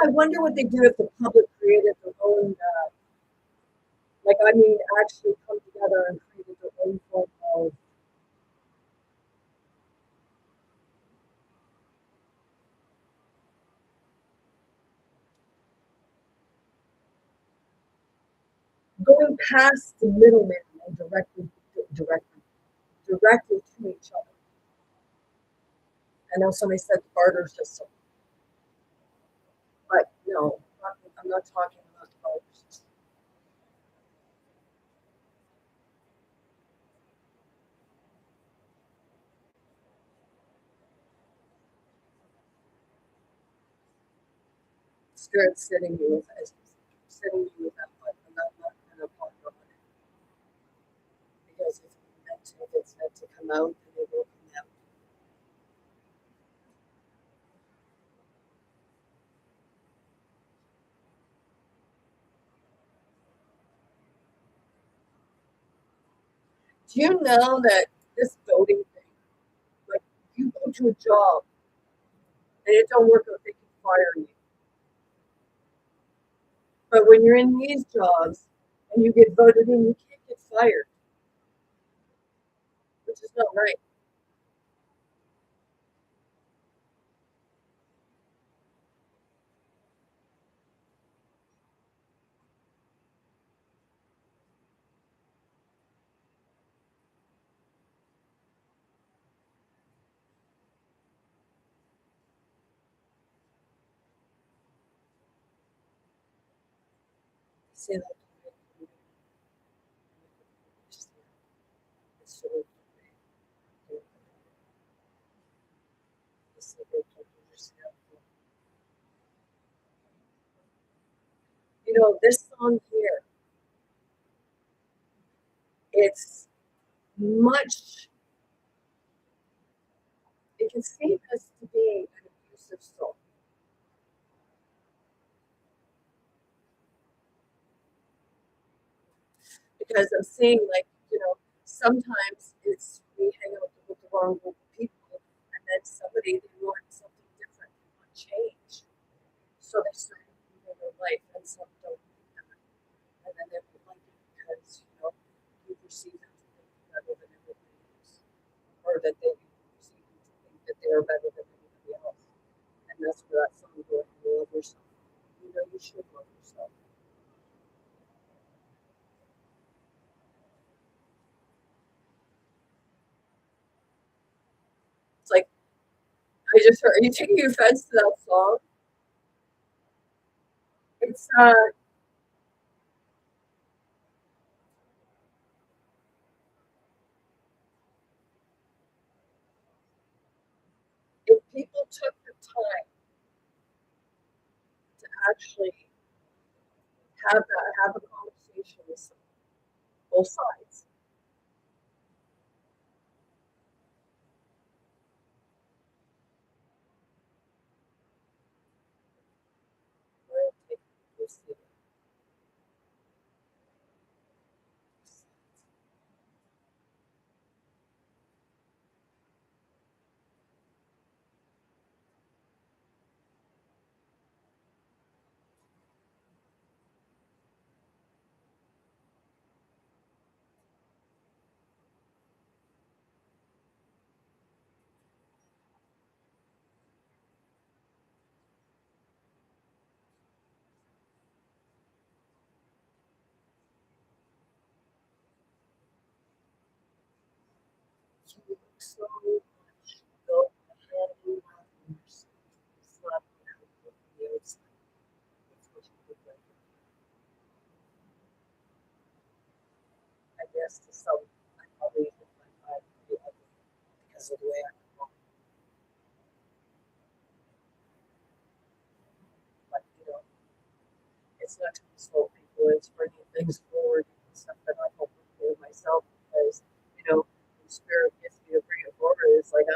I wonder what they do if the public created their own, like, I mean, actually come together and created their own form of going past the middleman and directly to each other. I know somebody said the barter system, but no, I'm not talking about the barter system. Spirit sitting you with that, but I'm not going to ponder on it because if it's meant to come out, then it will come out. Do you know that this voting thing, like, if you go to a job and it don't work out, they can fire you. But when you're in these jobs and you get voted in, you can't get fired, which is not right. See that? This song here, it's much, it can seem as to be an abusive song. because I'm seeing like, sometimes it's we hang out with the wrong group of people, and then somebody they want something different, they want change, so they start improving their life, and some don't do that, and then they don't like it because you perceive them to think better than everybody else, or that they perceive you to think that they're better than anybody else, and that's where that song going, you love yourself. You should love yourself. It's like I just heard. Are you taking offense to that song? It's if people took the time to actually have a conversation with both sides, where take this you look so much go ahead and love yourself. Just love you from the outside. It's what you look like. I guess to some, I probably look like I'm pretty ugly because of the way I walk. But it's not to insult people. It's bringing things forward and stuff that I hope for myself because when spirit gets me to bring it forward, it's like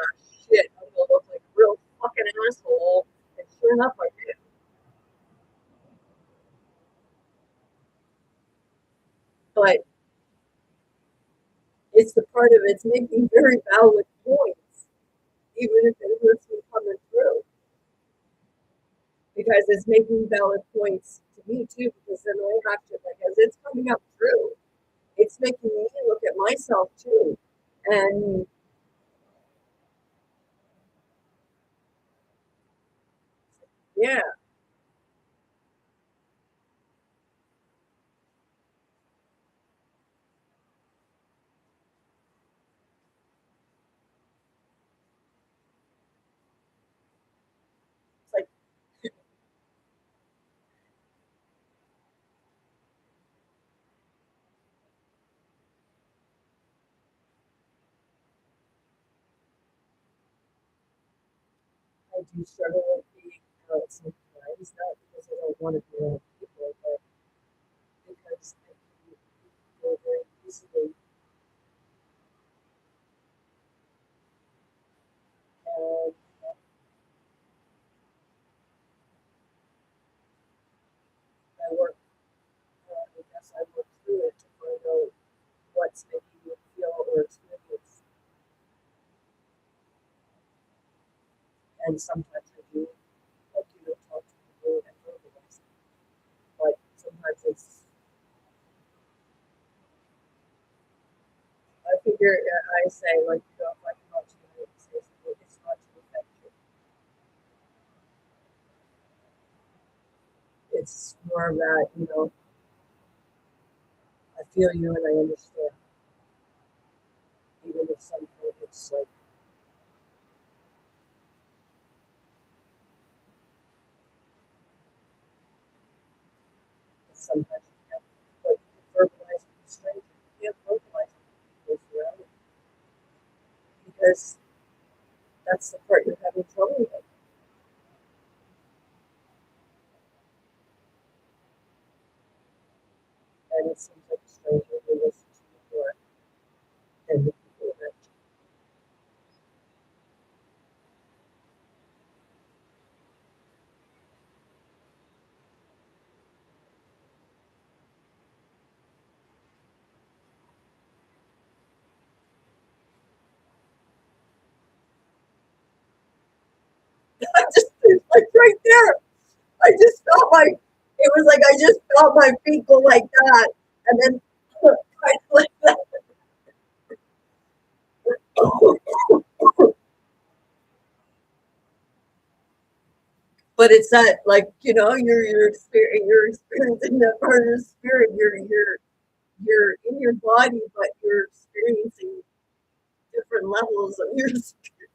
shit, I'm gonna look like a real fucking asshole, and sure enough, I did. But it's the part of it's making very valid points, even if it hurts me coming through, because it's making valid points to me too. Because then I have to, like, as it's coming up through, it's making me look at myself too, and yeah, it's like I do struggle with being out sometimes, not because I don't want to be around people, but because I can go very easily, and I work, I guess I work through it to find out what's making me feel or experience, and sometimes I do, like, talk to people and verbalize it, but sometimes I figure, I say, like, if I come up to you and say something, it's not to affect you. It's more of that, I feel you and I understand. Even if some point it's like sometimes you can't, like, verbalize with a stranger. You can't verbalize with people around you because that's the part you're having trouble with. And it seems like a stranger who listens to you more than the people around you. like right there. I just felt like it was like I just felt my feet go like that, and then I like that. But it's that like you're experiencing that part of the spirit. You're in your body, but you're experiencing different levels of your spirit.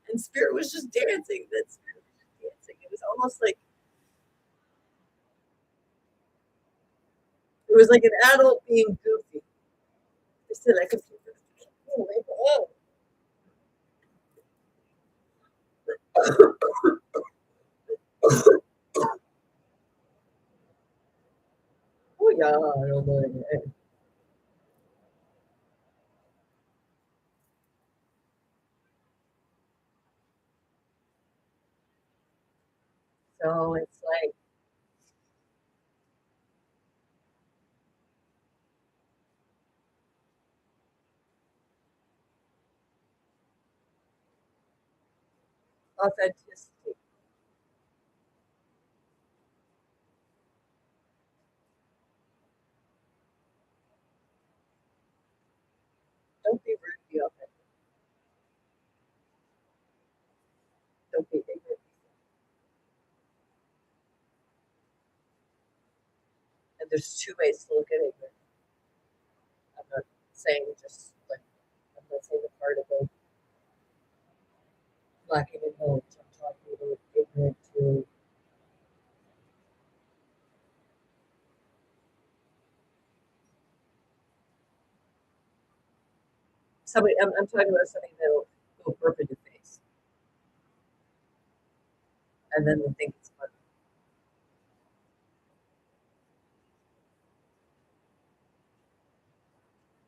And spirit was just dancing. That spirit was just dancing. It was almost like it was like an adult being goofy. Just said I could. Oh my god. Oh yeah, I don't know. So it's like authenticity. Don't be rude, be authentic. Don't be ignorant. And there's two ways to look at ignorance. I'm not saying just like I'm not saying the part about lacking in knowledge. I'm talking about ignorant to somebody. I'm talking about something that'll go burp in your face, and then they think it's funny.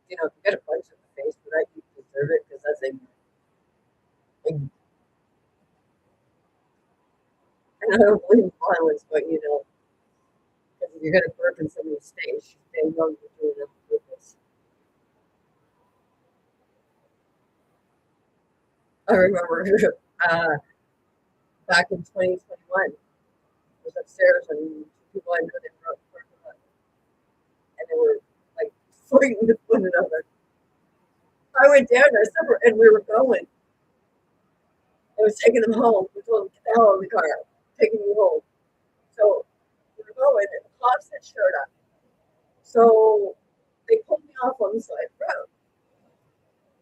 If you get a punch in the face for that, you deserve it because that's ignorant. And I don't believe in violence, but because if you're gonna burp in somebody's face, they know you're doing it on purpose. I remember uh, back in 2021, I was upstairs and people I knew they were out in the parking lot and they were like fighting with one another. I went down there, and we were going. I was taking them home. We told them, get the hell out of the car, taking you home. So we were going, and the cops had showed up. So they pulled me off on the side of the road.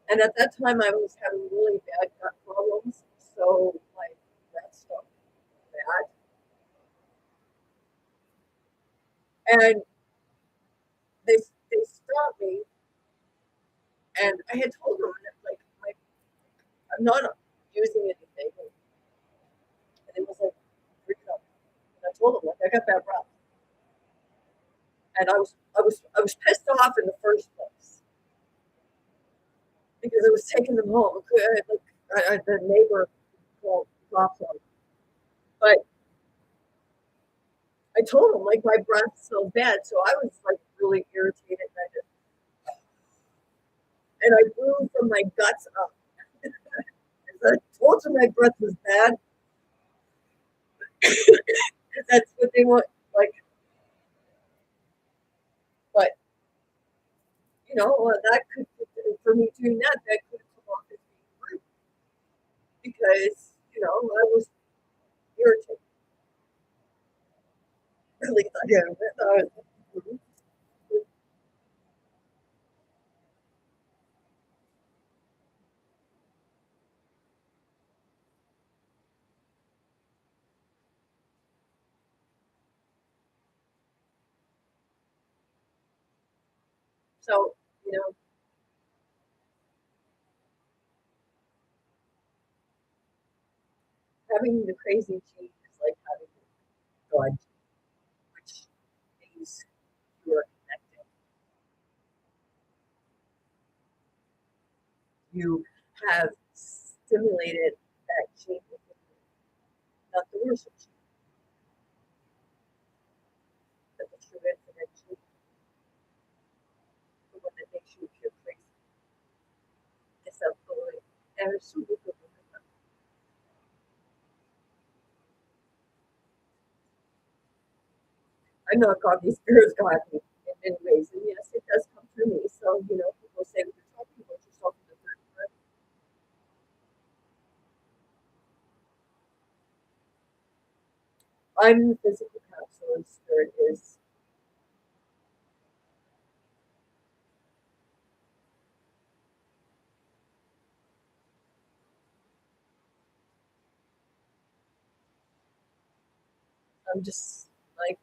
And at that time, I was having really bad gut problems. So my gut stuff bad. And they, they stopped me, and I had told them that, like, I'm not using anything. And it was like, and I told them, like, I got bad breath. And I was pissed off in the first place because I was taking them home. The neighbor called cops on, but I told him like my breath's so bad, so I was like really irritated, and I blew from my guts up. I told you my breath was bad. That's what they want, like, but that could for me doing that could come off as being rude because I was irritated. Really, yeah, so you know having the crazy gene is like having God, which means you are connected. You have stimulated that gene within you, not the worship gene, but the true infinite gene, the one that makes you feel crazy. It's a boy. And it's super good. I'm not God, these spirits got me in many ways. And yes, it does come through me. So, people say when you're talking about yourself in the third person, I'm the physical capsule and spirit is. I'm just like,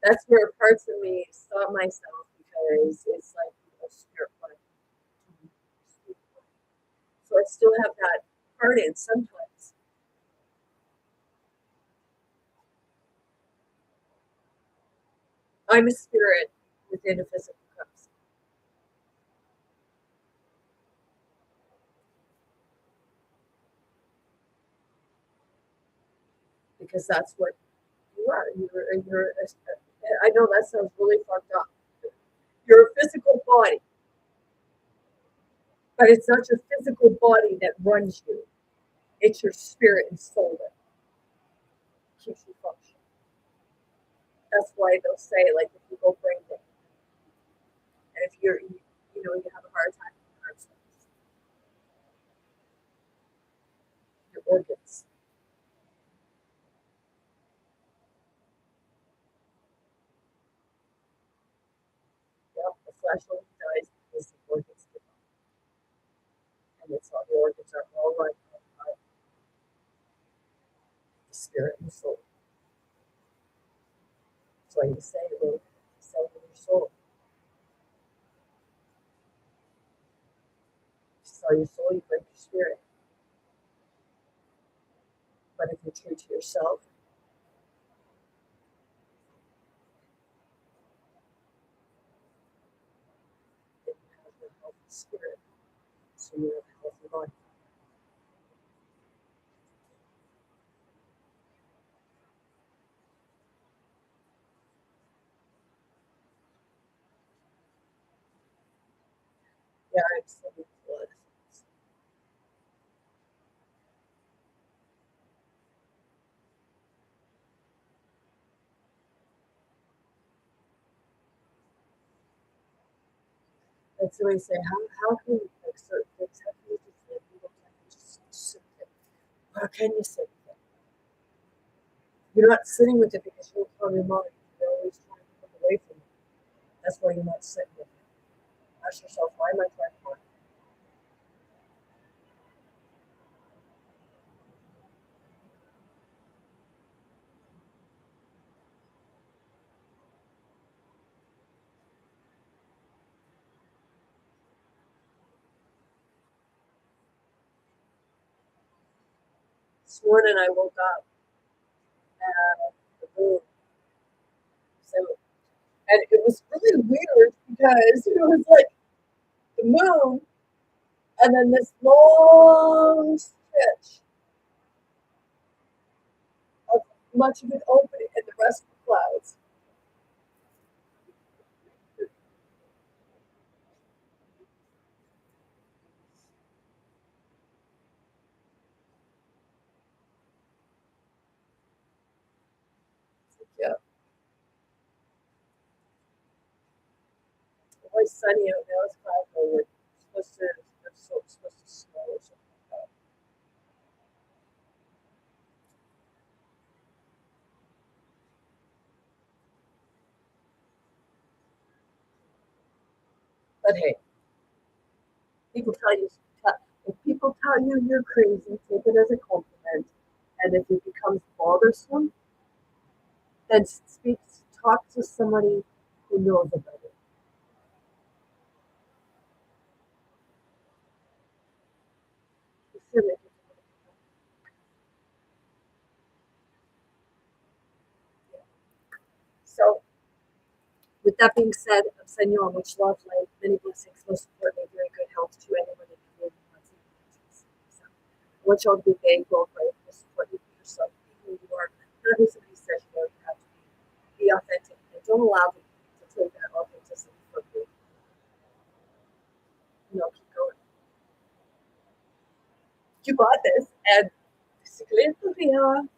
that's where parts of me stop myself because it's like, spirit body. So I still have that part in sometimes. I'm a spirit within a physical capsule because that's what you are. I know that sounds really fucked up. You're a physical body, but it's not your physical body that runs you. It's your spirit and soul that keeps you functioning. That's why they'll say, like, if you go brain dead, and if you have a heart attack, heart stops, your organs. Yep, the flesh only dies because the organs give up, and it's all the organs are all run by the spirit and the soul. That's why you say, well, sell your soul. You sell your soul, you break your spirit. But if you're true to yourself, then you have a healthy spirit, so you have a healthy body. Yeah, I'm studying a lot of things. That's what I say. How can you fix certain things? How can you just let people just sit there? How can you sit there? You're not sitting with it because you don't calm your mind. You're always trying to look away from it. That's why you're not sitting with it. Ask yourself, why am I trying to find? This morning I woke up at the moon. So, and it was really weird because it was like the moon and then this long stretch of much of it open and the rest of the clouds. Yeah, it was sunny out now. It's cloudy. It's supposed to snow or something like that. But hey, people tell you if people tell you you're crazy, take it as a compliment. And if it becomes bothersome, then talk to somebody who knows about it. So, with that being said, I'm sending you all much love, light, many blessings, most importantly, very good health to anyone in the world who wants to. So, I want you all to be thankful, grateful, support you for yourself, be who you are. Not who somebody says you have to be. Be authentic, and don't allow them to take that authenticity from you. Keep going. You got this, and Bicyclette, Maria.